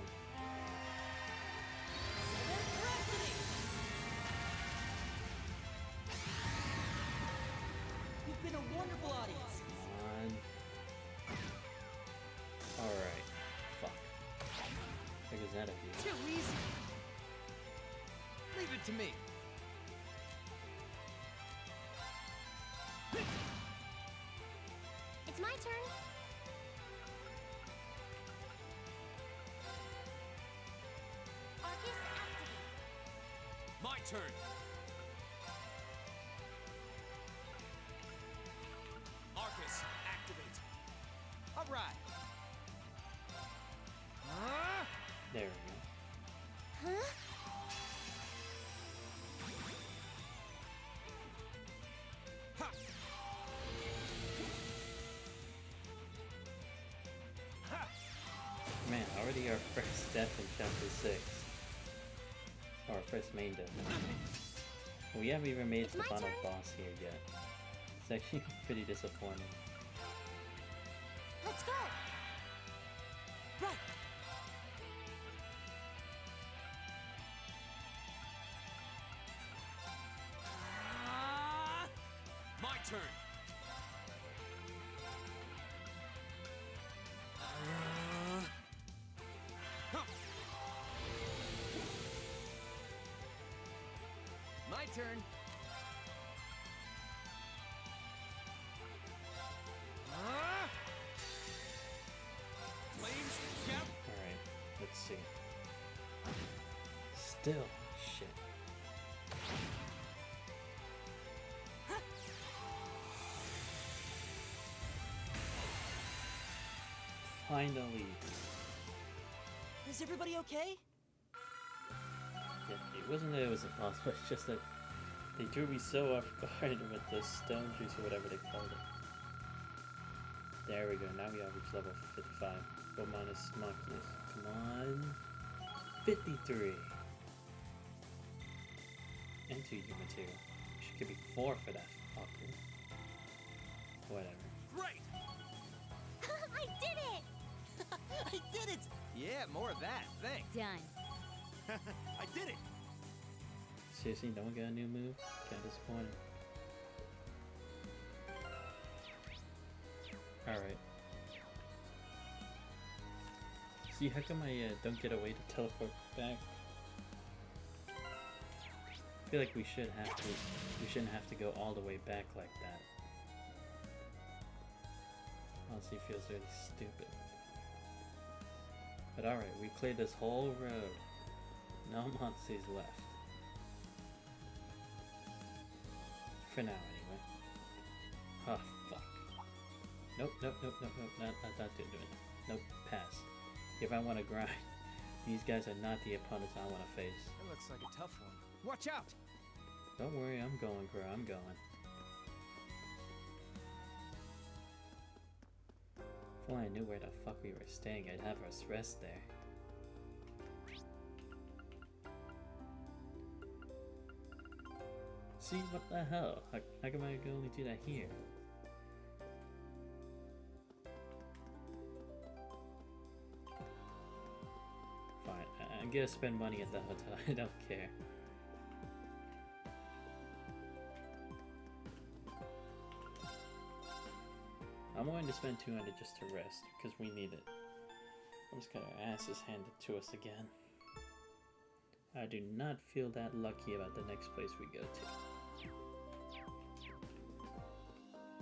You've been a wonderful audience. Come on. Alright. Fuck. What is that of you? Too easy. Leave it to me. It's my turn. Arcus activate. My turn. Arcus, activate. All right. There we go. Huh? Man, already our first death in chapter 6. Or our first main death. We haven't even made it to the final boss here yet. It's actually pretty disappointing. Let's go. Right. My turn. My turn. Flames, yep. Alright, let's see. Still, shit. Finally. Is everybody okay? Yeah, it wasn't that it was impossible, it's just that they threw me so off guard with the stone juice or whatever they called it. There we go, now we have reached level 55. Go minus smugness. Come on. 53. And 2 U material. Should give me 4 for that fucker. Whatever. Great! I did it! I did it! Yeah, more of that. Thanks. Done. I did it! Seriously, no one got a new move? Kinda disappointed. Alright. See, how come I don't get a way to teleport back? I feel like we shouldn't have to go all the way back like that. Honestly, feels really stupid. But alright, we cleared this whole road. No monsters left. For now, anyway. Oh, fuck. Nope, not doing it. Nope, pass. If I want to grind, these guys are not the opponents I want to face. That looks like a tough one. Watch out! Don't worry, I'm going, Crow, I'm going. If only I knew where the fuck we were staying, I'd have us rest there. See, what the hell? How come I can only do that here? Fine, I'm gonna spend money at the hotel, I don't care. I'm going to spend 200 just to rest, because we need it. I'm just gonna asses handed to us again. I do not feel that lucky about the next place we go to.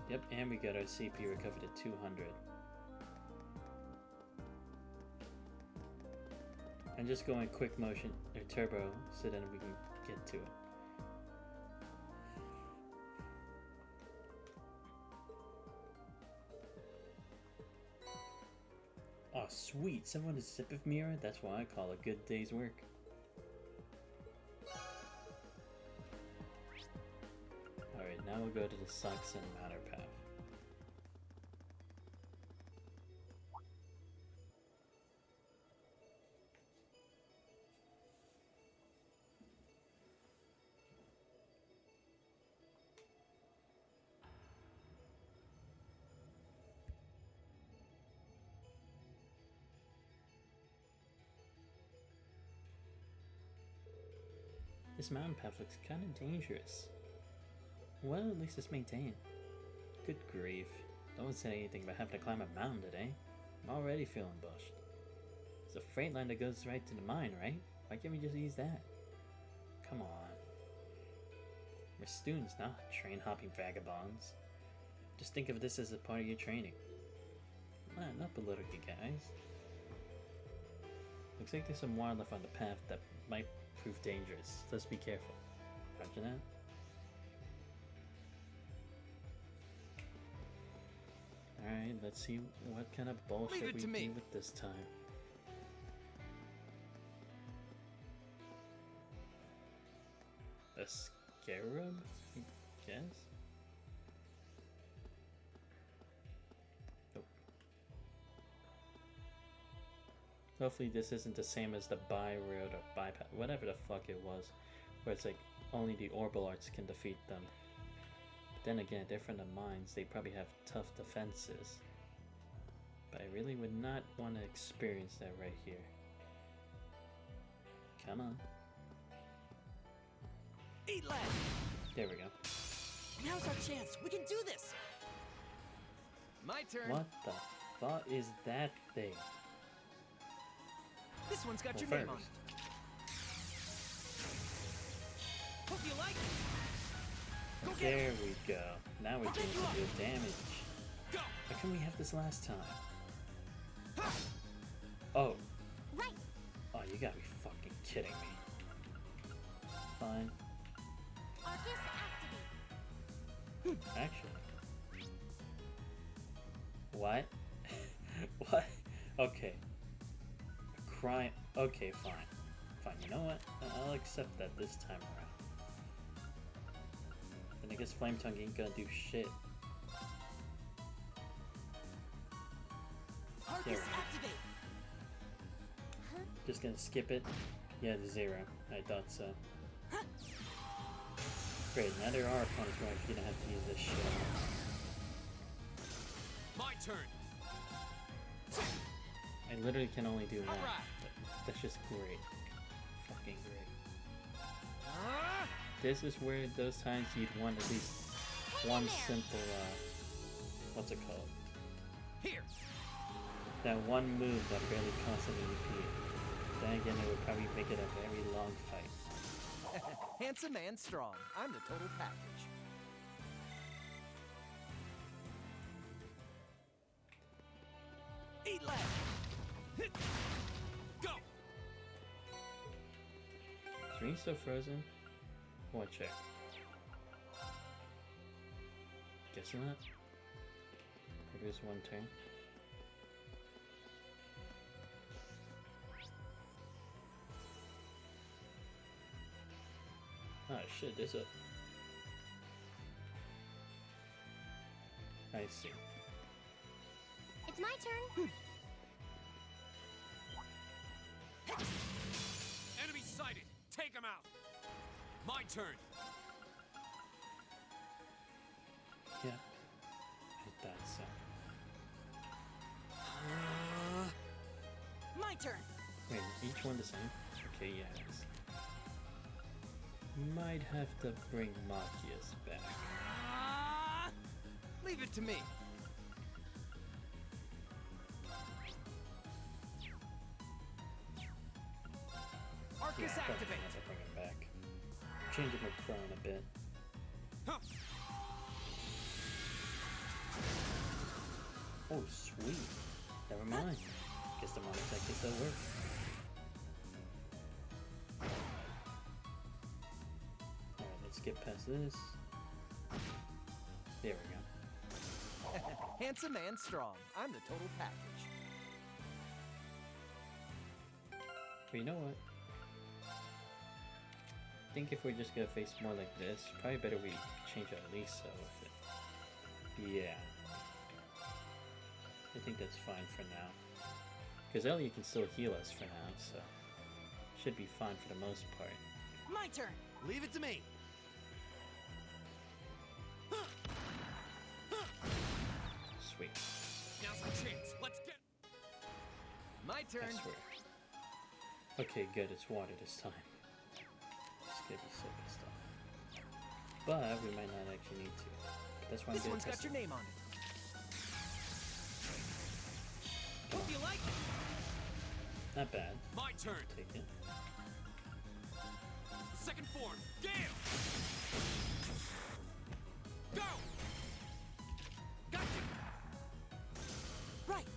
Yep, and we got our CP recovered at 200. I'm just going quick motion, or turbo, so then we can get to it. Oh, sweet! Someone is sip of mirror? That's what I call a good day's work. now we'll go to the Saxon Matter path. This mountain path looks kind of dangerous. Well, at least it's maintained. Good grief. No one said anything about having to climb a mountain today. I'm already feeling bushed. There's a freight line that goes right to the mine, right? Why can't we just use that? Come on. We're students, not train-hopping vagabonds. Just think of this as a part of your training. Man up a little, you guys. Looks like there's some wildlife on the path that might prove dangerous. Let's be careful. Roger that. Alright, let's see what kind of bullshit we deal with this time. A scarab? I guess? Nope. Hopefully this isn't the same as the by road or bypass, whatever the fuck it was, where it's like only the orbital arts can defeat them. But then again, they're from the mines, they probably have tough defenses. But I really would not want to experience that right here. Come on. Eat lad! There we go. Now's our chance. We can do this. My turn. What the fuck is that thing? This one's got well, your first. name on it. Hope you like it. Go get There we go. Now we're doing some good damage. Go. How come we have this last time? Oh. Right. Oh, you gotta be fucking kidding me. Fine. Arcus activate. Actually. What? What? Okay. A crime. Okay, fine. Fine, you know what? I'll accept that this time around. Then I guess Flame Tongue ain't gonna do shit. Arcus activate. Just gonna skip it. Yeah, the 0. I thought so. Great, now there are opponents where I'm gonna have to use this shit. My turn. I literally can only do one. But that's just great. Fucking great. This is where those times you'd want at least one simple, what's it called? Here. That one move that barely constantly repeated. Then again, it would probably make it a very long fight. Handsome and strong. I'm the total package. Eat lad. Go. Is Ring still frozen? One check. Guess not. Maybe it's one turn. Ah shit, there's a... I see. It's my turn. Enemy sighted. Take him out. My turn. Yeah. I thought so. My turn. Wait, each one the same? Okay, yeah, it is. Might have to bring Machias back. Leave it to me. Arcus Yeah, probably activate. have to bring him back. Changing my crown a bit. Oh, sweet. Never mind. Guess the modern tech can still work. Alright, let's get past this. There we go. Handsome and strong. I'm the total package. But you know what? I think if we're just gonna face more like this, probably better we change our Lisa with it. Yeah. I think that's fine for now. Because Ellie can still heal us for now, so should be fine for the most part. My turn. Leave it to me. Sweet. Now's our chance. Let's get. My turn. I swear. Okay, good. It's water this time. It's gonna be so pissed off. But we might not actually need to. That's why I'm This gonna one's got test your it. name on it. Hope you like it. Not bad. My turn. Take it. Second form. Gale. Go. Got you. Right.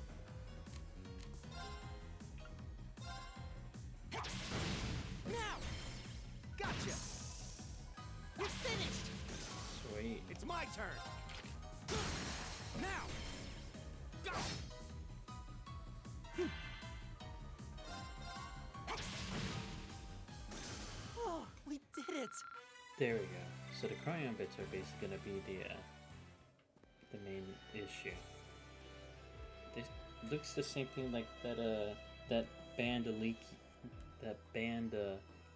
Now. Gotcha. You're finished. Sweet. It's my turn. Now. Go. Oh, we did it. There we go. So the cryon bits are basically gonna be the main issue. This looks the same thing like that band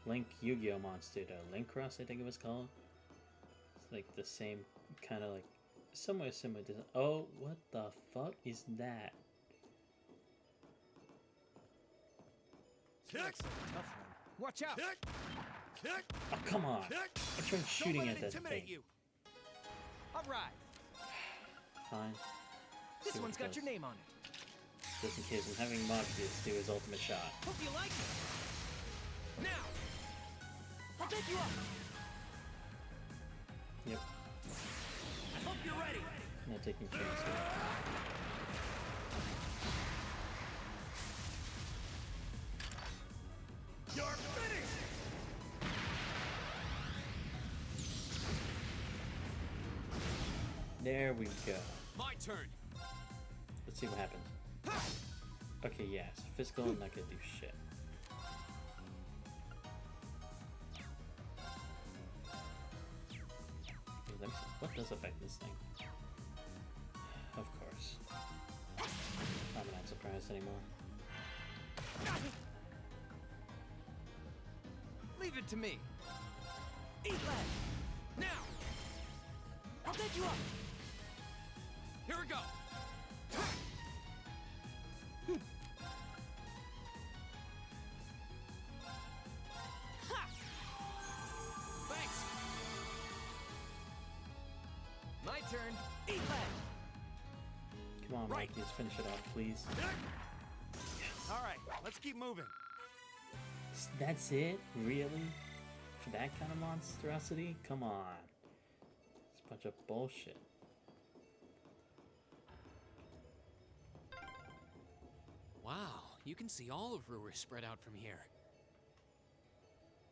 Link Yu-Gi-Oh monster, the Link Cross I think it was called. It's like the same kind of like somewhat similar design. Oh, what the fuck is that? Looks like a tough one. Watch out. Oh, come on. I tried shooting at that thing. You. All right. Fine. This See what one's it got does. your name on it. Just in case I'm having Marcus do his ultimate shot. Hope you like it. Now. I'll pick you up. Yep. I hope you're ready. Not taking chances. You're finished. There we go. My turn. Let's see what happens. Okay, yes. Physical, not gonna do shit. Okay, let me see. What does affect this thing? Of course. I'm not surprised anymore. Leave it to me. Eat lead. Now. I'll pick you up. Here we go. Ha! Thanks. My turn. Eat lead. Come on, Right. Mikey, let's finish it off, please. All right, let's keep moving. That's it? Really? For that kind of monstrosity? Come on. It's a bunch of bullshit. Wow, you can see all of Roer spread out from here.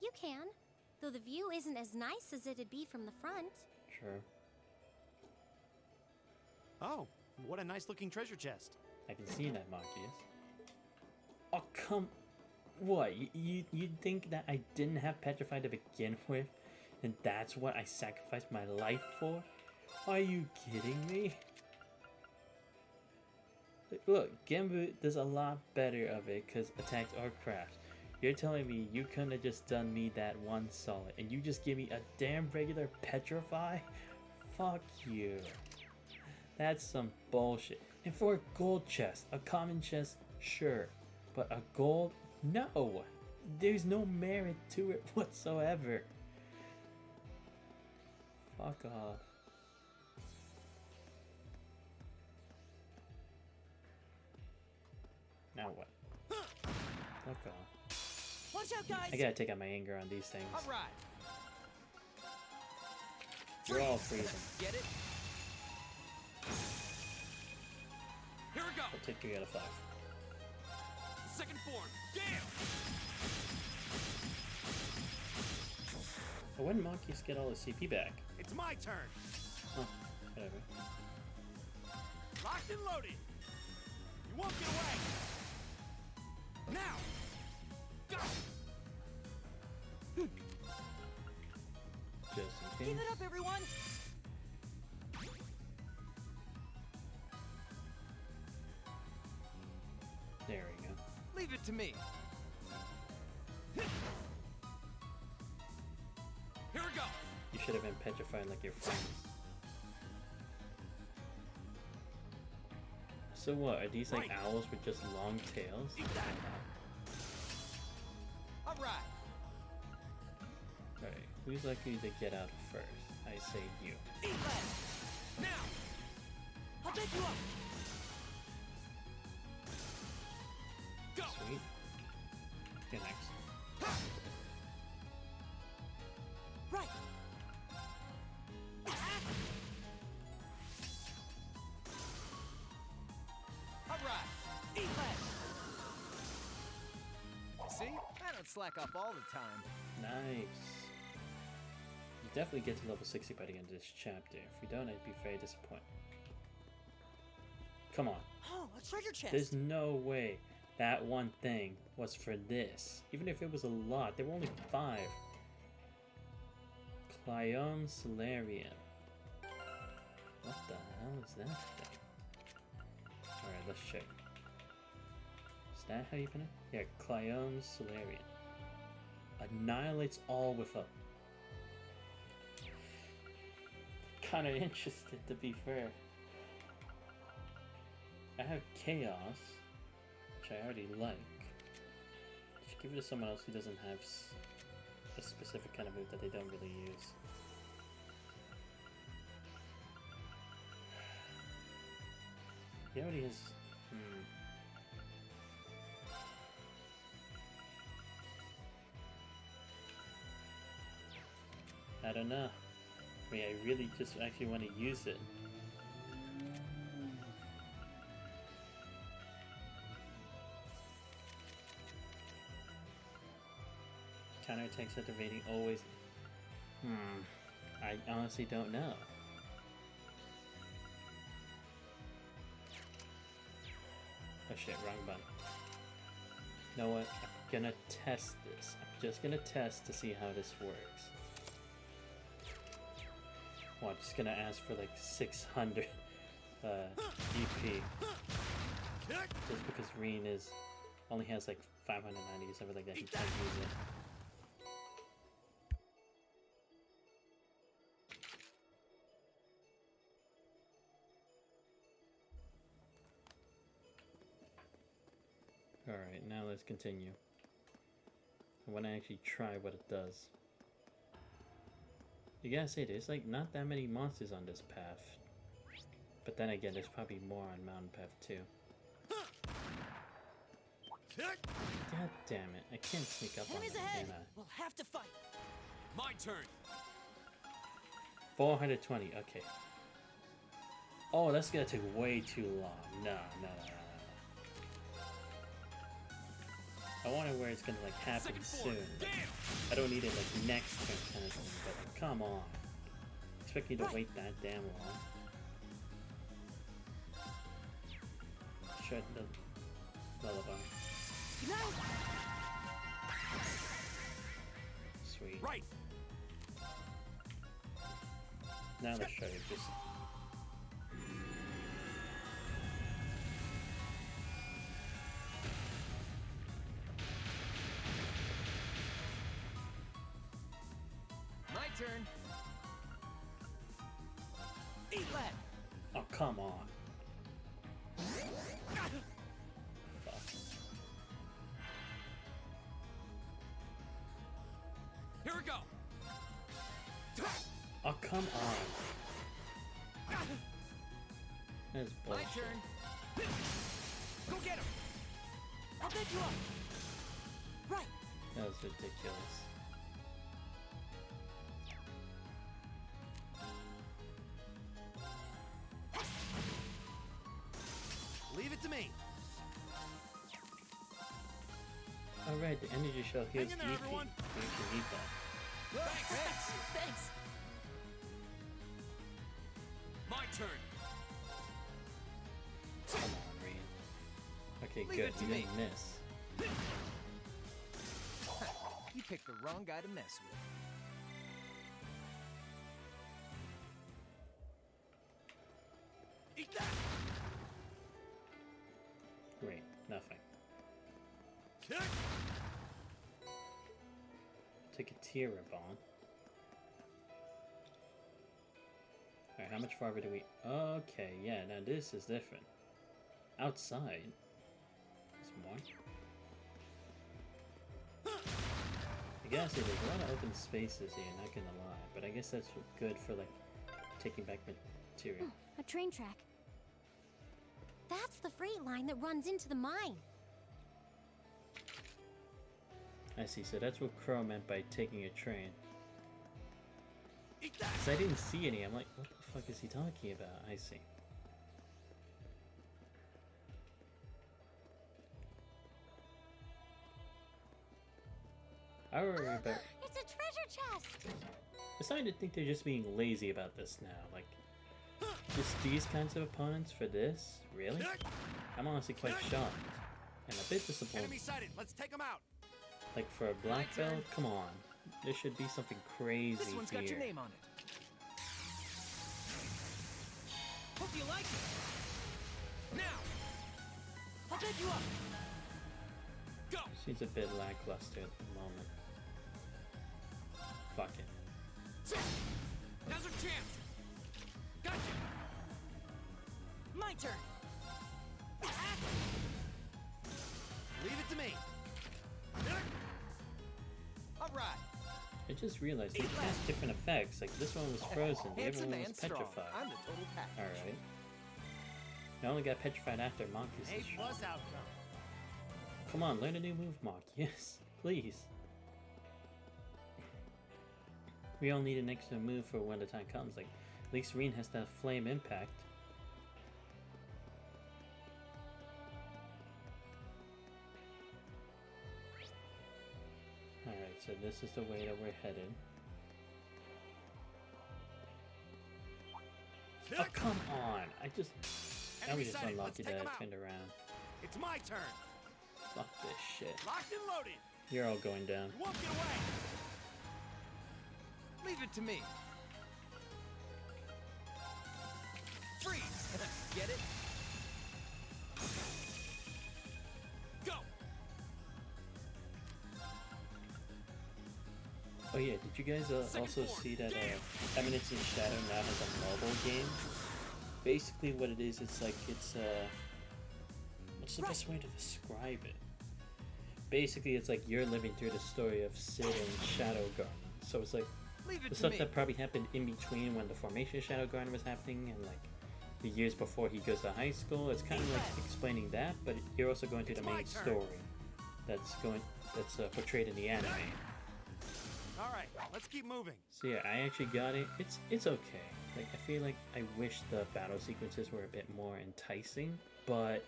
You can, though the view isn't as nice as it'd be from the front. Sure. Oh, what a nice looking treasure chest. I can see that, Marcus. Oh, come... What? You think that I didn't have Petrified to begin with? And that's what I sacrificed my life for? Are you kidding me? Look, Genbu does a lot better of it because attacks are crafts. You're telling me you couldn't have just done me that one solid and you just give me a damn regular Petrify? Fuck you. That's some bullshit. And for a gold chest, a common chest, sure. But a gold? No! There's no merit to it whatsoever. Fuck off. Now what? Fuck off. Watch out, guys. I gotta take out my anger on these things. All right. You're all freezing. Get it? Here we go. I'll take 3 out of 5. Second form. Gale. But when Marcus get all his CP back? It's my turn. Huh, whatever. Locked and loaded. You won't get away. Now. Go. Okay. Keep it up, everyone! There we go. Leave it to me. Here we go. You should have been petrified like your friends. So what, are these like owls with just long tails? Alright. Alright, who's likely to get out first? I say you. Now! I'll pick you up! Go! Sweet. You're next. Right! Alright. Eat lead. See? I don't slack off all the time. Nice. You definitely get to level 60 by the end of this chapter. If you don't, I'd be very disappointed. Come on. Oh, a treasure chest! There's no way that one thing was for this. Even if it was a lot, there were only 5. Clium Solarium. What the hell is that thing? Alright, let's check. Is that how you put it? Yeah, Clium Solarium. Annihilates all with a... Kinda interested, to be fair. I have Chaos, which I already like. Just give it to someone else who doesn't have a specific kind of move that they don't really use. He already has... I don't know. I mean, I really just actually want to use it. Counterattacks at the rating always... I honestly don't know. Oh shit, wrong button. You know what? I'm gonna test this. I'm just gonna test to see how this works. Well, I'm just gonna ask for like 600 EP. Just because Reen only has like 590 or something like that. He can't use it. Alright, now let's continue. I want to actually try what it does. You gotta say, there's like not that many monsters on this path. But then again, there's probably more on Mountain Path too. God damn it, I can't sneak up on them, can I? We'll have to fight. My turn. 420, okay. Oh, that's gonna take way too long. No. I wonder where it's gonna like happen soon. Like, I don't need it like next turn kind of thing, but like, come on. Expect you to wait that damn long. Shut the lullaby. Sweet. Right. Now let's try to just... My turn. Eat lead. Oh, come on. Fuck. Here we go. Oh, come on. That's bullshit. My turn. Go get him. I'll pick you up. Right. That was ridiculous. Leave it to me. Alright, the energy shell heals Hang in there, EP. everyone. We should need that. Thanks. My turn. Come on, Reen. Okay, Leave good. it to You me. didn't miss. You picked the wrong guy to mess with. Great, nothing. Take a tear ribbon. Alright, how much farther do we... Okay, yeah, now this is different. Outside. There's more. I gotta say, there's a lot of open spaces here, not gonna lie. But I guess that's good for, like, taking back material. A train track. That's the freight line that runs into the mine. I see, so that's what Crow meant by taking a train. Because I didn't see any, I'm like, what the fuck is he talking about? I see. I worry about... It's a treasure chest! I'm starting to think they're just being lazy about this now. Like, just these kinds of opponents for this? Really? I'm honestly quite shocked. And a bit disappointed. Enemy sighted. Let's take them out. Like, for a black belt? Come on. There should be something crazy This one's here. got your name on it. Hope you like it. Now, I'll pick you up. Go. Seems a bit lackluster at the moment. Fuck it. Now's our chance. Gotcha. My turn. Leave it to me. All right. I just realized they cast different effects. Like, this one was frozen, the other one was petrified. I'm the total package. Alright. I only got petrified after Marcus' A shot. plus outcome. Come on, learn a new move, Mark. Yes, please. We all need an extra move for when the time comes. Like, at least Reen has that flame impact. Alright, so this is the way that we're headed. Oh, come on! Now we just unlucky that I turned around. It's my turn. Fuck this shit. Locked and loaded. You're all going down. You won't get away. Leave it to me. Freeze. Get it? Go. Oh yeah, did you guys also see that Eminence in Shadow now has a mobile game? Basically what it is, it's like, what's the best way to describe it? Basically it's like you're living through the story of Sid and Shadow Garden. So it's like, the stuff that probably happened in between when the formation of Shadow Garden was happening and like the years before he goes to high school. It's kind of like explaining that, but you're also going through the main story that's portrayed in the anime. All right, let's keep moving. So yeah, I actually got it. It's okay. Like, I feel like I wish the battle sequences were a bit more enticing, but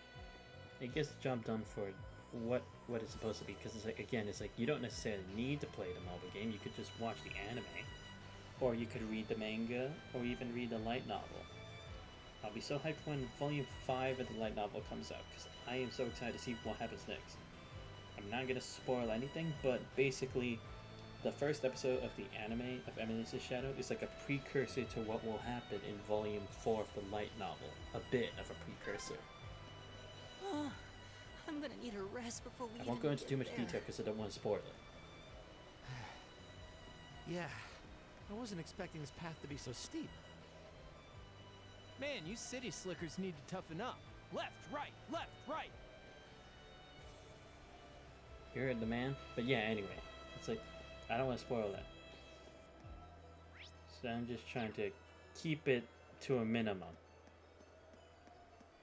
it gets the job done for what it's supposed to be. Because it's like, again, it's like you don't necessarily need to play the mobile game. You could just watch the anime, or you could read the manga, or even read the light novel. I'll be so hyped when Volume 5 of the light novel comes out, because I am so excited to see what happens next. I'm not gonna spoil anything, but basically, the first episode of the anime of Eminence's Shadow is like a precursor to what will happen in Volume 4 of the light novel. A bit of a precursor. I'm gonna need a rest before we I won't go into too much detail because I don't want to spoil it. Yeah, I wasn't expecting this path to be so steep. Man, you city slickers need to toughen up. Left, right, left, right. You heard the man? But yeah, anyway. It's like, I don't want to spoil that. So I'm just trying to keep it to a minimum.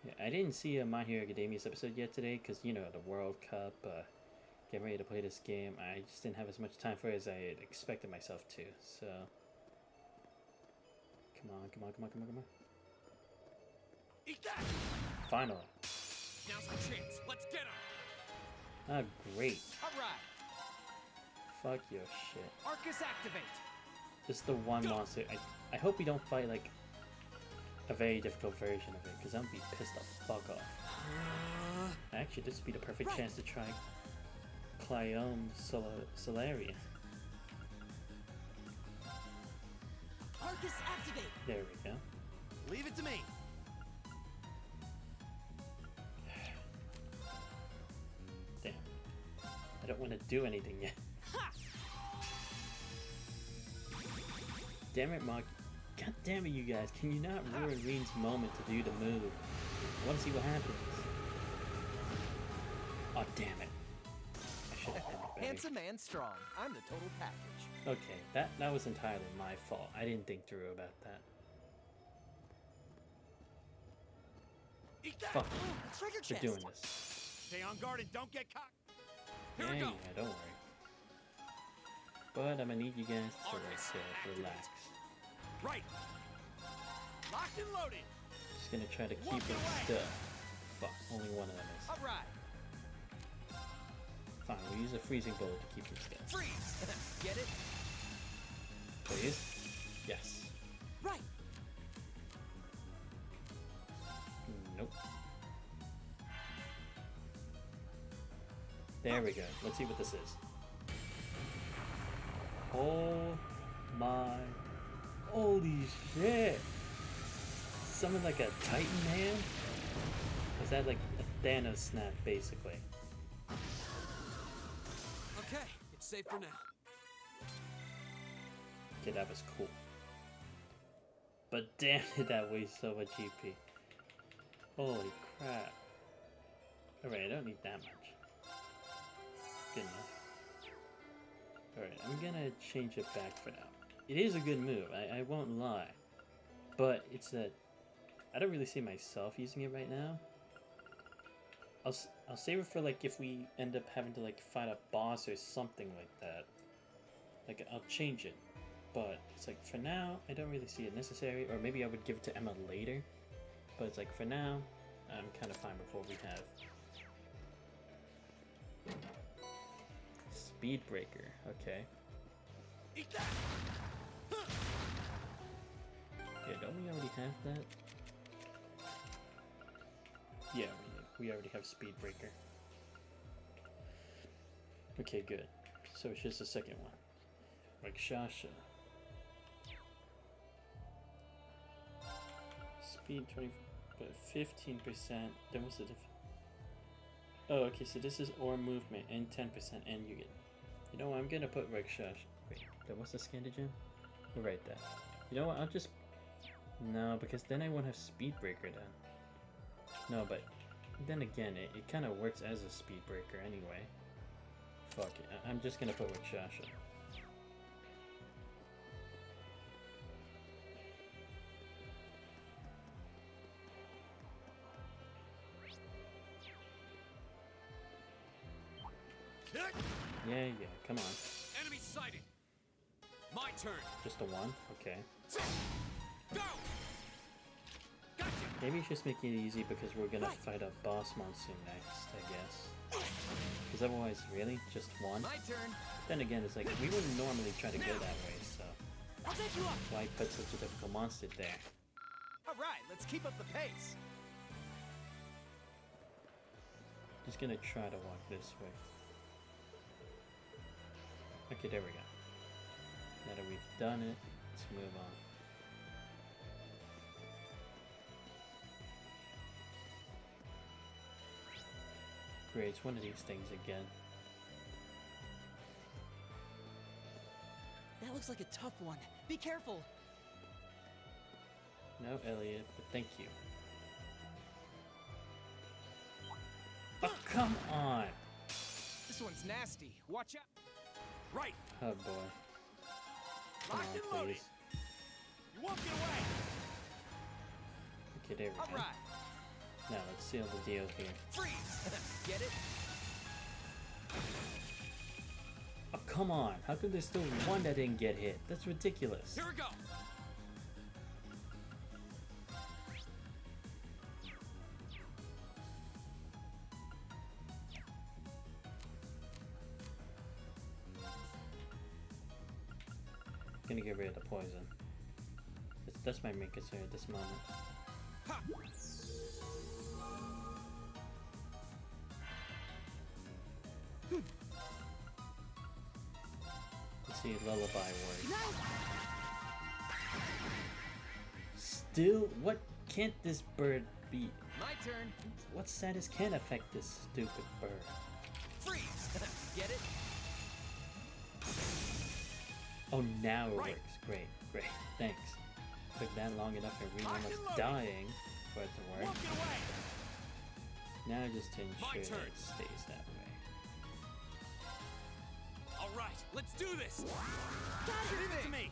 Yeah, I didn't see a My Hero Academia's episode yet today because, you know, the World Cup, getting ready to play this game. I just didn't have as much time for it as I had expected myself to, so... Come on, come on, come on, come on, come on. Eat that! Finally. Now's our chance. Let's get him. Ah, great. All right. Fuck your shit. Arcus activate. Just the one monster. I hope we don't fight, like, a very difficult version of it, because I'm gonna be pissed the fuck off. Actually, this would be the perfect chance to try Clyome Solarian. Arcus activate. There we go. Leave it to me. I don't want to do anything yet. Damn it, Mark. God damn it, you guys. Can you not ruin Reen's moment to do the move? I want to see what happens. Oh, damn it. I should have done it better. Handsome and strong. I'm the total package. Okay, that was entirely my fault. I didn't think through about that. Fuck for doing this. Stay on guard and don't get caught. Yeah, yeah, don't worry. But I'm gonna need you guys to relax. Right. Locked and loaded. Just gonna try to keep it still. Fuck, only one of them is. All right. Fine, we'll use a freezing bullet to keep them still. Freeze. Get it? Please? Yes. Right. Nope. There we go. Let's see what this is. Oh my. Holy shit. Something like a Titan hand? Is that like a Thanos snap, basically? Okay, it's safe for now. Okay, that was cool. But damn it, that wastes so much EP. Holy crap. Alright, I don't need that much. Good enough. Alright, I'm gonna change it back for now. It is a good move, I won't lie. But it's that I don't really see myself using it right now. I'll save it for like if we end up having to like fight a boss or something like that. Like I'll change it. But it's like for now, I don't really see it necessary. Or maybe I would give it to Emma later. But it's like for now, I'm kind of fine with what we have. Speed breaker, okay. Yeah, don't we already have that? Yeah, we already have speed breaker. Okay, good. So it's just the second one. Like Shasha. Speed 20, but 15%. Then what's the difference? Oh, okay, so this is or movement and 10% and you get. You know what, I'm gonna put Rickshaw. Wait, then what's the Scandagem? We'll write that. You know what, I'll just. No, because then I won't have Speed Breaker then. No, but then again, it kind of works as a Speed Breaker anyway. Fuck it, I'm just gonna put Rickshaw. Yeah, come on. Enemy sighted. My turn. Just a one? Okay. Go! Gotcha. Maybe it's just making it easy because we're gonna fight a boss monsoon next, I guess. Because otherwise, really? Just one? My turn. Then again, it's like, we wouldn't normally try to go that way, so. I'll take you up. Why put such a difficult monster there? All right, let's keep up the pace. Just gonna try to walk this way. Okay, there we go. Now that we've done it, let's move on. Great, it's one of these things again. That looks like a tough one. Be careful. No, Elliot, but thank you. Oh, come on! This one's nasty. Watch out. Right. Oh boy. Come Locked and on, loaded. please. You won't get away. Okay, there we All go. right. Now let's seal the deal here. Freeze. Get it? Oh, come on. How could there's still one that didn't get hit? That's ridiculous. Here we go. Gonna get rid of the poison. That's my main concern at this moment. Ha! Let's see, lullaby works. Still, what can't this bird beat? My turn. What status can affect this stupid bird? Freeze. Get it? Oh, now it works. Great, great. Thanks. Took that long enough for Reno almost dying for it to work. Now just to ensure that it stays that way. All right, let's do this. Leave it to me.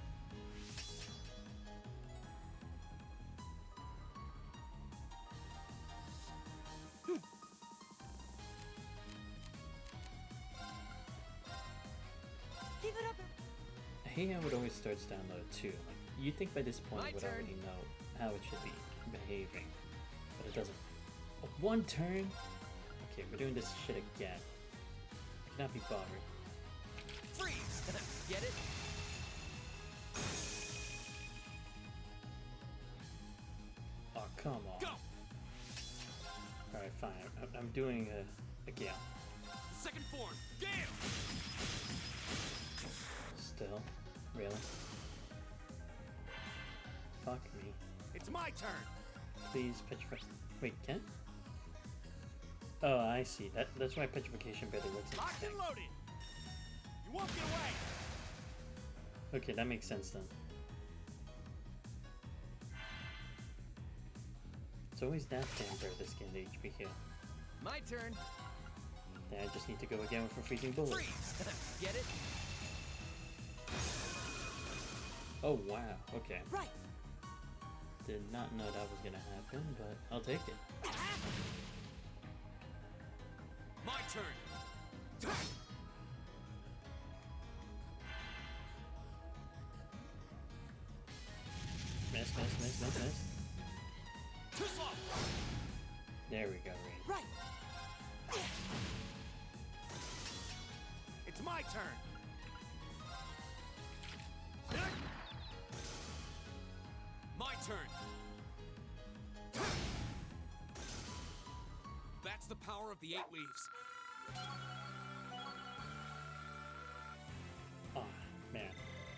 Keep it up. I hate how it always starts download too. Like, you'd think by this point it would already know how it should be behaving, but it doesn't. Oh, one turn? Okay, we're doing this shit again. I cannot be bothered. Freeze! Get it? Oh, come on. Go! Alright, fine. I'm doing a gale. Second form, Gale! Still? Really? Fuck me. It's my turn. Please, petrify. Wait, can? Oh, I see. That's why petrification barely works in this Locked thing. and loaded. You won't get away. Okay, that makes sense then. It's always that damn bird that's getting the HP heal. My turn. Then I just need to go again with a freezing bullet. Freeze! Get it? Oh wow, okay. Right. Did not know that was gonna happen, but I'll take it. My turn. Miss. Too slow. There we go, Rain. Right. It's my turn. My turn. That's the power of the 8 leaves. Oh, man.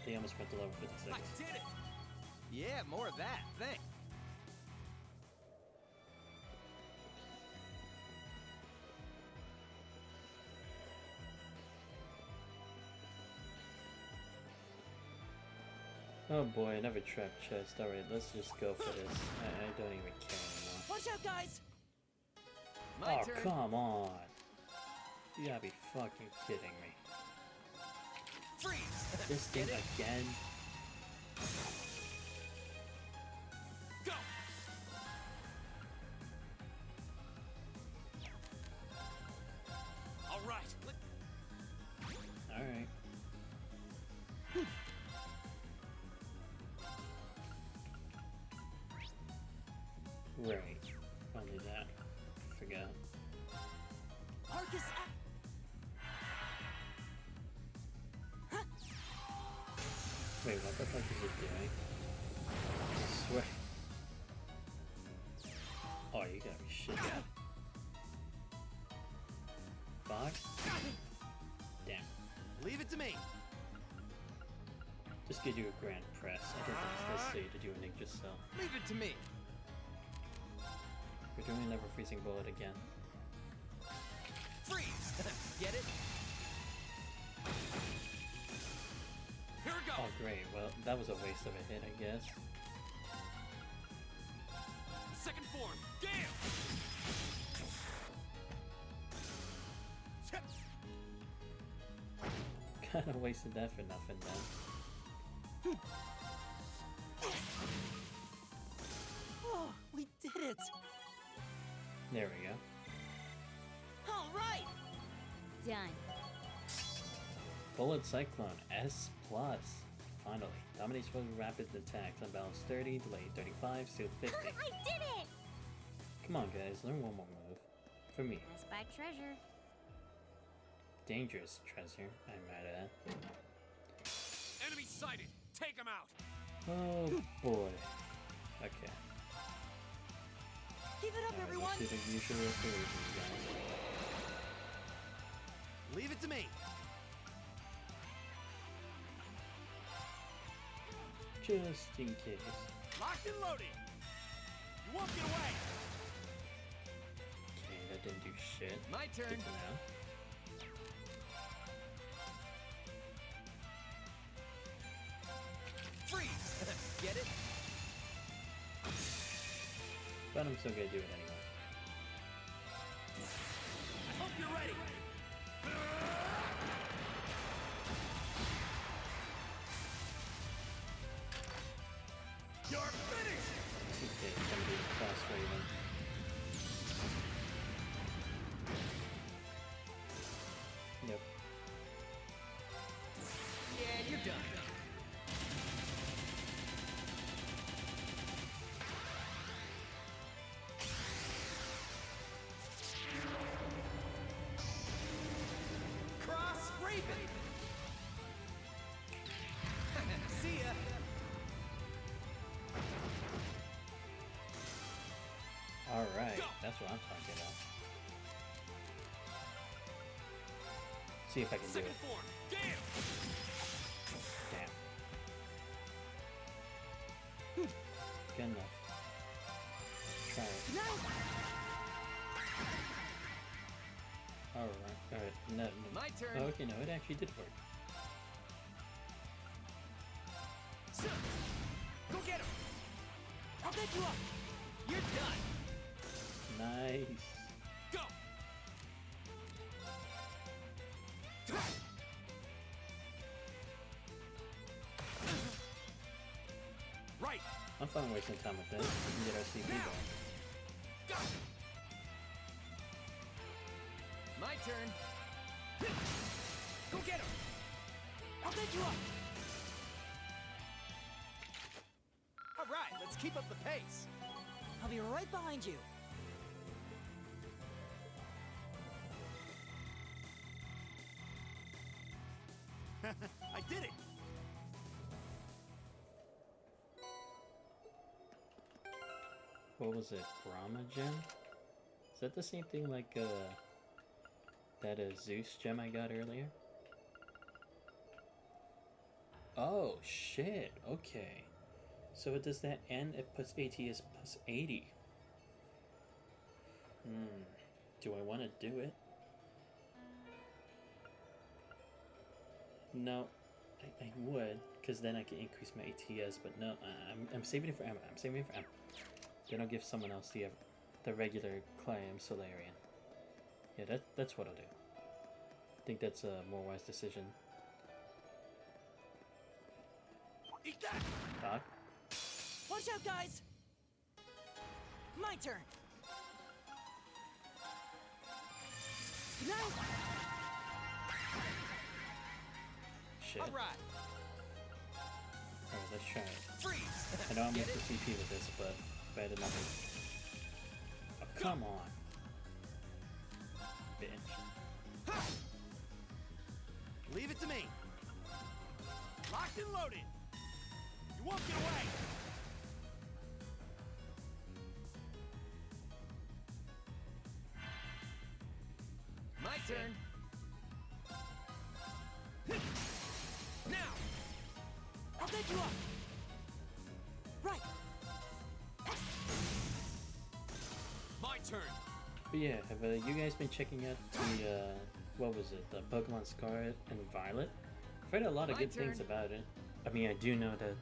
They almost went to level 56. I did it! Yeah, more of that. Thanks. Oh boy, another trap chest. Alright, let's just go for this. I don't even care anymore. Watch out, guys. My Oh, turn. come on. You gotta be fucking kidding me. Freeze! This thing again? Go! All right. Alright. Right. Only that. Forgot. Arcus. Wait, what the fuck is it doing? I swear. Oh, you gotta be shitting. Fuck. Damn. Leave it to me. Just give you a grand press. I don't think it's necessary to do a ninja cell. Leave it to me. We're doing another freezing bullet again. Freeze! Get it? Here we go! Oh great, well that was a waste of a hit, I guess. Second form, Gale! Kinda wasted that for nothing then. Oh, we did it. There we go. All right. Done. Bullet Cyclone S+. Finally. Dominates for rapid attacks. Unbalanced 30, delay 35, seal 50. I did it! Come on guys, learn one more move. For me. I spy treasure. Dangerous treasure, I might add. Enemy sighted! Take him out! Oh boy. Okay. Keep it up, everyone. Let's do the usual solutions, guys. Leave it to me. Just in case. Locked and loaded. You won't get away. Okay, that didn't do shit. My turn. Good to know. Get it? But I'm still gonna do it anyway. I hope you're ready. You're finished! Okay, it's gonna be a cross raven. Yep. Yeah, you're done. Cross Raven. See ya. Alright, that's what I'm talking about. See if I can do it. Form. Damn. Damn. Good enough. Try it. Alright. No. My turn. Oh, okay, no, it actually did work. Go get him. I'll get you up. You're done. Nice. Go. Right. I'm fine wasting time with this. We can get our CP going. Go. My turn. Go get him. I'll get you up. All right, let's keep up the pace. I'll be right behind you. I did it! What was it? Brahma gem? Is that the same thing like that Zeus gem I got earlier? Oh shit, okay. So it does that and it puts ATS plus 80. Do I want to do it? No, I would, because then I can increase my ATS, but no, I'm saving it for Emma. I'm saving it for Emma. Then I'll give someone else the regular Clam Solarian. Yeah, that's what I'll do. I think that's a more wise decision. Eat that! Doc? Watch out, guys! My turn. Good night. Shit. All right. Alright, let's try it. Freeze. I know I'm Get with it? the CP with this, but better than nothing. Oh, come on. Bitch. Leave it to me. Locked and loaded. You won't get away. My turn. Now. I'll get you up. Right. My turn. But yeah, have you guys been checking out the, what was it, the Pokemon Scarlet and Violet? I've heard a lot of My good things turn. about it. I mean, I do know that,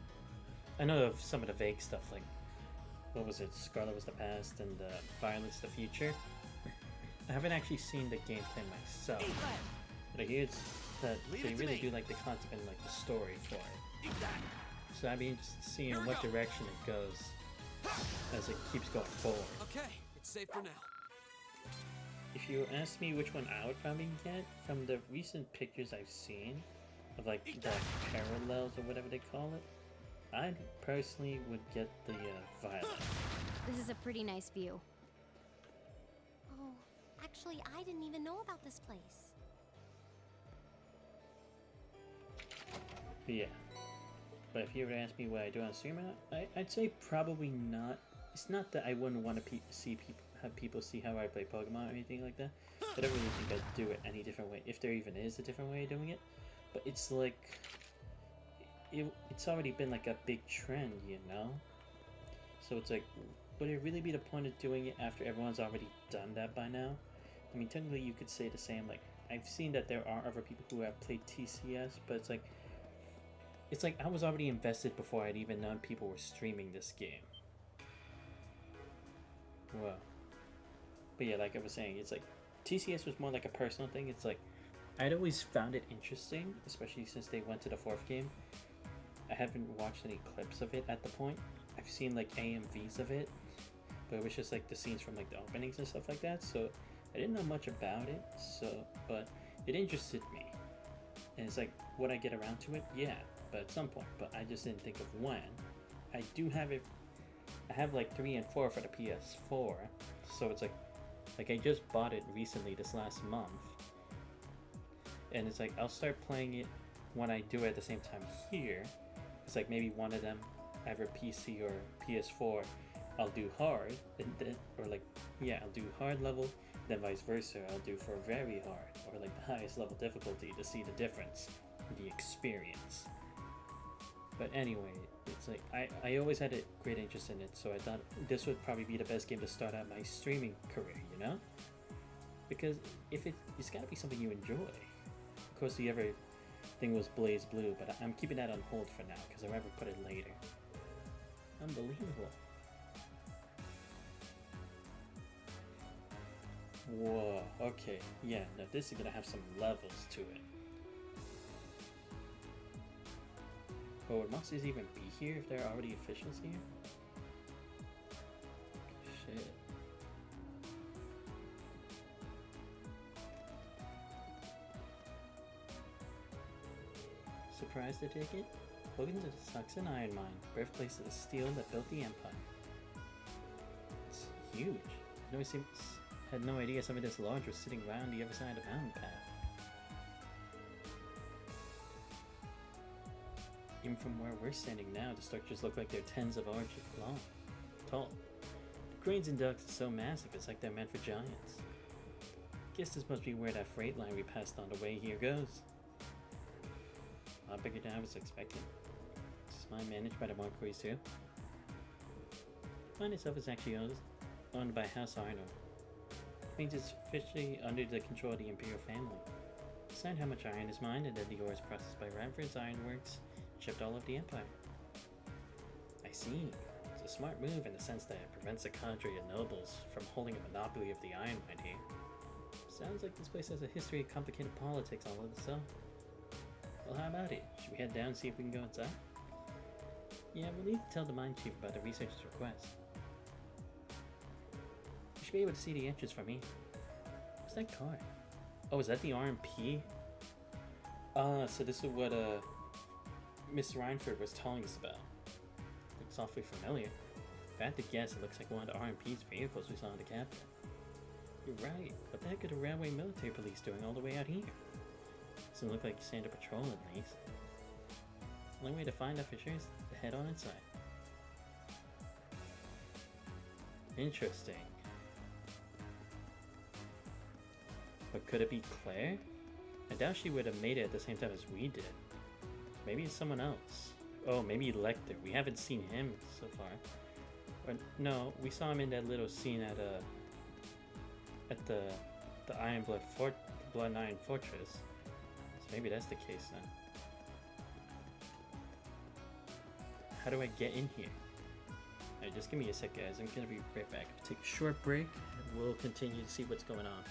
I know of some of the vague stuff, like, what was it, Scarlet was the past and Violet's the future. I haven't actually seen the gameplay myself, but I hear that they really do like the concept and like the story for it. So I'd be interested to see in what direction it goes as it keeps going forward. Okay, it's safe for now. If you ask me which one I would probably get, from the recent pictures I've seen of like the parallels or whatever they call it, I personally would get the Violet. This is a pretty nice view. Oh, actually, I didn't even know about this place. But yeah. But if you were to ask me what I do on stream, I'd say probably not. It's not that I wouldn't want to have people see how I play Pokemon or anything like that. I don't really think I'd do it any different way, if there even is a different way of doing it. But it's like, it's already been like a big trend, you know? So it's like, would it really be the point of doing it after everyone's already done that by now? I mean, technically you could say the same, like, I've seen that there are other people who have played TCS, but it's like, it's like I was already invested before I'd even known people were streaming this game. Well, but yeah, like I was saying, it's like TCS was more like a personal thing. It's like I'd always found it interesting, especially since they went to the 4th game. I haven't watched any clips of it at the point. I've seen like AMVs of it, but it was just like the scenes from like the openings and stuff like that. So I didn't know much about it. So, but it interested me, and it's like, would I get around to it? Yeah, but at some point. But I just didn't think of when. I do have it. I have like 3 and 4 for the PS4, so it's like I just bought it recently this last month, and it's like I'll start playing it when I do it at the same time here. It's like maybe one of them, either PC or PS4, I'll do hard, and then, or like, yeah, I'll do hard level, then vice versa, I'll do for very hard, or like the highest level difficulty to see the difference in the experience. But anyway, it's like, I always had a great interest in it, so I thought this would probably be the best game to start out my streaming career, you know? Because if it's gotta be something you enjoy. Of course, the other thing was Blaze Blue, but I'm keeping that on hold for now, because I'll rather put it later. Unbelievable. Whoa, okay, yeah, now this is gonna have some levels to it. But would monsters even be here if there are already officials here? Shit. Surprised to take it? Welcome to the Saxon Iron Mine, birthplace of the steel that built the Empire. It's huge. Had no idea something this large was sitting around the other side of the mountain path. Even from where we're standing now, the structures look like they're tens of arches long, tall. The cranes and ducts are so massive, it's like they're meant for giants. Guess this must be where that freight line we passed on the way here goes. A lot bigger than I was expecting. Is this mine managed by the Marquis too? The mine itself is actually owned by House Arno. It means it's officially under the control of the Imperial family. Decide how much iron is mined, and then the ore is processed by Radford's Ironworks, shipped all over the Empire. I see. It's a smart move in the sense that it prevents the cadre of nobles from holding a monopoly of the iron mine here. Sounds like this place has a history of complicated politics all of itself. Well, how about it? Should we head down and see if we can go inside? Yeah, we'll need to tell the mine chief about the researcher's request. You should be able to see the entrance from here. What's that car? Oh, is that the RMP? So this is what Miss Reinford was telling us about. Looks awfully familiar. If I had to guess, it looks like one of the RMP's vehicles we saw in the capital. You're right. What the heck are the railway military police doing all the way out here? Doesn't look like standard patrol at least. The only way to find out for sure is to head on inside. Interesting. But could it be Claire? I doubt she would have made it at the same time as we did. Maybe it's someone else. Oh, maybe Lecter. We haven't seen him so far. Or no, we saw him in that little scene at the Blood Iron Fortress. So maybe that's the case then. How do I get in here? Alright, just give me a sec, guys. I'm gonna be right back. Take a short break, and we'll continue to see what's going on.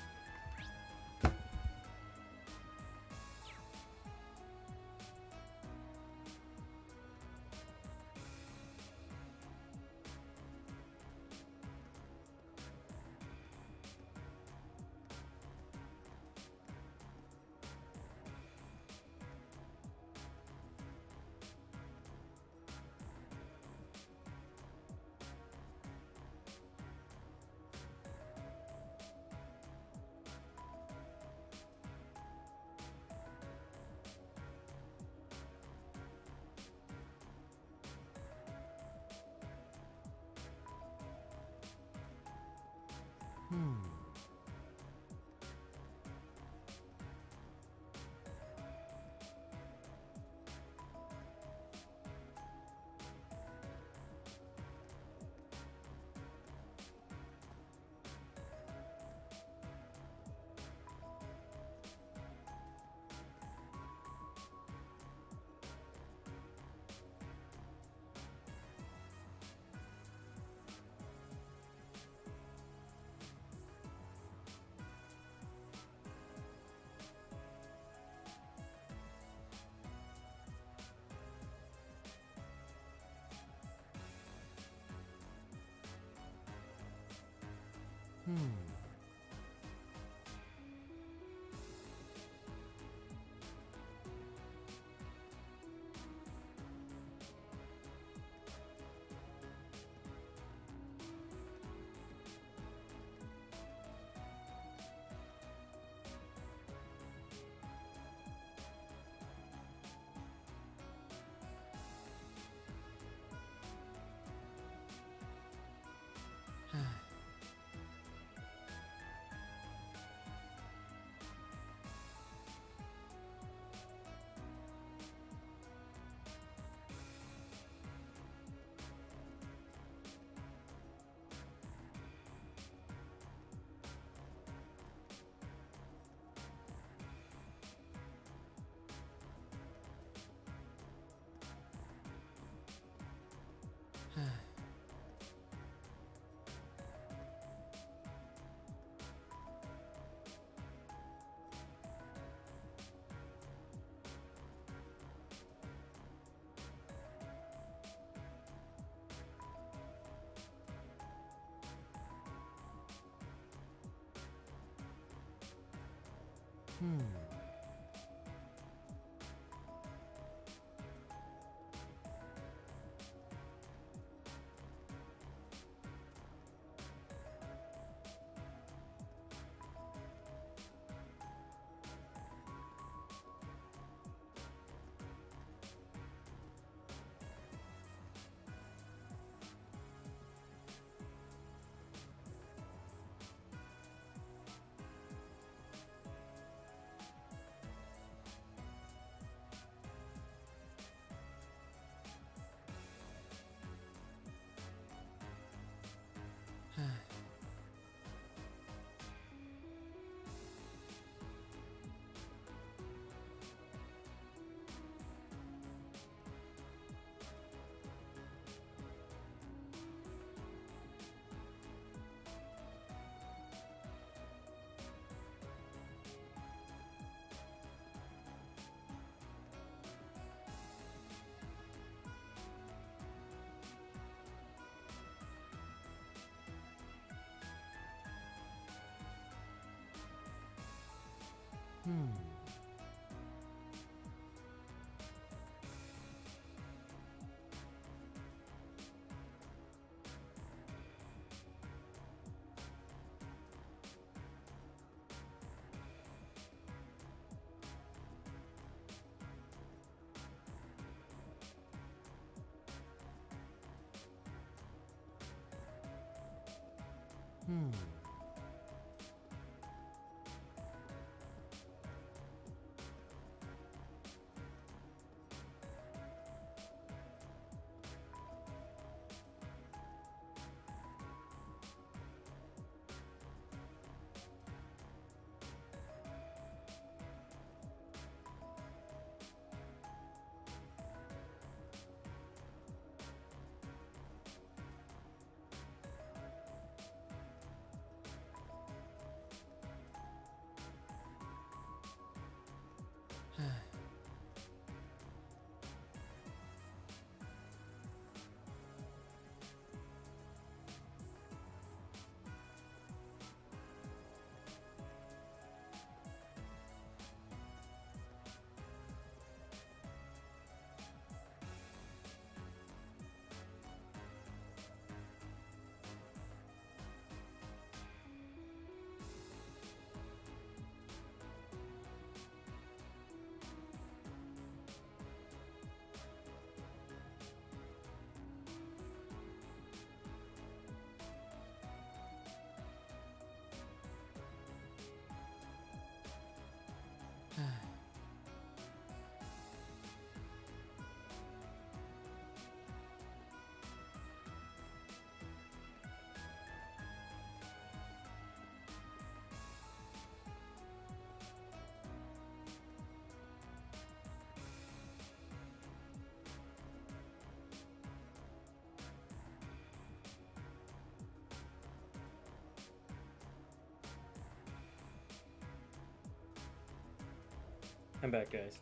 I'm back, guys.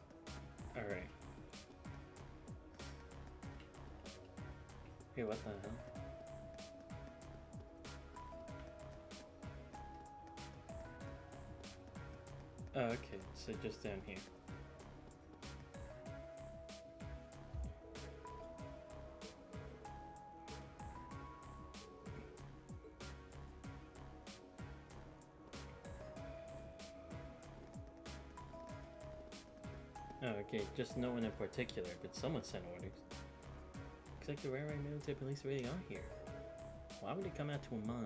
Alright. Hey, what the hell? Oh, okay, so just down here. Oh, okay, just no one in particular, but someone sent orders. Looks like the railway military police really are here. Why would they come out to a mine?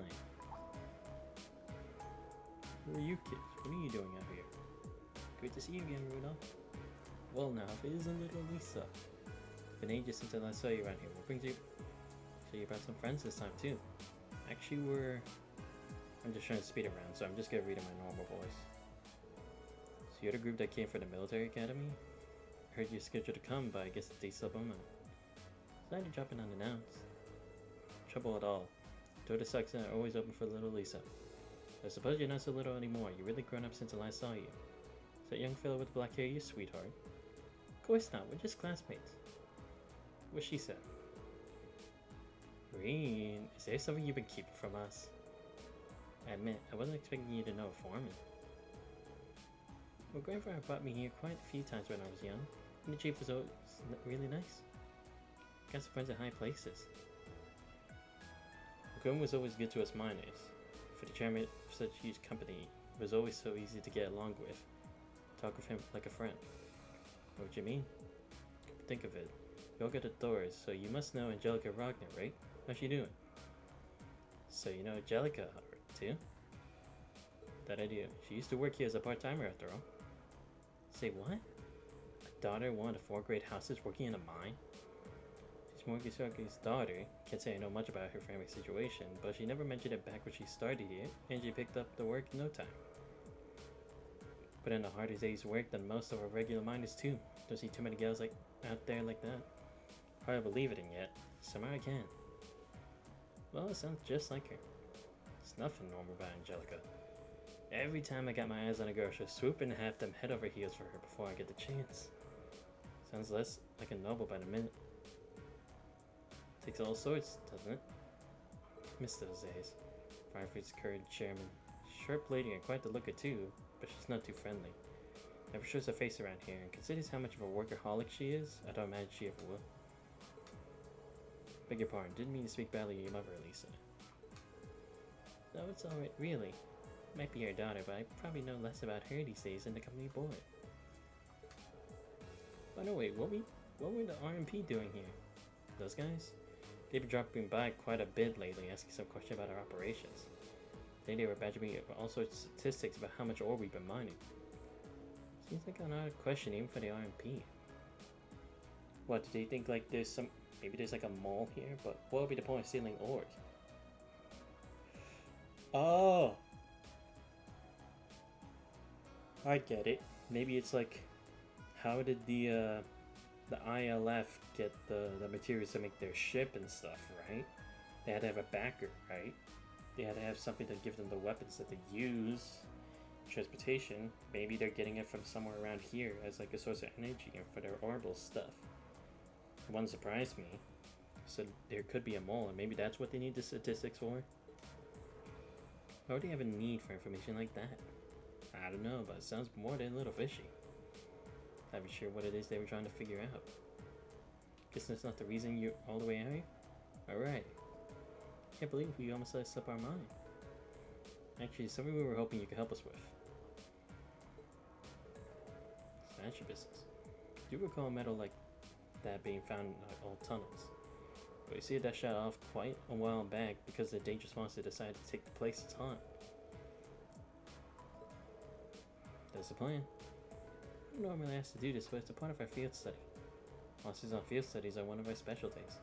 Who are you kids? What are you doing out here? Great to see you again, Rudolph. Well now, if it isn't little Lisa. Been ages since I last saw you around here. What brings you? So you brought some friends this time too. Actually, I'm just trying to speed around, so I'm just gonna read in my normal voice. So you're the group that came for the military academy? I heard you're scheduled to come, but I guess the date's up on. Decided to drop in unannounced. Trouble at all. Door to Saxon are always open for little Lisa. I suppose you're not so little anymore. You're really grown up since I last saw you. Is that young fellow with the black hair your sweetheart? Of course not. We're just classmates. What she said. Green, is there something you've been keeping from us? I admit, I wasn't expecting you to know a foreman. Well, grandfather brought me here quite a few times when I was young, and the chief was always really nice. Got some friends in high places. Grim was always good to us miners. For the chairman of such huge company, it was always so easy to get along with. Talk with him like a friend. Know what you mean? Think of it. You all got doors, so you must know Angelica Rogner, right? How's she doing? So you know Angelica, too? That I do. She used to work here as a part-timer after all. Say what? A daughter of one of the 4 great houses working in a mine? She's Mortgage Roger's daughter. Can't say I know much about her family situation, but she never mentioned it back when she started here, and she picked up the work in no time. Put in a harder day's work than most of our regular miners too. Don't see too many girls like out there like that. Hard to believe it in yet. Somehow I can. Well, it sounds just like her. There's nothing normal about Angelica. Every time I got my eyes on a girl, she'll swoop and have them head over heels for her before I get the chance. Sounds less like a noble by the minute. Takes all sorts, doesn't it? Miss those days. Firefight's current chairman. Sharp lady and quite the looker too, but she's not too friendly. Never shows her face around here, and considers how much of a workaholic she is, I don't imagine she ever will. Beg your pardon, didn't mean to speak badly of your mother, Lisa. No, it's alright, really. Might be your daughter, but I probably know less about her these days than the company boy. By the way, what were the RMP doing here? Those guys? They've been dropping by quite a bit lately, asking some question about our operations. They were badgering me all sorts of statistics about how much ore we've been mining. Seems like an odd question even for the RMP. What, do they think like maybe there's like a mall here, but what would be the point of stealing ores? Oh! I get it. Maybe it's like, how did the ILF get the materials to make their ship and stuff, right? They had to have a backer, right? They had to have something to give them the weapons that they use. Transportation. Maybe they're getting it from somewhere around here as like a source of energy for their orbital stuff. It wouldn't surprise me. So there could be a mole, and maybe that's what they need the statistics for. Why would they have a need for information like that? I don't know, but it sounds more than a little fishy. Not sure what it is they were trying to figure out. Guess that's not the reason you're all the way out here? Alright. Can't believe we almost let slip our mind. Actually, it's something we were hoping you could help us with. It's not your business. Do you recall metal like that being found in old tunnels? But you see that shot off quite a while back because the dangerous monster decided to take the place it's on. That's the plan. I don't normally ask to do this, but it's a part of our field study. Monsters on field studies are one of our specialties.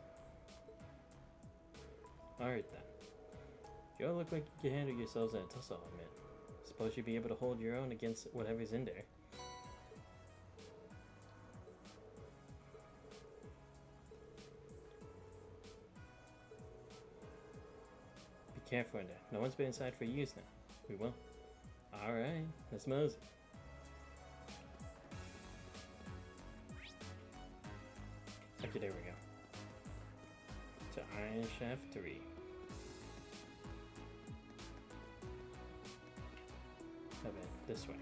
Alright then. You all look like you can handle yourselves in a tussle, I admit. Suppose you'll be able to hold your own against whatever's in there. Be careful in there. No one's been inside for years now. We will. Alright, let's mosey. Okay, there we go. To Iron Shaft 3. Oh man, this way.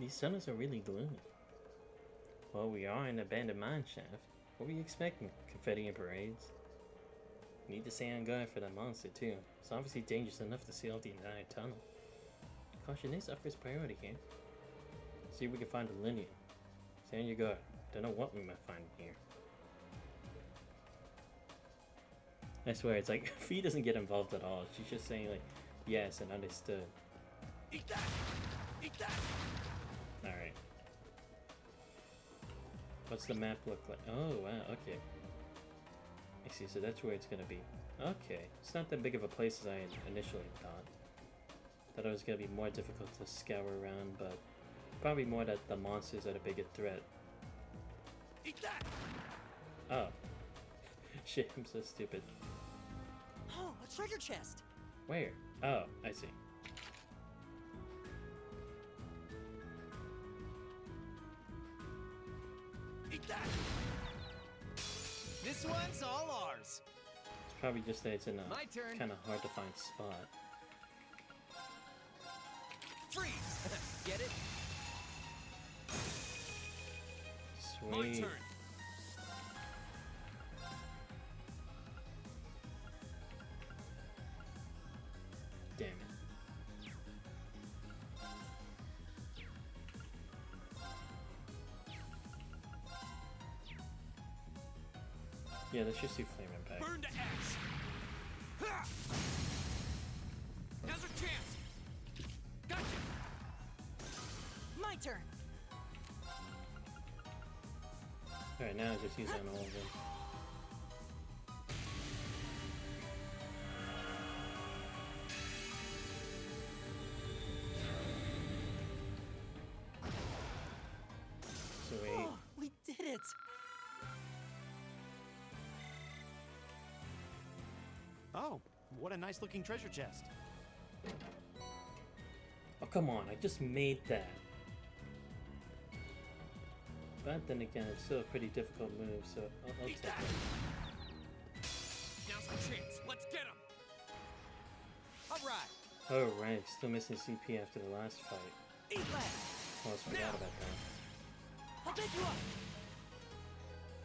These tunnels are really gloomy. Well, we are in an abandoned mine shaft. What were you expecting? Confetti and parades? We need to stay on guard for that monster too. It's obviously dangerous enough to seal off the entire tunnel. Caution is our first priority here. See if we can find a linear. Stay on your guard. Don't know what we might find in here. I swear, it's like, Fee doesn't get involved at all. She's just saying like, yes and understood. Eat that! Eat that! Alright. What's the map look like? Oh, wow, okay. I see, so that's where it's gonna be. Okay, it's not that big of a place as I initially thought. Thought it was gonna be more difficult to scour around, but probably more that the monsters are the bigger threat. Eat that! Oh. Shit, I'm so stupid. Oh, a treasure chest! Where? Oh, I see. Eat that! This one's all ours. It's probably just that it's in My turn. a kind of hard to find spot. Freeze! Get it? Sweet. My turn. Damn it. Yeah, let's just do flame impact. Burn to ash! Ha! Now's our chance! Gotcha! My turn! Alright, now just use it on all of them. Sweet. Oh, we did it! Oh, what a nice looking treasure chest. Oh, come on, I just made that. But then again, it's still a pretty difficult move, so I'll take it. Now's our chance. Let's get him! Alright! Oh, right, still missing CP after the last fight. Eat that! Almost forgot about that. I'll pick you up!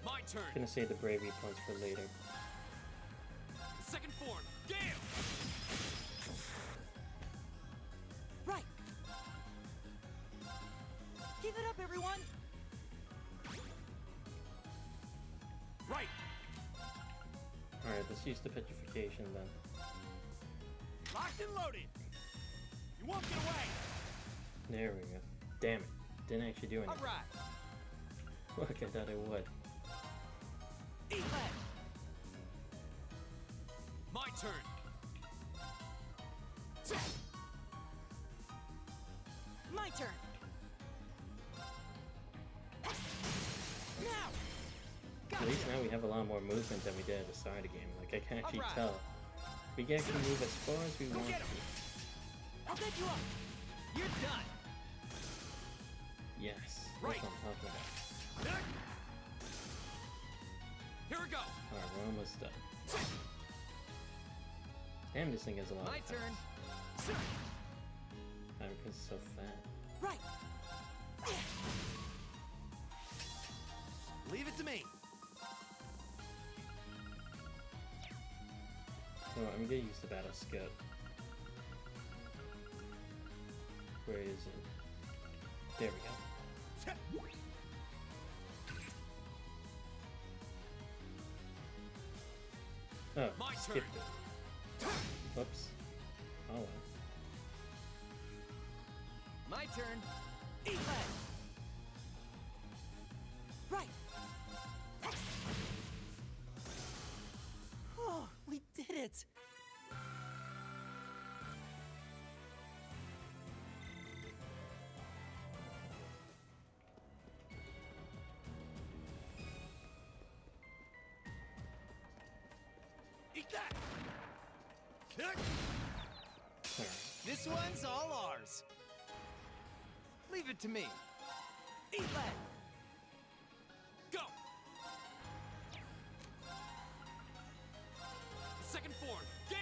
My turn! Gonna save the bravery points for later. Second form, Gale! Right! Give it up, everyone! Right! Alright, let's use the petrification then. Locked and loaded! You won't get away! There we go. Damn it. Didn't actually do anything. Alright! Look, I thought it would. Eat that! My turn! My turn! Now! At least now we have a lot more movement than we did at the start of the game. Like, I can actually Alright. tell. We can actually move as far as we Go want get to. him. I'll pick you up! You're done! Yes, that's Right. what I'm talking about. Here we go! Alright, we're almost done. Damn, this thing has a lot My of turn. attacks. Because it's so fat. Right! Leave it to me! So I'm gonna use the battle scout. Where is it? There we go. Oh, My skipped turn. it. Whoops. Oh well. My turn. Eat that! Right! Oh, we did it! Eat that! Alright. This one's all ours. Leave it to me. Eat that! Go! Second form, Gale!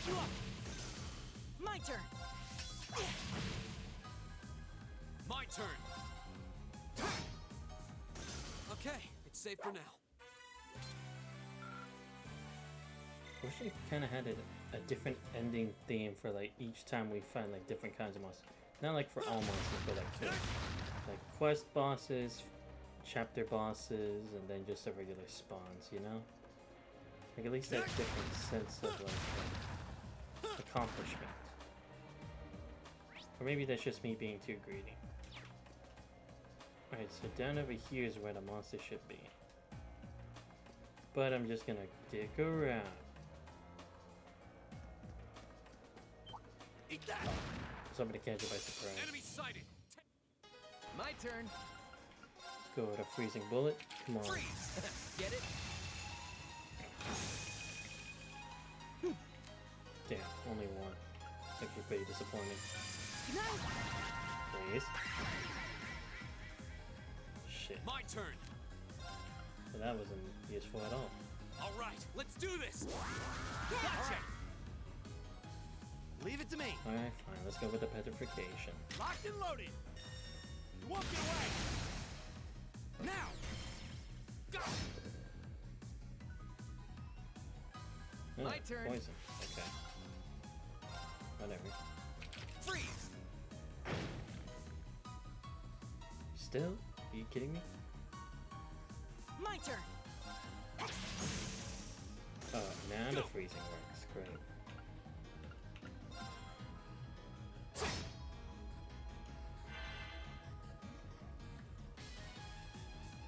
pick you up! My turn! My turn! Okay, it's safe for now. I wish I kind of had a different ending theme for like each time we find like different kinds of monsters. Not like for all monsters, but like for like quest bosses, chapter bosses, and then just the regular spawns, you know? Like at least that different sense of like accomplishment. Or maybe that's just me being too greedy. Alright, so down over here is where the monster should be. But I'm just gonna dig around. Eat that! Oh, somebody catch it by surprise. Enemy sighted! My turn. Let's go with a freezing bullet. Come on. Freeze! Get it? Damn, only one. Think you're pretty disappointed. Please. Shit. My turn! Well, that wasn't useful at all. Alright, let's do this! Gotcha! Leave it to me. Alright, fine. Let's go with the petrification. Locked and loaded. You won't get away. Now. Go. Oh, My turn. Poison. Okay. Whatever. Freeze. Still? Are you kidding me? My turn. Oh, now the freezing works. Great.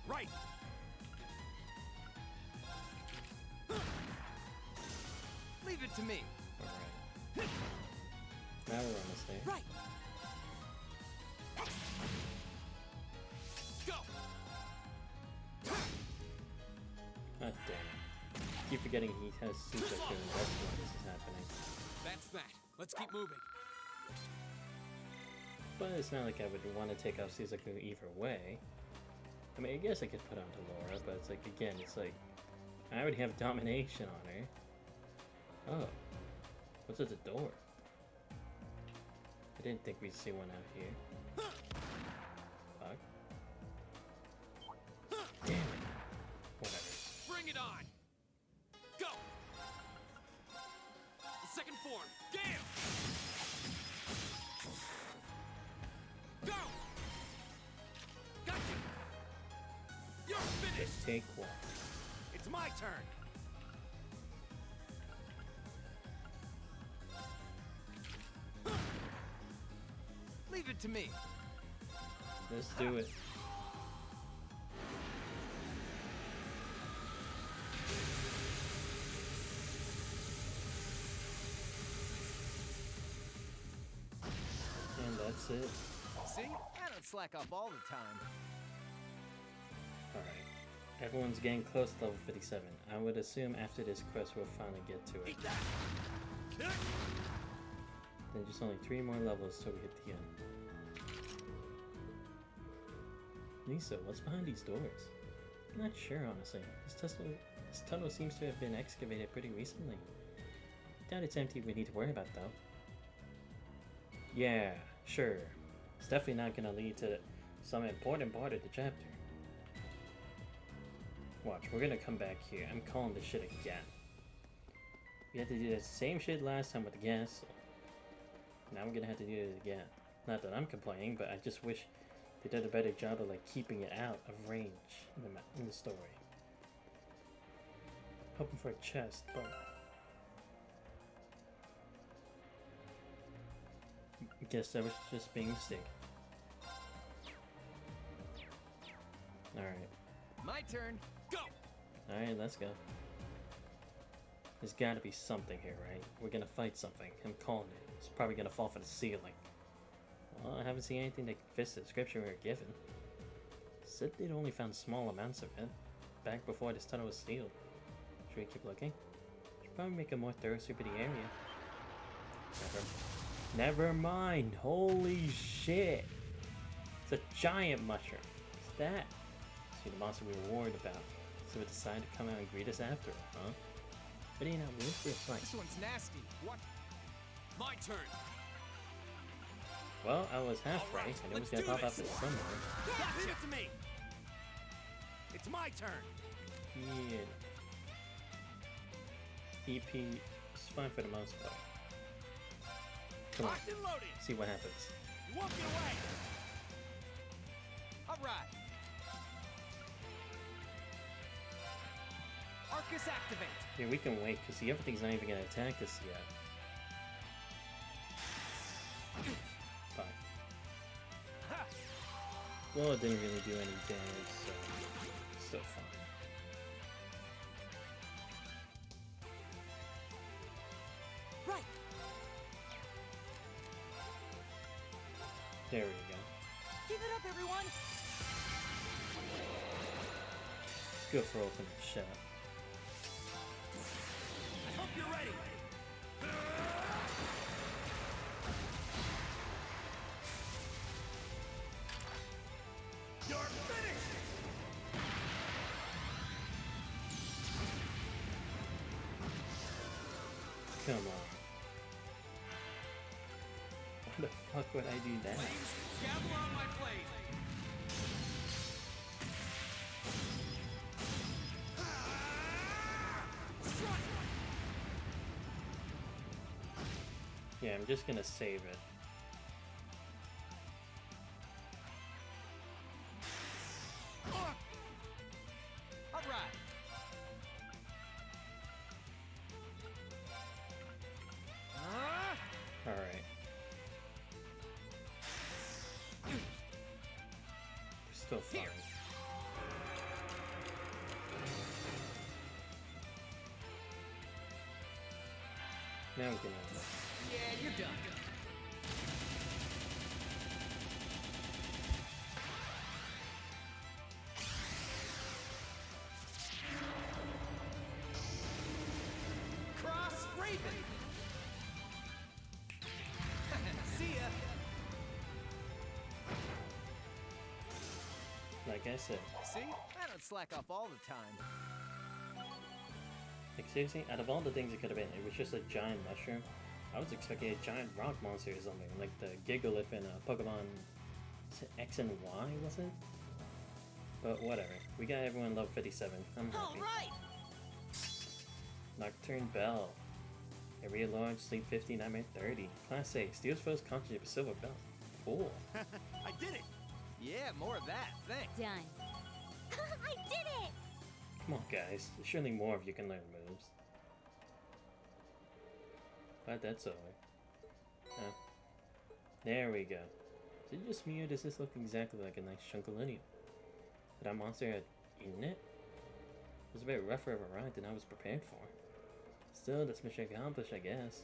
Right. Leave it to me. Alright. Now we're almost there. Right. Go. God damn it. Keep forgetting he has super too, and that's why this is happening. That's that. Let's keep moving. But it's not like I would want to take out Suzaku either way. I mean, I guess I could put on Laura, but it's like, again, it's like, I already have domination on her. Oh. What's at the door? I didn't think we'd see one out here. Fuck. Damn it. Whatever. Bring it on! Go! The second form, Gale! Go! Got you! You're finished! Just take one. It's my turn. Leave it to me. Let's do it. And that's it. See? I don't slack off all the time. Alright. Everyone's getting close to level 57. I would assume after this quest we'll finally get to it. Then just only 3 more levels till we hit the end. Lisa, what's behind these doors? I'm not sure, honestly. This tunnel seems to have been excavated pretty recently. Doubt it's empty we need to worry about, though. Yeah, sure. It's definitely not gonna lead to some important part of the chapter. Watch, we're gonna come back here. I'm calling this shit again. We had to do the same shit last time with the gas. Now we're gonna have to do it again. Not that I'm complaining, but I just wish they did a better job of like keeping it out of range in the story. Hoping for a chest, but I guess that was just being mistaken. Alright. My turn. Go! Alright, let's go. There's gotta be something here, right? We're gonna fight something. I'm calling it. It's probably gonna fall from the ceiling. Well, I haven't seen anything that fits the description we were given. Said they'd only found small amounts of it back before this tunnel was sealed. Should we keep looking? Should probably make a more thorough sweep of the area. Never mind. Holy shit! It's a giant mushroom. What's that? See the monster we were worried about. So we decided to come out and greet us after all, huh? Spitting out moves for a fight. This one's nasty. What? My turn. Well, I was half right. I knew it was gonna pop up at somewhere. Leave it to me. It's my turn. Yeah. EP is fine for the most part. Come on. Locked and loaded. See what happens. You won't get away. All right. Arcus activate. Yeah, we can wait because see, everything's not even gonna attack us yet. Fine. Well, it didn't really do any damage, so still fine. Right. There we go. Give it up, everyone. Good for opening shot. I hope you're ready. You're finished. Come on. Why the fuck would I do that? Gather on my blade. Yeah, I'm just gonna save it. All right. Alright. We're still fine. Now we can Yeah, you're done. Cross Raven. See ya. like I said. See? I don't slack off all the time. Like seriously, out of all the things it could have been, it was just a giant mushroom. I was expecting a giant rock monster or something, like the Gigalith in Pokemon X and Y, was it? But whatever. We got everyone level 57. I'm happy. Alright! Nocturne Bell. Area Large, Sleep 50, Nightmare 30. Class A. Steals first conscious with silver belt. Cool. I did it! Yeah, more of that. Thanks. Done. I did it! Come on, guys. There's surely more of you can learn moves. Glad that's over. There we go. Is it just me or does this look exactly like a nice chunk of linear? Did our monster had eaten it? It was a bit rougher of a ride than I was prepared for. Still, this mission accomplished, I guess.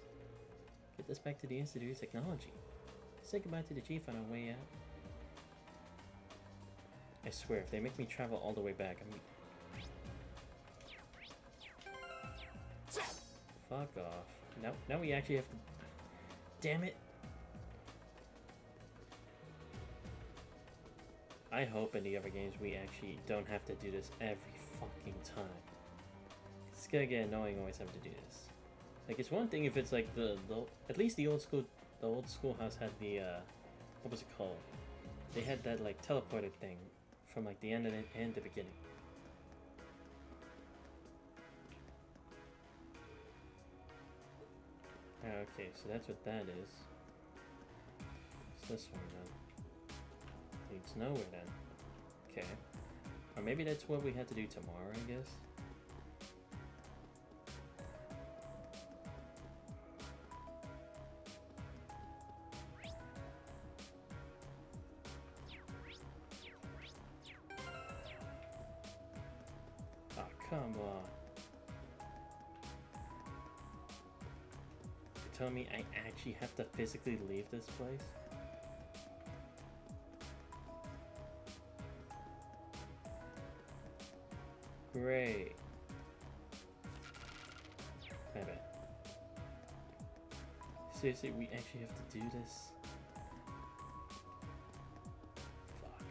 Get this back to the Institute of Technology. Say goodbye to the chief on our way out. I swear, if they make me travel all the way back, I'm... Fuck off. Now we actually have to... Damn it! I hope in the other games we actually don't have to do this every fucking time. It's gonna get annoying always having to do this. Like, it's one thing if it's like the at least the old schoolhouse had the what was it called? They had that like teleported thing from like the end and the beginning. Okay, so that's what that is. It's this one then. Leads nowhere then. Okay. Or maybe that's what we had to do tomorrow, I guess. Oh, come on. You're telling me I actually have to physically leave this place? Great. My bad. Seriously, we actually have to do this? Fuck.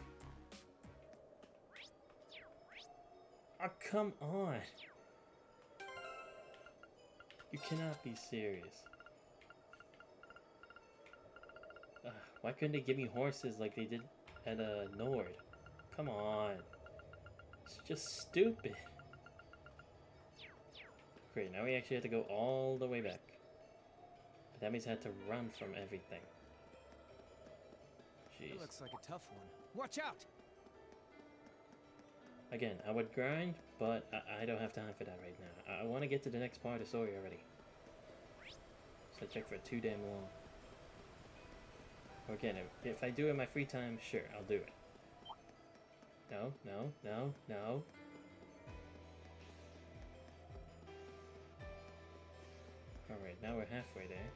Oh, come on. cannot be serious. Why couldn't they give me horses like they did at Nord? Come on. It's just stupid. Great, now we actually have to go all the way back. But that means I had to run from everything. Jeez. That looks like a tough one. Watch out! Again, I would grind, but I don't have time for that right now. I want to get to the next part of the story already. So I check for too damn long. Again, if I do it in my free time, sure, I'll do it. No, no, no, no. Alright, now we're halfway there.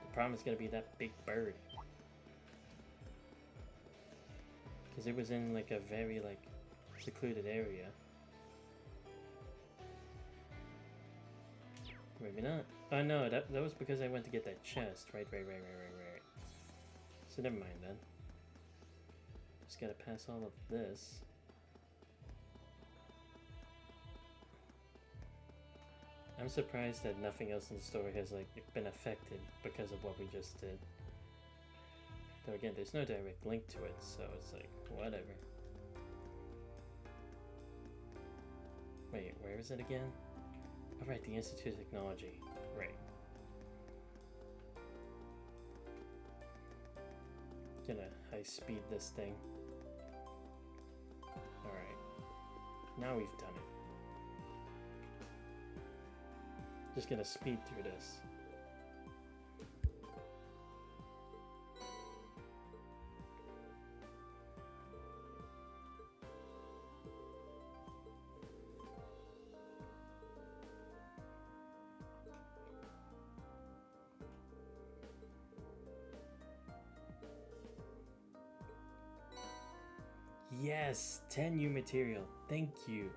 The problem is going to be that big bird. Because it was in like a very like secluded area. Maybe not. Oh no, that was because I went to get that chest. Right. So never mind then. Just gotta pass all of this. I'm surprised that nothing else in the story has like been affected because of what we just did. Though again, there's no direct link to it, so it's like, whatever. Wait, where is it again? Oh right, the Institute of Technology. Right. Gonna high speed this thing. Alright. Now we've done it. Just gonna speed through this. Yes, 10 new material. Thank you.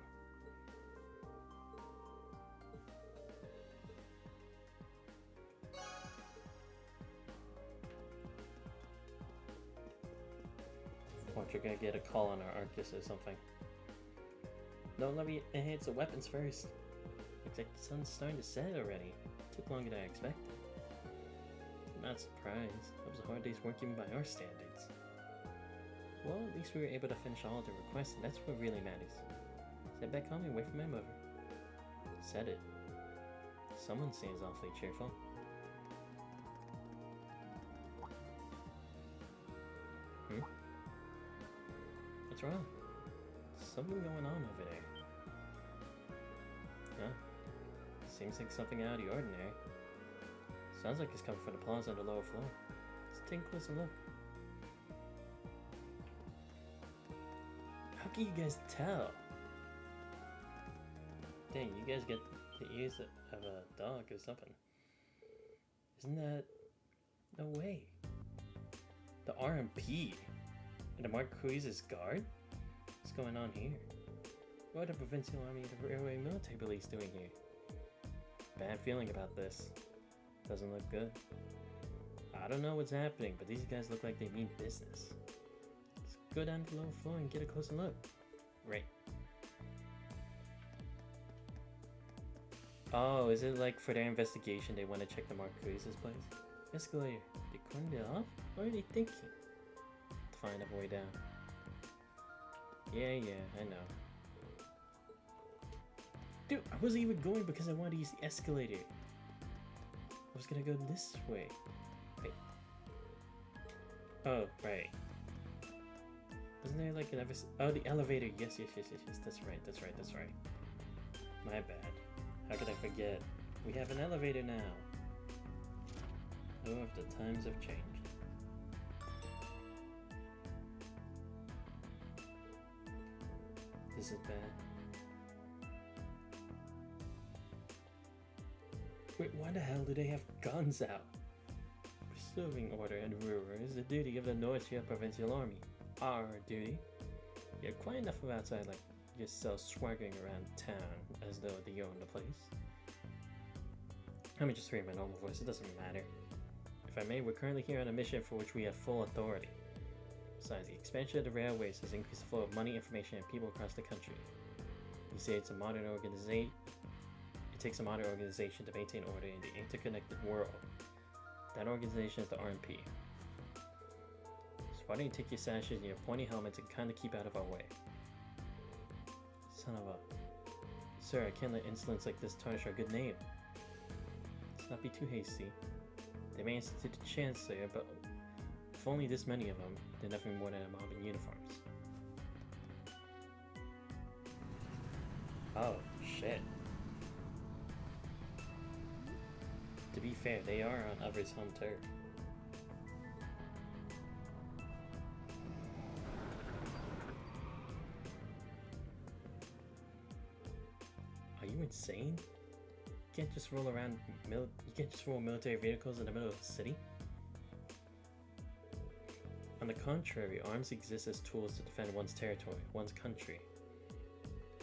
Watch, you're gonna get a call on our Arcus or something. No, let me enhance the weapons first. Looks like the sun's starting to set already. Took longer than I expected. Not surprised. That was a hard day's work even by our standards. Well, at least we were able to finish all the requests, and that's what really matters. Sit back home and wait for my mother. Said it. Someone seems awfully cheerful. What's wrong? Something going on over there. Huh? Seems like something out of the ordinary. Sounds like it's coming from the plaza on the lower floor. Let's take a closer look. How can you guys tell? Dang, you guys get the ears of a dog or something. Isn't that... No way. The RMP? And the Marquise's guard? What's going on here? What are the Provincial Army and the Railway Military Police doing here? Bad feeling about this. Doesn't look good. I don't know what's happening, but these guys look like they mean business. Go down to the lower floor and get a closer look. Right. Oh, is it like for their investigation they want to check the Marquise's place? Escalator. They cleaned it off? What are they thinking? To find a way down. Yeah, I know. Dude, I wasn't even going because I wanted to use the escalator. I was gonna go this way. Wait. Oh, right. Wasn't there like an oh, the elevator. Yes. That's right. My bad. How could I forget? We have an elevator now. Oh, if the times have changed. This is bad. Wait, why the hell do they have guns out? Preserving order in Roer is the duty of the Northshire Provincial Army. Our duty. You're quite enough of outside like yourself swaggering around town as though you own the place. Let me just read my normal voice, it doesn't matter. If I may, we're currently here on a mission for which we have full authority. Besides, the expansion of the railways has increased the flow of money, information, and people across the country. You say it's a modern organization. It takes a modern organization to maintain order in the interconnected world. That organization is the RMP. So why don't you take your sashes and your pointy helmets and kinda keep out of our way? Son of a... Sir, I can't let insolence like this tarnish our good name. Let's not be too hasty. They may institute a chancellor, but if only this many of them, they're nothing more than a mob in uniforms. Oh, shit. To be fair, they are on others' home turf. Are you insane? You can't just roll around you can't just roll military vehicles in the middle of the city? On the contrary, arms exist as tools to defend one's territory, one's country.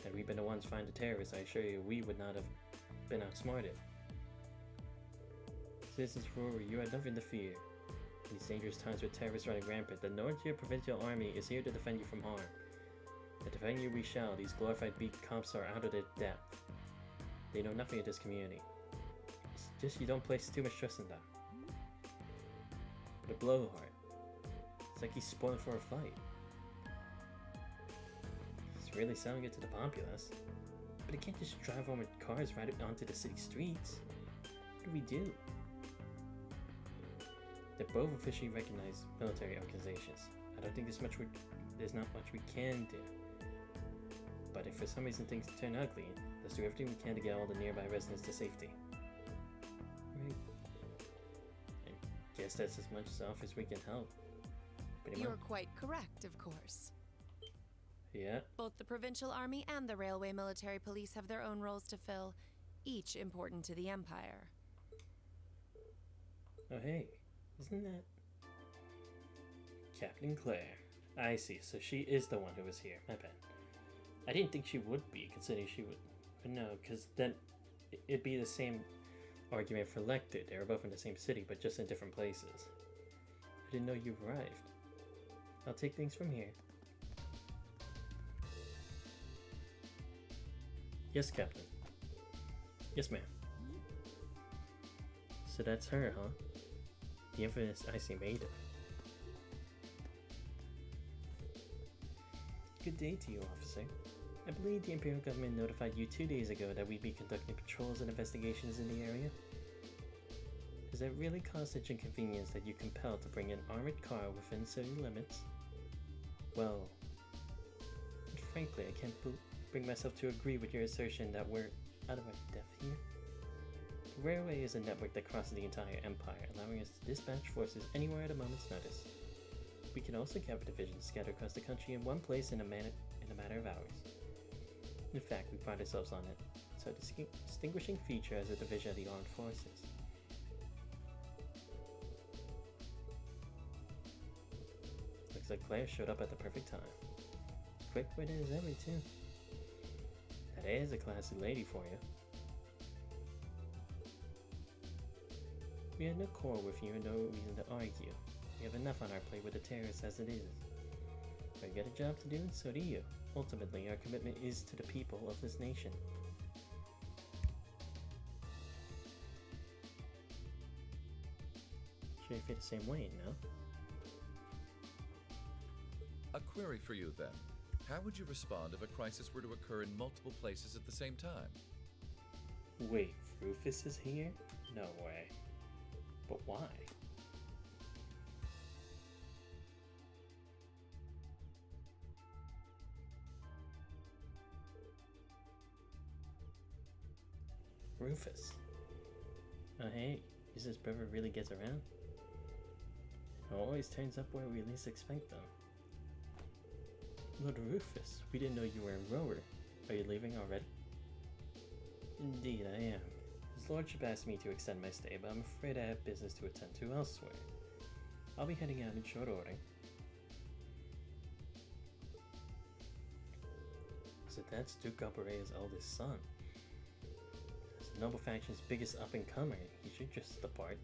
Had we been the ones find the terrorists, I assure you we would not have been outsmarted. Citizens Roer, you have nothing to fear. In these dangerous times with terrorists running rampant, the North Tier Provincial Army is here to defend you from harm. And defend you we shall. These glorified beak cops are out of their depth. They know nothing of this community. It's just you don't place too much trust in them. The blowhard. It's like he's spoiled for a fight. It's really selling it to the populace. But it can't just drive armored cars right onto the city streets. What do we do? They're both officially recognized military organizations. I don't think there's not much we can do. But if for some reason things turn ugly, let's do everything we can to get all the nearby residents to safety. Right? I guess that's as much self as we can help. Pretty You're much. quite correct, of course. Yeah. Both the Provincial Army and the Railway Military Police have their own roles to fill, each important to the Empire. Oh hey, isn't that Captain Claire? I see, so she is the one who was here, my bad. I didn't think she would be, considering she would... But no, because then it'd be the same argument for Lecter. They were both in the same city, but just in different places. I didn't know you arrived. I'll take things from here. Yes, Captain. Yes, ma'am. So that's her, huh? The infamous Icy Maiden. Good day to you, officer. I believe the Imperial government notified you 2 days ago that we'd be conducting patrols and investigations in the area. Does that really cause such inconvenience that you're compelled to bring an armored car within city limits? Well, frankly, I can't bring myself to agree with your assertion that we're out of our depth here. The railway is a network that crosses the entire empire, allowing us to dispatch forces anywhere at a moment's notice. We can also gather divisions scattered across the country in one place in a matter of hours. In fact, we pride ourselves on it. It's our distinguishing feature as a division of the armed forces. Looks like Claire showed up at the perfect time. Quick witted as ever, too. That is a classy lady for you. We had no quarrel with you and no reason to argue. We have enough on our plate with the terrorists as it is. We got a job to do, and so do you. Ultimately, our commitment is to the people of this nation. Sure you feel the same way, no? A query for you, then. How would you respond if a crisis were to occur in multiple places at the same time? Wait, Rufus is here? No way. But why? Rufus. Oh hey, is this brother really gets around? It always turns up where we least expect them. Lord Rufus, we didn't know you were in Roer. Are you leaving already? Indeed I am. His lordship asked me to extend my stay, but I'm afraid I have business to attend to elsewhere. I'll be heading out in short order. So that's Duke Alberea's eldest son. As the noble faction's biggest up-and-comer, he should dress the part.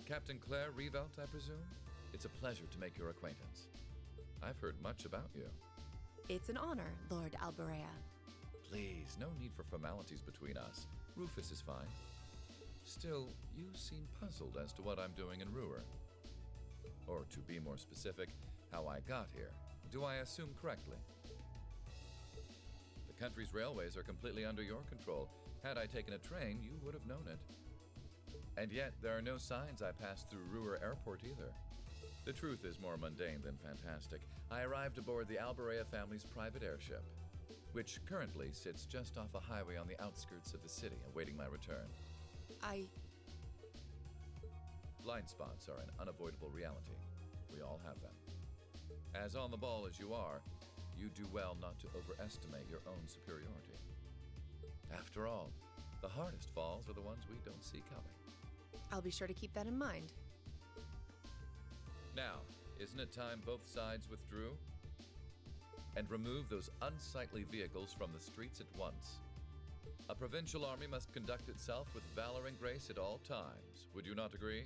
Captain Claire Revelt, I presume? It's a pleasure to make your acquaintance. I've heard much about you. It's an honor, Lord Alberea. Please, no need for formalities between us. Rufus is fine. Still, you seem puzzled as to what I'm doing in Roer. Or to be more specific, how I got here. Do I assume correctly? The country's railways are completely under your control. Had I taken a train, you would have known it. And yet, there are no signs I passed through Roer Airport either. The truth is more mundane than fantastic. I arrived aboard the Alberea family's private airship, which currently sits just off a highway on the outskirts of the city, awaiting my return. Blind spots are an unavoidable reality. We all have them. As on the ball as you are, you do well not to overestimate your own superiority. After all, the hardest falls are the ones we don't see coming. I'll be sure to keep that in mind. Now, isn't it time both sides withdrew? And remove those unsightly vehicles from the streets at once. A provincial army must conduct itself with valor and grace at all times. Would you not agree?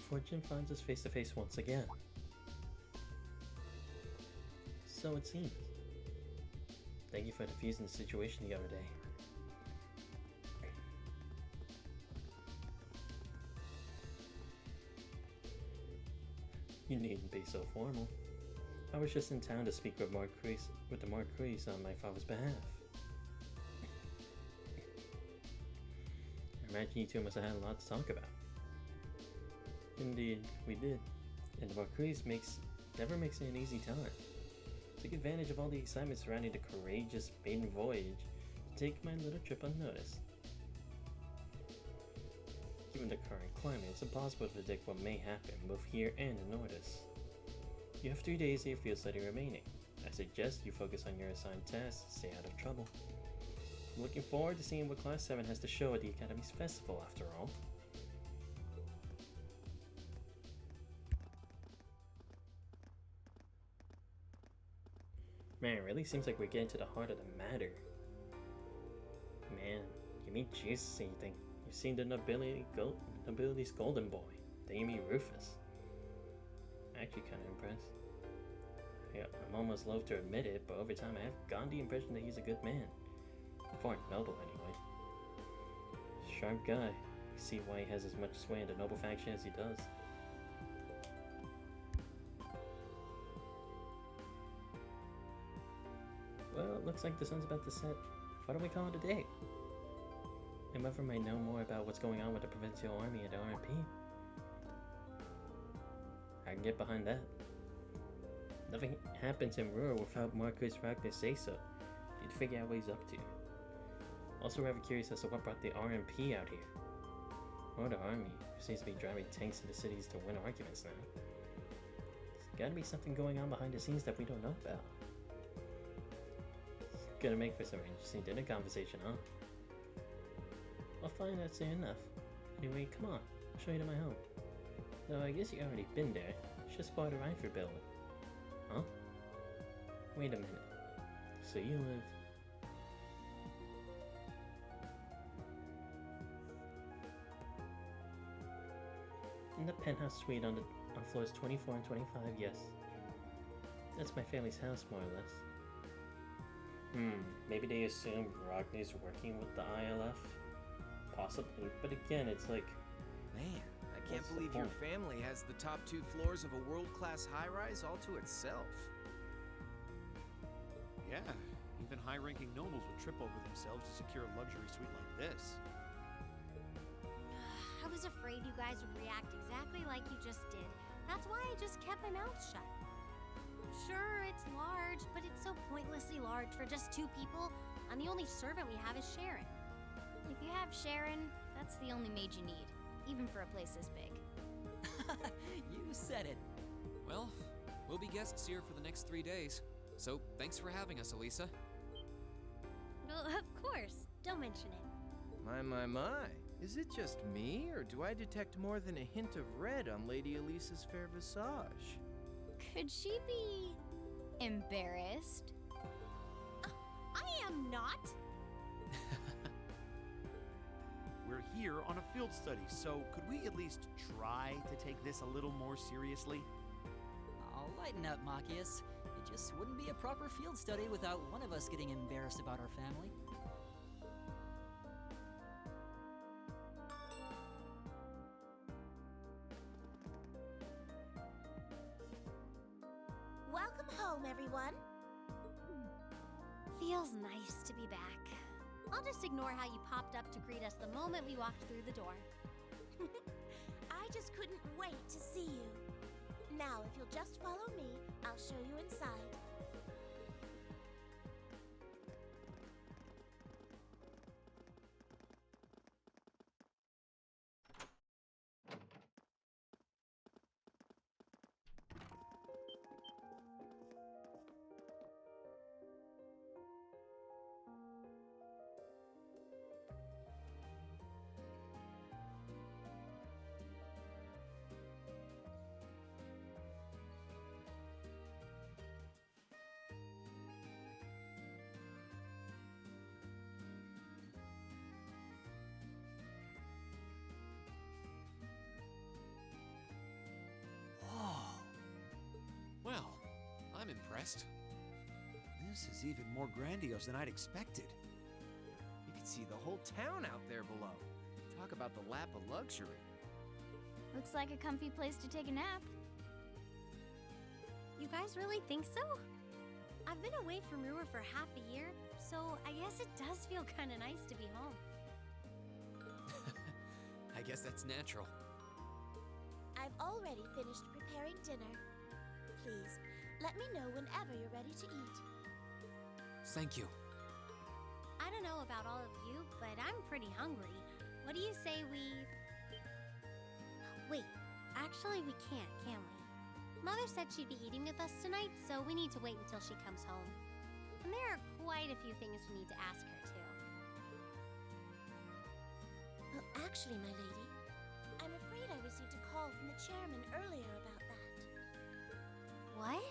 Fortune finds us face to face once again. So it seems. Thank you for defusing the situation the other day. You needn't be so formal. I was just in town to speak with the Marquis on my father's behalf. I imagine you two must have had a lot to talk about. Indeed, we did. And the Marquis never makes it an easy time. Took advantage of all the excitement surrounding the courageous maiden voyage to take my little trip unnoticed. Given the current climate, it's impossible to predict what may happen both here and in Nordis. You have 3 days of your field study remaining. I suggest you focus on your assigned tasks to stay out of trouble. I'm looking forward to seeing what Class 7 has to show at the Academy's festival, after all. Man, it really seems like we're getting to the heart of the matter. Man, you meet Jesus and you think you've seen the nobility's golden boy. Then you meet Rufus. I'm actually kind of impressed. Yeah, I'm almost loath to admit it, but over time I have gotten the impression that he's a good man. Foreign noble, anyway. Sharp guy. You see why he has as much sway in the noble faction as he does. Well, it looks like the sun's about to set. Why don't we call it a day? And whoever might know more about what's going on with the Provincial Army and the RMP. I can get behind that. Nothing happens in Roer without Marcus Ragnar say so. You'd figure out what he's up to. Also rather curious as to what brought the RMP out here. Or the army, who seems to be driving tanks into cities to win arguments now. There's gotta be something going on behind the scenes that we don't know about. Gonna make for some interesting dinner conversation, huh? I'll find out soon enough. Anyway, come on, I'll show you to my home. Though I guess you already been there. It's just part of the Reinford building. Huh? Wait a minute. So you live... in the penthouse suite on floors 24 and 25, yes. That's my family's house, more or less. Maybe they assume Ragnar's working with the ILF? Possibly, but again, it's like... Man, I can't believe your family has the top 2 floors of a world-class high-rise all to itself. Yeah, even high-ranking nobles would trip over themselves to secure a luxury suite like this. I was afraid you guys would react exactly like you just did. That's why I just kept my mouth shut. Sure, it's large, but it's so pointlessly large for just 2 people, and the only servant we have is Sharon. If you have Sharon, that's the only maid you need, even for a place this big. You said it. Well, we'll be guests here for the next 3 days, so thanks for having us, Elisa. Well, of course. Don't mention it. My. Is it just me, or do I detect more than a hint of red on Lady Elisa's fair visage? Could she be embarrassed? I am not. We're here on a field study, so could we at least try to take this a little more seriously? I'll lighten up, Machias. It just wouldn't be a proper field study without one of us getting embarrassed about our family. Welcome home, everyone. Feels nice to be back. I'll just ignore how you popped up to greet us the moment we walked through the door. I just couldn't wait to see you. Now, if you'll just follow me, I'll show you inside. Well, I'm impressed. This is even more grandiose than I'd expected. You can see the whole town out there below. Talk about the lap of luxury. Looks like a comfy place to take a nap. You guys really think so? I've been away from Roer for half a year, so I guess it does feel kind of nice to be home. I guess that's natural. I've already finished preparing dinner. Please, let me know whenever you're ready to eat. Thank you. I don't know about all of you, but I'm pretty hungry. What do you say we... Wait, actually we can't, can we? Mother said she'd be eating with us tonight, so we need to wait until she comes home. And there are quite a few things we need to ask her, too. Well, actually, my lady, I'm afraid I received a call from the chairman earlier about that. What?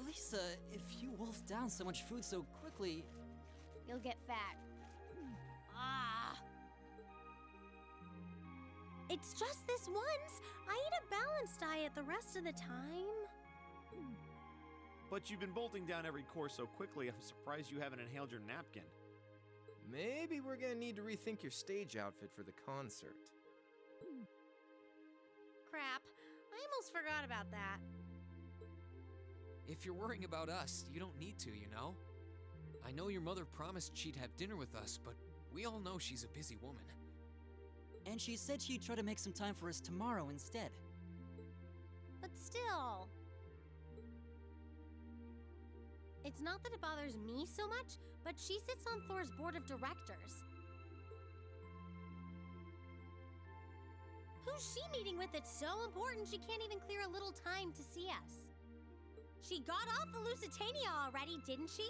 Lisa, if you wolf down so much food so quickly... You'll get fat. Ah! It's just this once. I eat a balanced diet the rest of the time. But you've been bolting down every course so quickly, I'm surprised you haven't inhaled your napkin. Maybe we're gonna need to rethink your stage outfit for the concert. Crap. I almost forgot about that. If you're worrying about us, you don't need to, you know? I know your mother promised she'd have dinner with us, but we all know she's a busy woman. And she said she'd try to make some time for us tomorrow instead. But still... It's not that it bothers me so much, but she sits on Thor's board of directors. Who's she meeting with that's so important she can't even clear a little time to see us? She got off the Lusitania already, didn't she?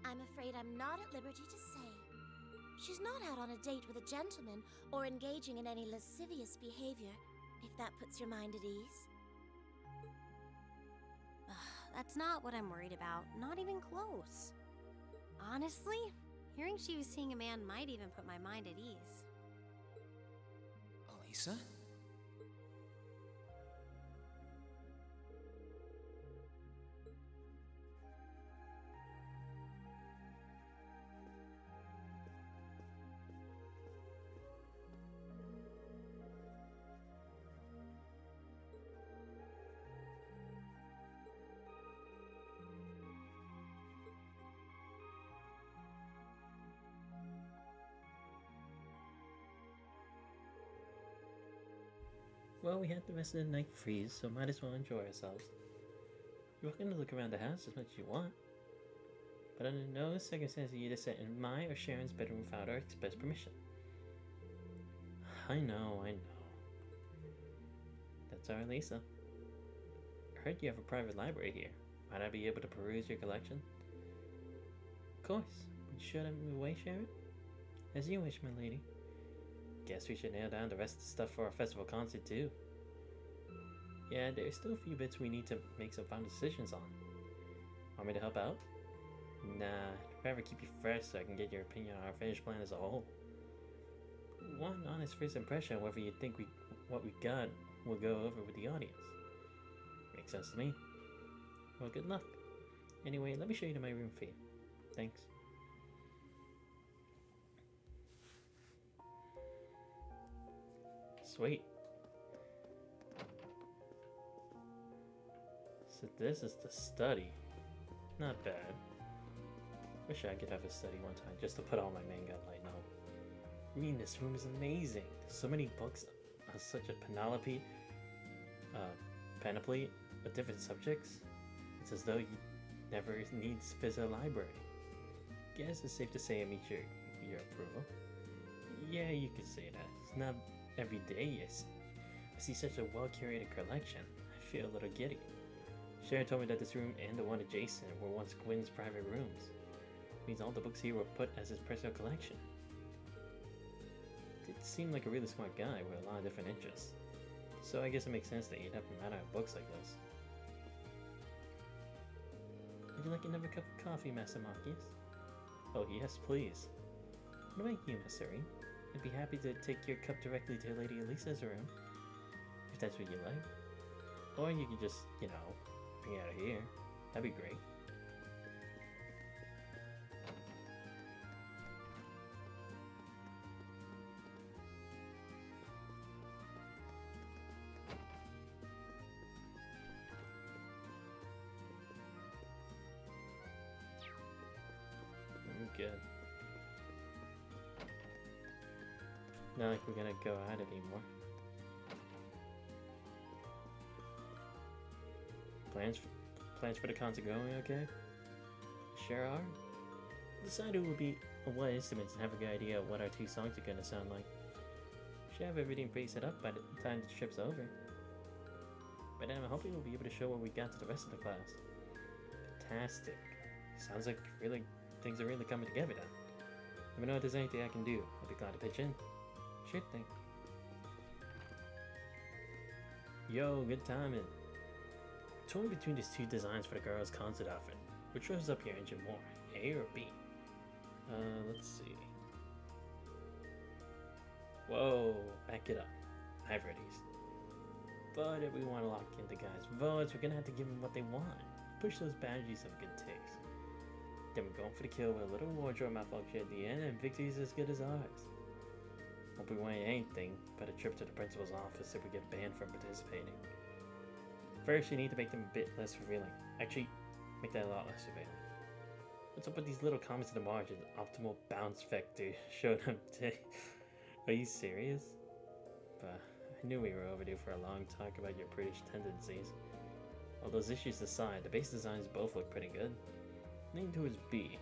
I'm afraid I'm not at liberty to say. She's not out on a date with a gentleman or engaging in any lascivious behavior, if that puts your mind at ease. That's not what I'm worried about. Not even close. Honestly, hearing she was seeing a man might even put my mind at ease. Elisa? Well, we had the rest of the night free, so might as well enjoy ourselves. You're welcome to look around the house as much as you want, but under no circumstance are you to sit in my or Sharon's bedroom without our express permission. I know. That's our Lisa. I heard you have a private library here. Might I be able to peruse your collection? Of course. Would you show them the way, Sharon? As you wish, my lady. Guess we should nail down the rest of the stuff for our festival concert too. Yeah, there's still a few bits we need to make some final decisions on. Want me to help out? Nah, I'd rather keep you fresh so I can get your opinion on our finished plan as a whole. One honest first impression, whether you think what we got will go over with the audience. Makes sense to me. Well, good luck. Anyway, let me show you to my room for you. Thanks. Sweet. So this is the study. Not bad. Wish I could have a study one time just to put all my manga light now. I mean, this room is amazing. There's so many books on such a panoply of different subjects. It's as though you never need to visit a library. Guess it's safe to say it meets your approval. Yeah, you could say that. It's not every day I see such a well-curated collection. I feel a little giddy. Sharon told me that this room and the one adjacent were once Gwen's private rooms. It means all the books here were put as his personal collection. Did seem like a really smart guy with a lot of different interests. So I guess it makes sense that you'd have him out of books like this. Would you like another cup of coffee, Master Marcus? Oh yes, please. What about you, Miss Serene? I'd be happy to take your cup directly to Lady Elisa's room, if that's what you like. Or you could just, bring it out of here. That'd be great. Good. Not like we're gonna go at it anymore. Plans for the concert going okay? Sure are. Decided we'll be on what instruments and have a good idea of what our two songs are gonna sound like. Should have everything pretty set up by the time the trip's over. But then I'm hoping we'll be able to show what we got to the rest of the class. Fantastic. Sounds like things are really coming together then. Let me know if there's anything I can do. I'll be glad to pitch in. Sure thing. Yo, good timing. Torn between these two designs for the girls' concert outfit. Which shows up your engine more, A or B? Let's see. Whoa, back it up. I've read these. But if we want to lock in the guys' votes, we're gonna have to give them what they want. Push those boundaries of good taste. Then we're going for the kill with a little wardrobe malfunction at the end, and victory's as good as ours. Won't be wanting anything but a trip to the principal's office if we get banned from participating. First, you need to make them a bit less revealing. Actually, make that a lot less revealing. What's up with these little comments in the margin? Optimal bounce vector showed up today. Are you serious? But I knew we were overdue for a long talk about your British tendencies. All those issues aside, the base designs both look pretty good. Lean towards B.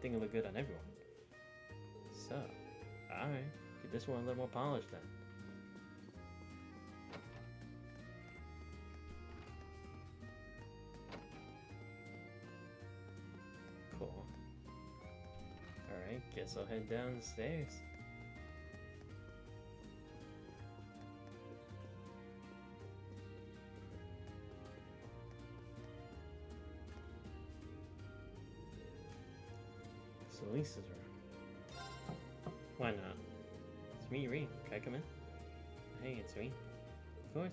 Think it'll look good on everyone. So, alright. Get this one a little more polished then. Cool. Alright. Alright, guess I'll head downstairs. It's Lisa's room. Why not? It's me, Reen. Can I come in? Hey, it's me. Of course.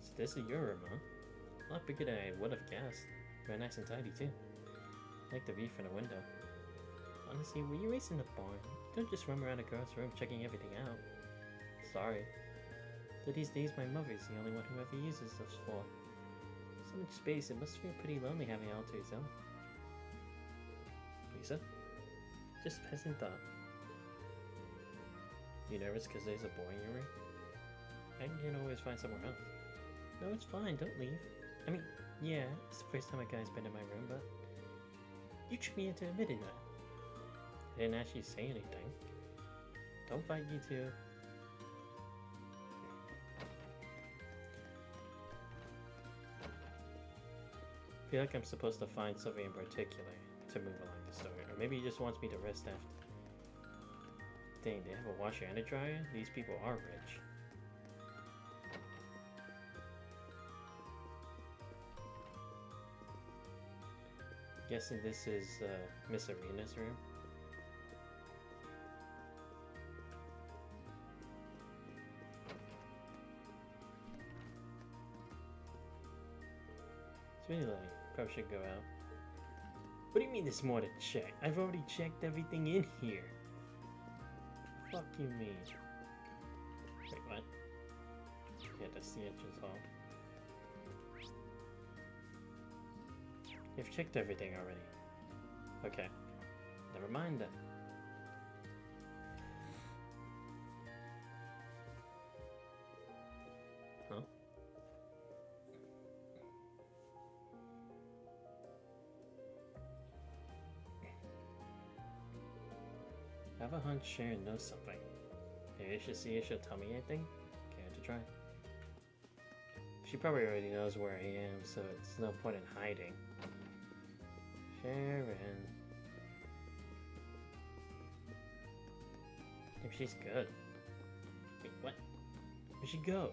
So this is your room, huh? A lot bigger than I would have guessed. Very nice and tidy, too. I like the view from the window. Honestly, were you raised in the barn? You don't just roam around a girl's room checking everything out. Sorry. Though these days my mother's the only one who ever uses this floor. So much space, it must feel pretty lonely having it all to yourself. Lisa? Just peasant thought. You nervous because there's a boy in your room? I can always find somewhere else. No, it's fine, don't leave. I mean, yeah, it's the first time a guy's been in my room, but you tricked me into admitting that. I didn't actually say anything. Don't fight, you two. I feel like I'm supposed to find something in particular to move along the story, or maybe he just wants me to rest after. Dang, they have a washer and a dryer? These people are rich. Guessing this is Miss Arena's room. It's really late. Probably should go out. What do you mean there's more to check? I've already checked everything in here. Fuck you mean? Wait, what? Yeah, that's the entrance hall. You've checked everything already. Okay. Never mind then. Huh? I have a hunch Sharon knows something. Maybe I should see if she'll tell me anything. Care to try? She probably already knows where I am, so it's no point in hiding. Sharon. Maybe she's good. Wait, what? Where'd she go?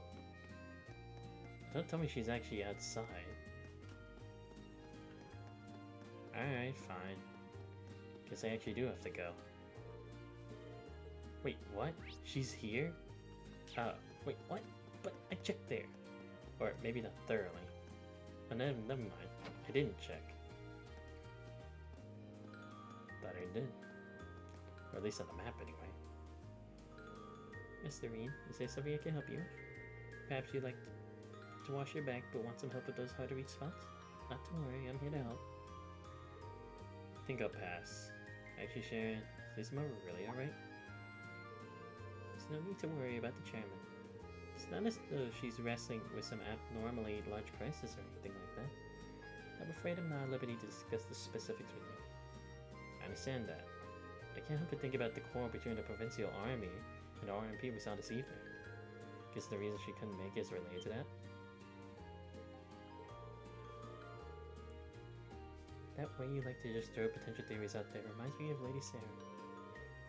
Don't tell me she's actually outside. Alright, fine. Guess I actually do have to go. Wait, what? She's here? Oh, wait, what? But I checked there. Or maybe not thoroughly. Oh, never mind. I didn't check. Thought I did. Or at least on the map, anyway. Mr. Reen, is there something I can help you with? Perhaps you'd like to wash your back, but want some help with those hard-to-reach spots? Not to worry, I'm here to help. I think I'll pass. Actually, Sharon, is this mother really alright? There's no need to worry about the chairman. It's not as though she's wrestling with some abnormally large crisis or anything like that. I'm afraid I'm not at liberty to discuss the specifics with you. I understand that, but I can't help but think about the quarrel between the Provincial Army and the RMP we saw this evening. Guess the reason she couldn't make it is related to that? That way you like to just throw potential theories out there reminds me of Lady Sarah.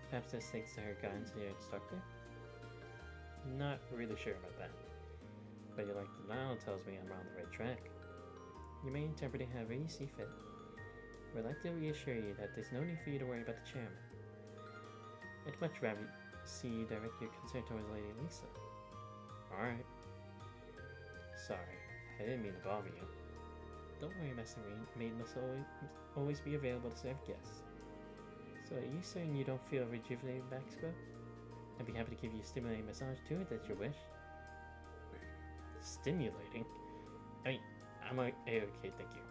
Perhaps that's thanks to her guidance to your instructor? Not really sure about that. But your like denial tells me I'm on the right track. You may interpret it however you see fit. I'd like to reassure you that there's no need for you to worry about the chairman. I'd much rather see you direct your concern towards Lady Lisa. Alright. Sorry, I didn't mean to bother you. Don't worry, Master Reen. Maid must always be available to serve guests. So are you saying you don't feel rejuvenated back scrub? I'd be happy to give you a stimulating massage too, if that's your wish. Stimulating? I mean, I'm okay, thank you.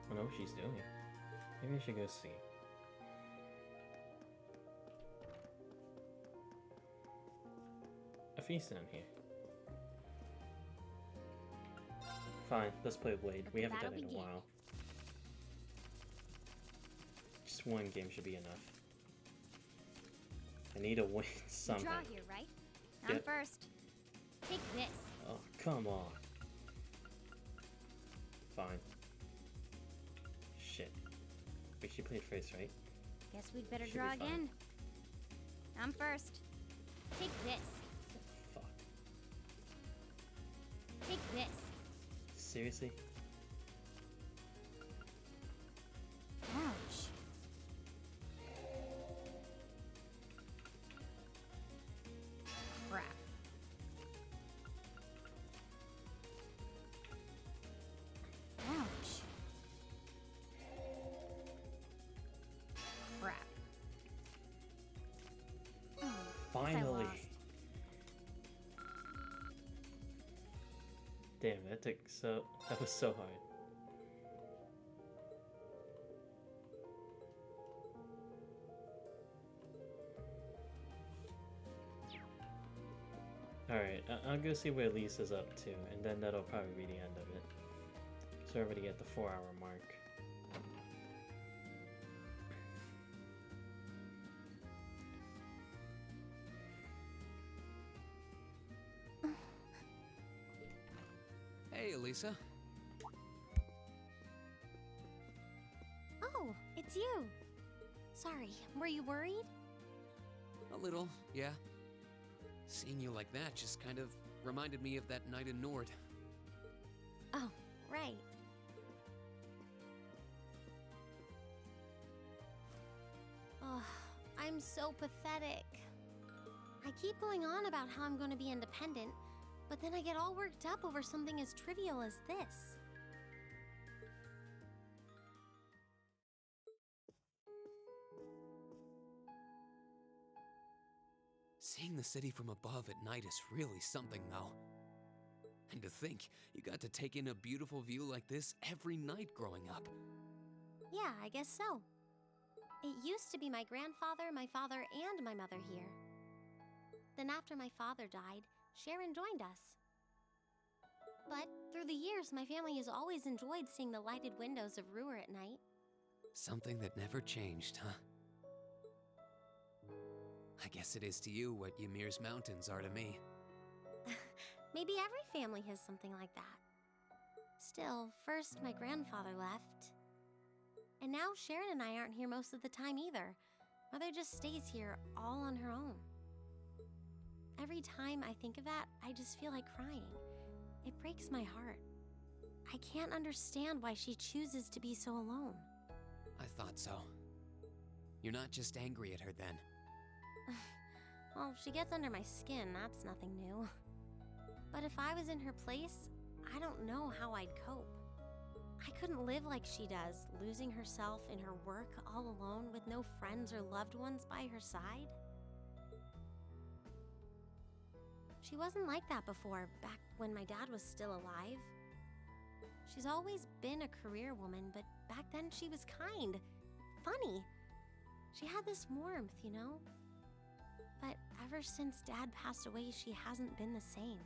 I don't know what she's doing. Maybe I should go see. A feast down here. Fine, let's play Blade. We haven't done battle it in a begin. while. Just one game should be enough. I need to win You somehow. draw here, right? I'm Yep. first. Take this. Oh, come on. Fine. Shit. Wait, she played first, right? Guess we'd better Should draw be fine. again. I'm first. Take this. Fuck. Take this. Seriously? Ouch. Crap. Ouch. Crap. Oh, guess I Finally. lost. Damn, that was so hard. Alright, I'll go see where Lisa's up to, and then that'll probably be the end of it. So we're already at the 4-hour mark. Hey, Elisa. Oh, it's you. Sorry, were you worried? A little, yeah. Seeing you like that just kind of reminded me of that night in Nord. Oh, right. Oh, I'm so pathetic. I keep going on about how I'm going to be independent, but then I get all worked up over something as trivial as this. Seeing the city from above at night is really something, though. And to think, you got to take in a beautiful view like this every night growing up. Yeah, I guess so. It used to be my grandfather, my father, and my mother here. Then after my father died, Sharon joined us. But through the years, my family has always enjoyed seeing the lighted windows of Roer at night. Something that never changed, huh? I guess it is to you what Ymir's mountains are to me. Maybe every family has something like that. Still, first my grandfather left. And now Sharon and I aren't here most of the time either. Mother just stays here all on her own. Every time I think of that, I just feel like crying. It breaks my heart. I can't understand why she chooses to be so alone. I thought so. You're not just angry at her then. Well, she gets under my skin, that's nothing new. But if I was in her place, I don't know how I'd cope. I couldn't live like she does, losing herself in her work all alone with no friends or loved ones by her side. She wasn't like that before, back when my dad was still alive. She's always been a career woman, but back then she was kind, funny. She had this warmth, you know? But ever since Dad passed away, she hasn't been the same.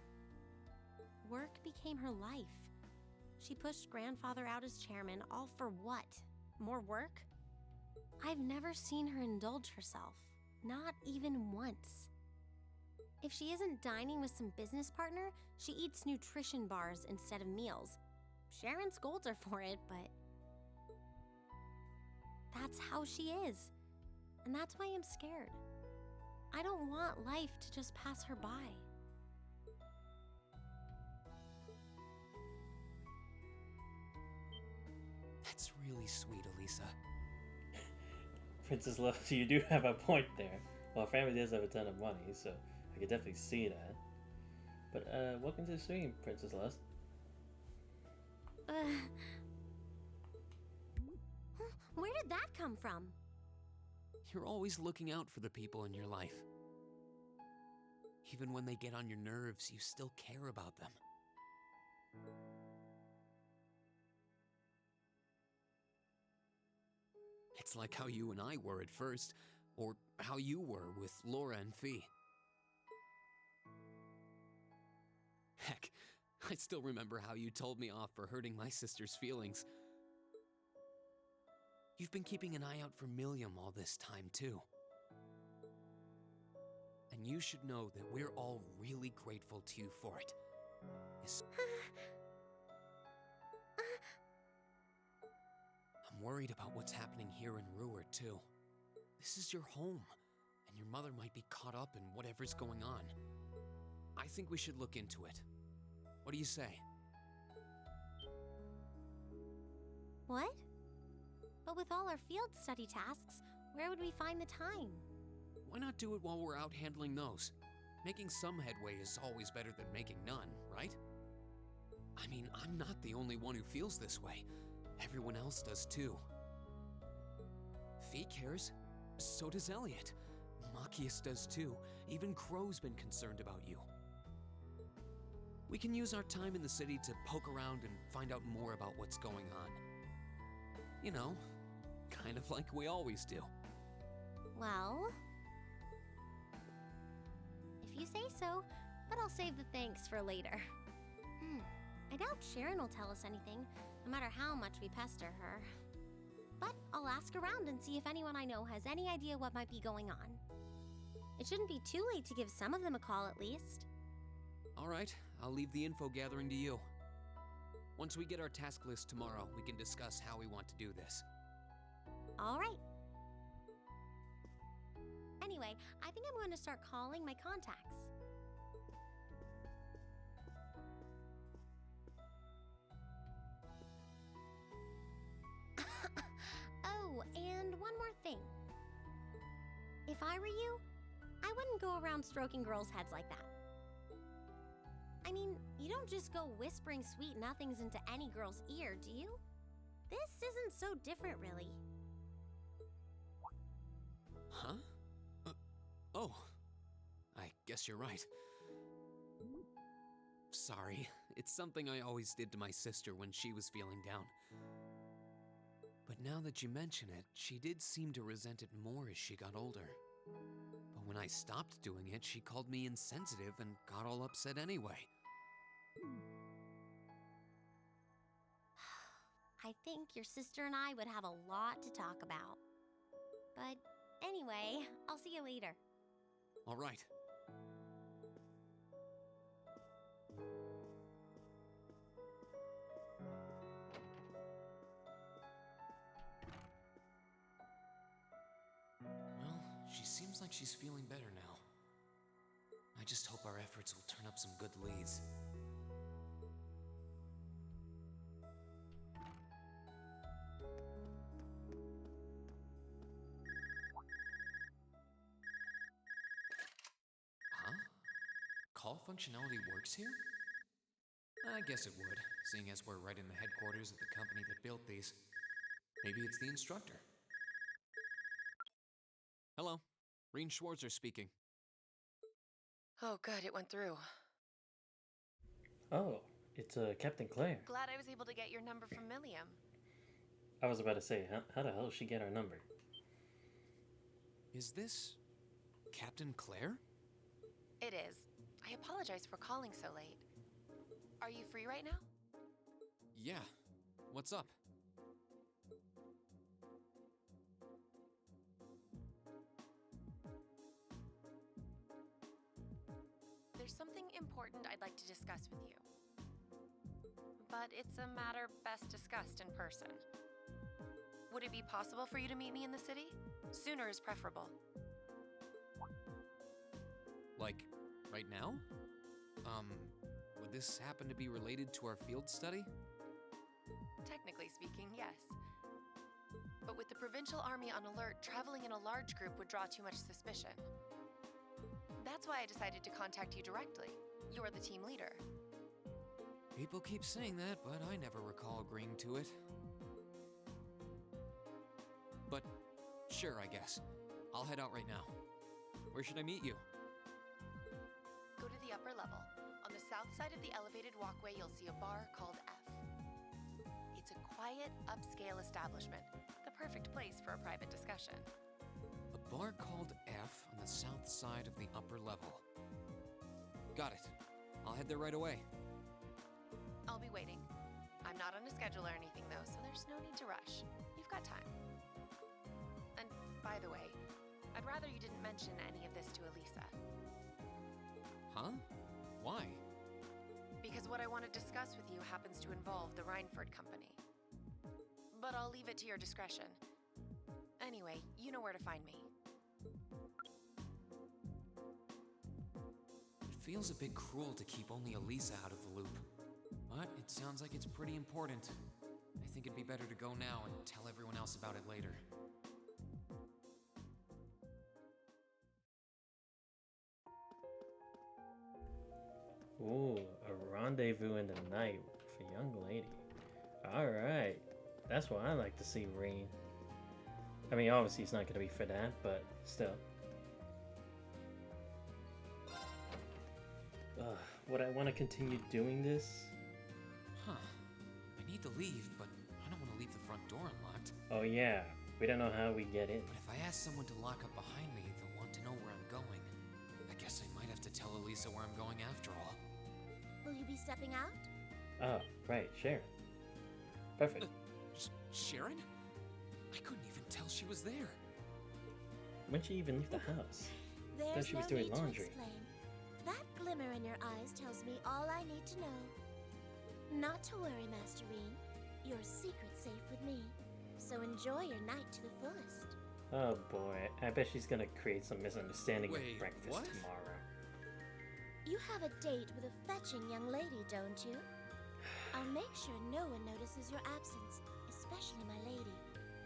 Work became her life. She pushed Grandfather out as chairman, all for what? More work? I've never seen her indulge herself, not even once. If she isn't dining with some business partner, she eats nutrition bars instead of meals. Sharon scolds her for it, but that's how she is. And that's why I'm scared. I don't want life to just pass her by. That's really sweet, Elisa. Princess Lust, you do have a point there. Well, our family does have a ton of money, so I could definitely see that. But, welcome to the stream, Princess Lust. Where did that come from? You're always looking out for the people in your life. Even when they get on your nerves, you still care about them. It's like how you and I were at first, or how you were with Laura and Fee. Heck, I still remember how you told me off for hurting my sister's feelings. You've been keeping an eye out for Milliam all this time, too. And you should know that we're all really grateful to you for it. I'm worried about what's happening here in Roer, too. This is your home, and your mother might be caught up in whatever's going on. I think we should look into it. What do you say? What? But with all our field study tasks, where would we find the time? Why not do it while we're out handling those? Making some headway is always better than making none, right? I mean, I'm not the only one who feels this way. Everyone else does too. Fee cares. So does Elliot. Machias does too. Even Crow's been concerned about you. We can use our time in the city to poke around and find out more about what's going on. You know, kind of like we always do. Well, if you say so, but I'll save the thanks for later. I doubt Sharon will tell us anything, no matter how much we pester her. But I'll ask around and see if anyone I know has any idea what might be going on. It shouldn't be too late to give some of them a call at least. All right, I'll leave the info gathering to you. Once we get our task list tomorrow, we can discuss how we want to do this. All right. Anyway, I think I'm going to start calling my contacts. Oh, and one more thing. If I were you, I wouldn't go around stroking girls' heads like that. I mean, you don't just go whispering sweet nothings into any girl's ear, do you? This isn't so different, really. Huh? Oh, I guess you're right. Sorry, it's something I always did to my sister when she was feeling down. But now that you mention it, she did seem to resent it more as she got older. But when I stopped doing it, she called me insensitive and got all upset anyway. I think your sister and I would have a lot to talk about. But anyway, I'll see you later. All right. Well, she seems like she's feeling better now. I just hope our efforts will turn up some good leads. Huh? Call functionality works here? I guess it would, seeing as we're right in the headquarters of the company that built these. Maybe it's the instructor. Hello, Reen Schwarzer speaking. Oh, good, it went through. Oh, it's Captain Claire. Glad I was able to get your number from Milliam. I was about to say, how the hell did she get our number? Is this Captain Claire? It is. I apologize for calling so late. Are you free right now? Yeah. What's up? There's something important I'd like to discuss with you. But it's a matter best discussed in person. Would it be possible for you to meet me in the city? Sooner is preferable. Like, right now? Would this happen to be related to our field study? Technically speaking, yes. But with the provincial army on alert, traveling in a large group would draw too much suspicion. That's why I decided to contact you directly. You're the team leader. People keep saying that, but I never recall agreeing to it. But sure, I guess. I'll head out right now. Where should I meet you? Go to the upper level. On the south side of the elevated walkway, you'll see a bar called F. It's a quiet, upscale establishment. The perfect place for a private discussion. A bar called F on the south side of the upper level. Got it. I'll head there right away. I'll be waiting. I'm not on a schedule or anything, though, so there's no need to rush. You've got time. And by the way, I'd rather you didn't mention any of this to Elisa. Huh? Why? Because what I want to discuss with you happens to involve the Rhineford Company. But I'll leave it to your discretion. Anyway, you know where to find me. It feels a bit cruel to keep only Elisa out of the loop. But it sounds like it's pretty important. I think it'd be better to go now and tell everyone else about it later. Ooh, a rendezvous in the night with a young lady. Alright. That's what I like to see, Rain. I mean, obviously it's not going to be for that, but still. Would I want to continue doing this? Huh. I need to leave, but I don't want to leave the front door unlocked. Oh yeah, we don't know how we get in. But if I ask someone to lock up behind me, they'll want to know where I'm going. I guess I might have to tell Elisa where I'm going after all. Will you be stepping out? Oh, right, Sharon. Perfect. Sharon? I couldn't even tell she was there. When'd she even leave the house? There's Thought she was no doing need laundry. to explain. That glimmer in your eyes tells me all I need to know. Not to worry, Master Reen. Your secret's safe with me. So enjoy your night to the fullest. Oh boy, I bet she's gonna create some misunderstanding Wait, at breakfast what? tomorrow. You have a date with a fetching young lady, don't you? I'll make sure no one notices your absence, especially my lady.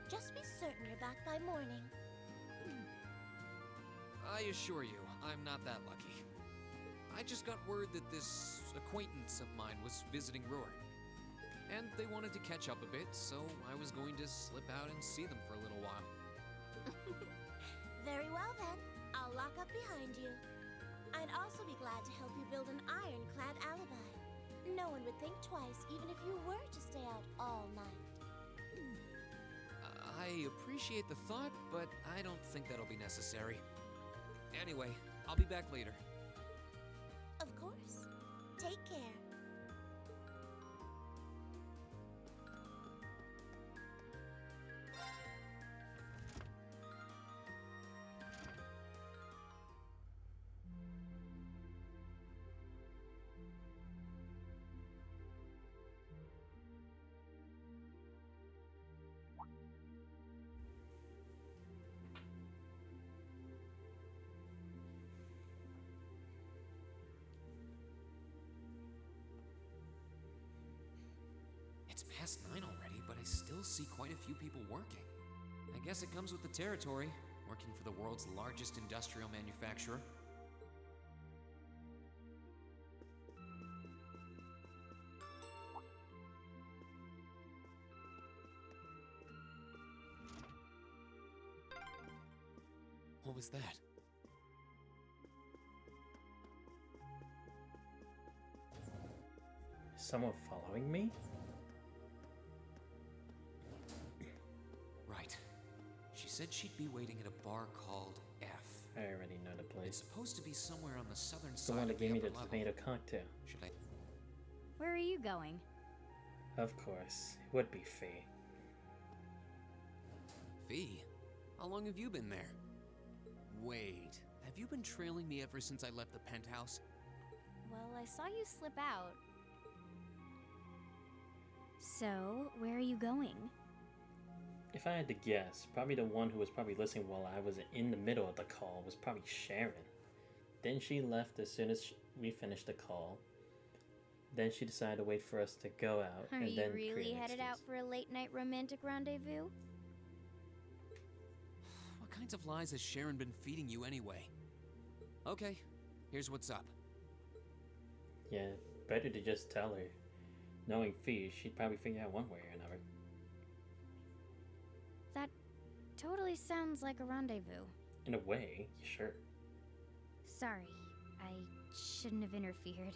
Just be certain you're back by morning. I assure you, I'm not that lucky. I just got word that this acquaintance of mine was visiting Roer. And they wanted to catch up a bit, so I was going to slip out and see them for a little while. Very well then, I'll lock up behind you. I'd also be glad to help you build an ironclad alibi. No one would think twice, even if you were to stay out all night. I appreciate the thought, but I don't think that'll be necessary. Anyway, I'll be back later. Of course. Take care. It's past 9 already, but I still see quite a few people working. I guess it comes with the territory, working for the world's largest industrial manufacturer. What was that? Is someone following me? Right. She said she'd be waiting at a bar called F. I already know the place. It's supposed to be somewhere on the southern The side one of that the gave me upper the level. tomato cocktail. Should I? Where are you going? Of course, it would be Fee. Fee? How long have you been there? Wait, have you been trailing me ever since I left the penthouse? Well, I saw you slip out. So, where are you going? If I had to guess, probably the one who was probably listening while I was in the middle of the call was probably Sharon. Then she left as soon as we finished the call. Then she decided to wait for us to go out Are and you then really create an headed out excuse. for a late night romantic rendezvous? What kinds of lies has Sharon been feeding you anyway? Okay, here's what's up. Yeah, better to just tell her. Knowing Fee, she'd probably figure out one way or another. That totally sounds like a rendezvous. In a way, sure. Sorry, I shouldn't have interfered.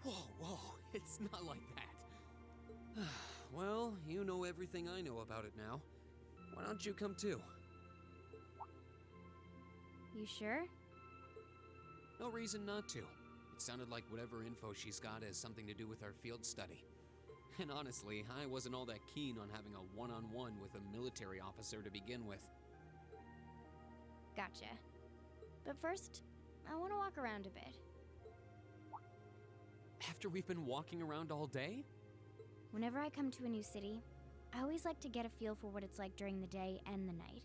Whoa, it's not like that. Well, you know everything I know about it now. Why don't you come too? You sure? No reason not to. It sounded like whatever info she's got has something to do with our field study. And honestly, I wasn't all that keen on having a one-on-one with a military officer to begin with. Gotcha. But first, I want to walk around a bit. After we've been walking around all day? Whenever I come to a new city, I always like to get a feel for what it's like during the day and the night.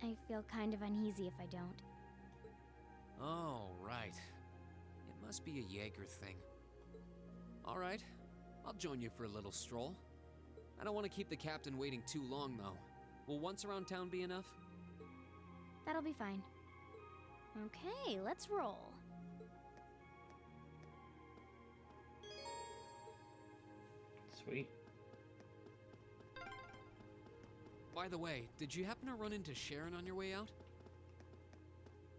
I feel kind of uneasy if I don't. Oh, right. It must be a Jaeger thing. Alright, I'll join you for a little stroll. I don't want to keep the captain waiting too long, though. Will once around town be enough? That'll be fine. Okay, let's roll. Sweet. By the way, did you happen to run into Sharon on your way out?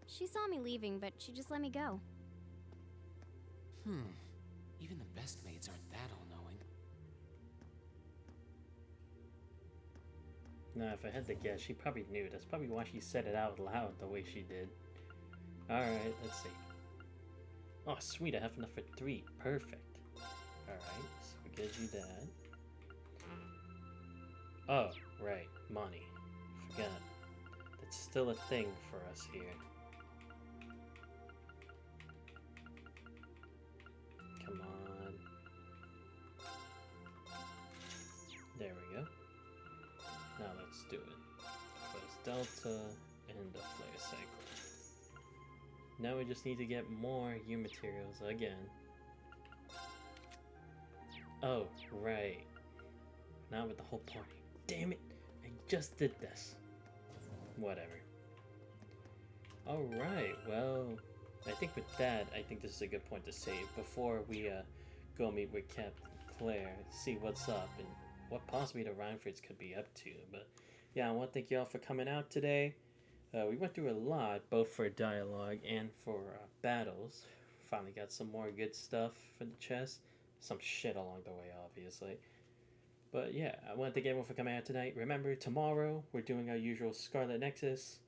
She saw me leaving, but she just let me go. Even the best maids aren't that all-knowing. Nah, if I had to guess, she probably knew. That's probably why she said it out loud the way she did. Alright, let's see. Oh, sweet, I have enough for 3. Perfect. Alright, so we gives you that. Oh, right, money. Forgot. That's still a thing for us here. Come on. There we go. Now let's do it. First Delta and the flare cycle. Now we just need to get more U materials again. Oh, right. Not with the whole party. Damn it! I just did this. Whatever. Alright, well, I think with that, I think this is a good point to save before we go meet with Captain Claire, see what's up and what possibly the Rhineford's could be up to. But yeah, I want to thank you all for coming out today. We went through a lot, both for dialogue and for battles. Finally got some more good stuff for the chest. Some shit along the way, obviously. But yeah, I want to thank everyone for coming out tonight. Remember, tomorrow we're doing our usual Scarlet Nexus.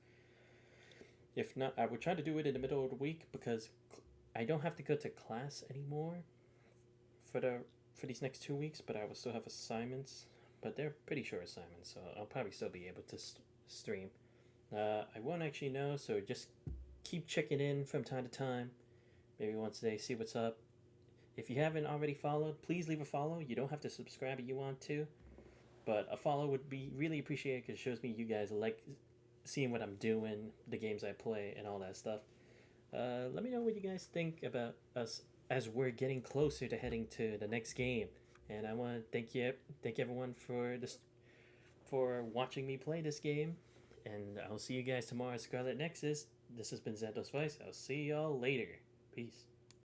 If not, I will try to do it in the middle of the week because I don't have to go to class anymore for these next 2 weeks, but I will still have assignments. But they're pretty short assignments, so I'll probably still be able to stream. I won't actually know, so just keep checking in from time to time. Maybe once a day, see what's up. If you haven't already followed, please leave a follow. You don't have to subscribe if you want to. But a follow would be really appreciated because it shows me you guys like seeing what I'm doing, the games I play, and all that stuff. Let me know what you guys think about us as we're getting closer to heading to the next game. And I want to thank everyone for watching me play this game. And I'll see you guys tomorrow at Scarlet Nexus. This has been Xanthos Vice. I'll see y'all later. Peace.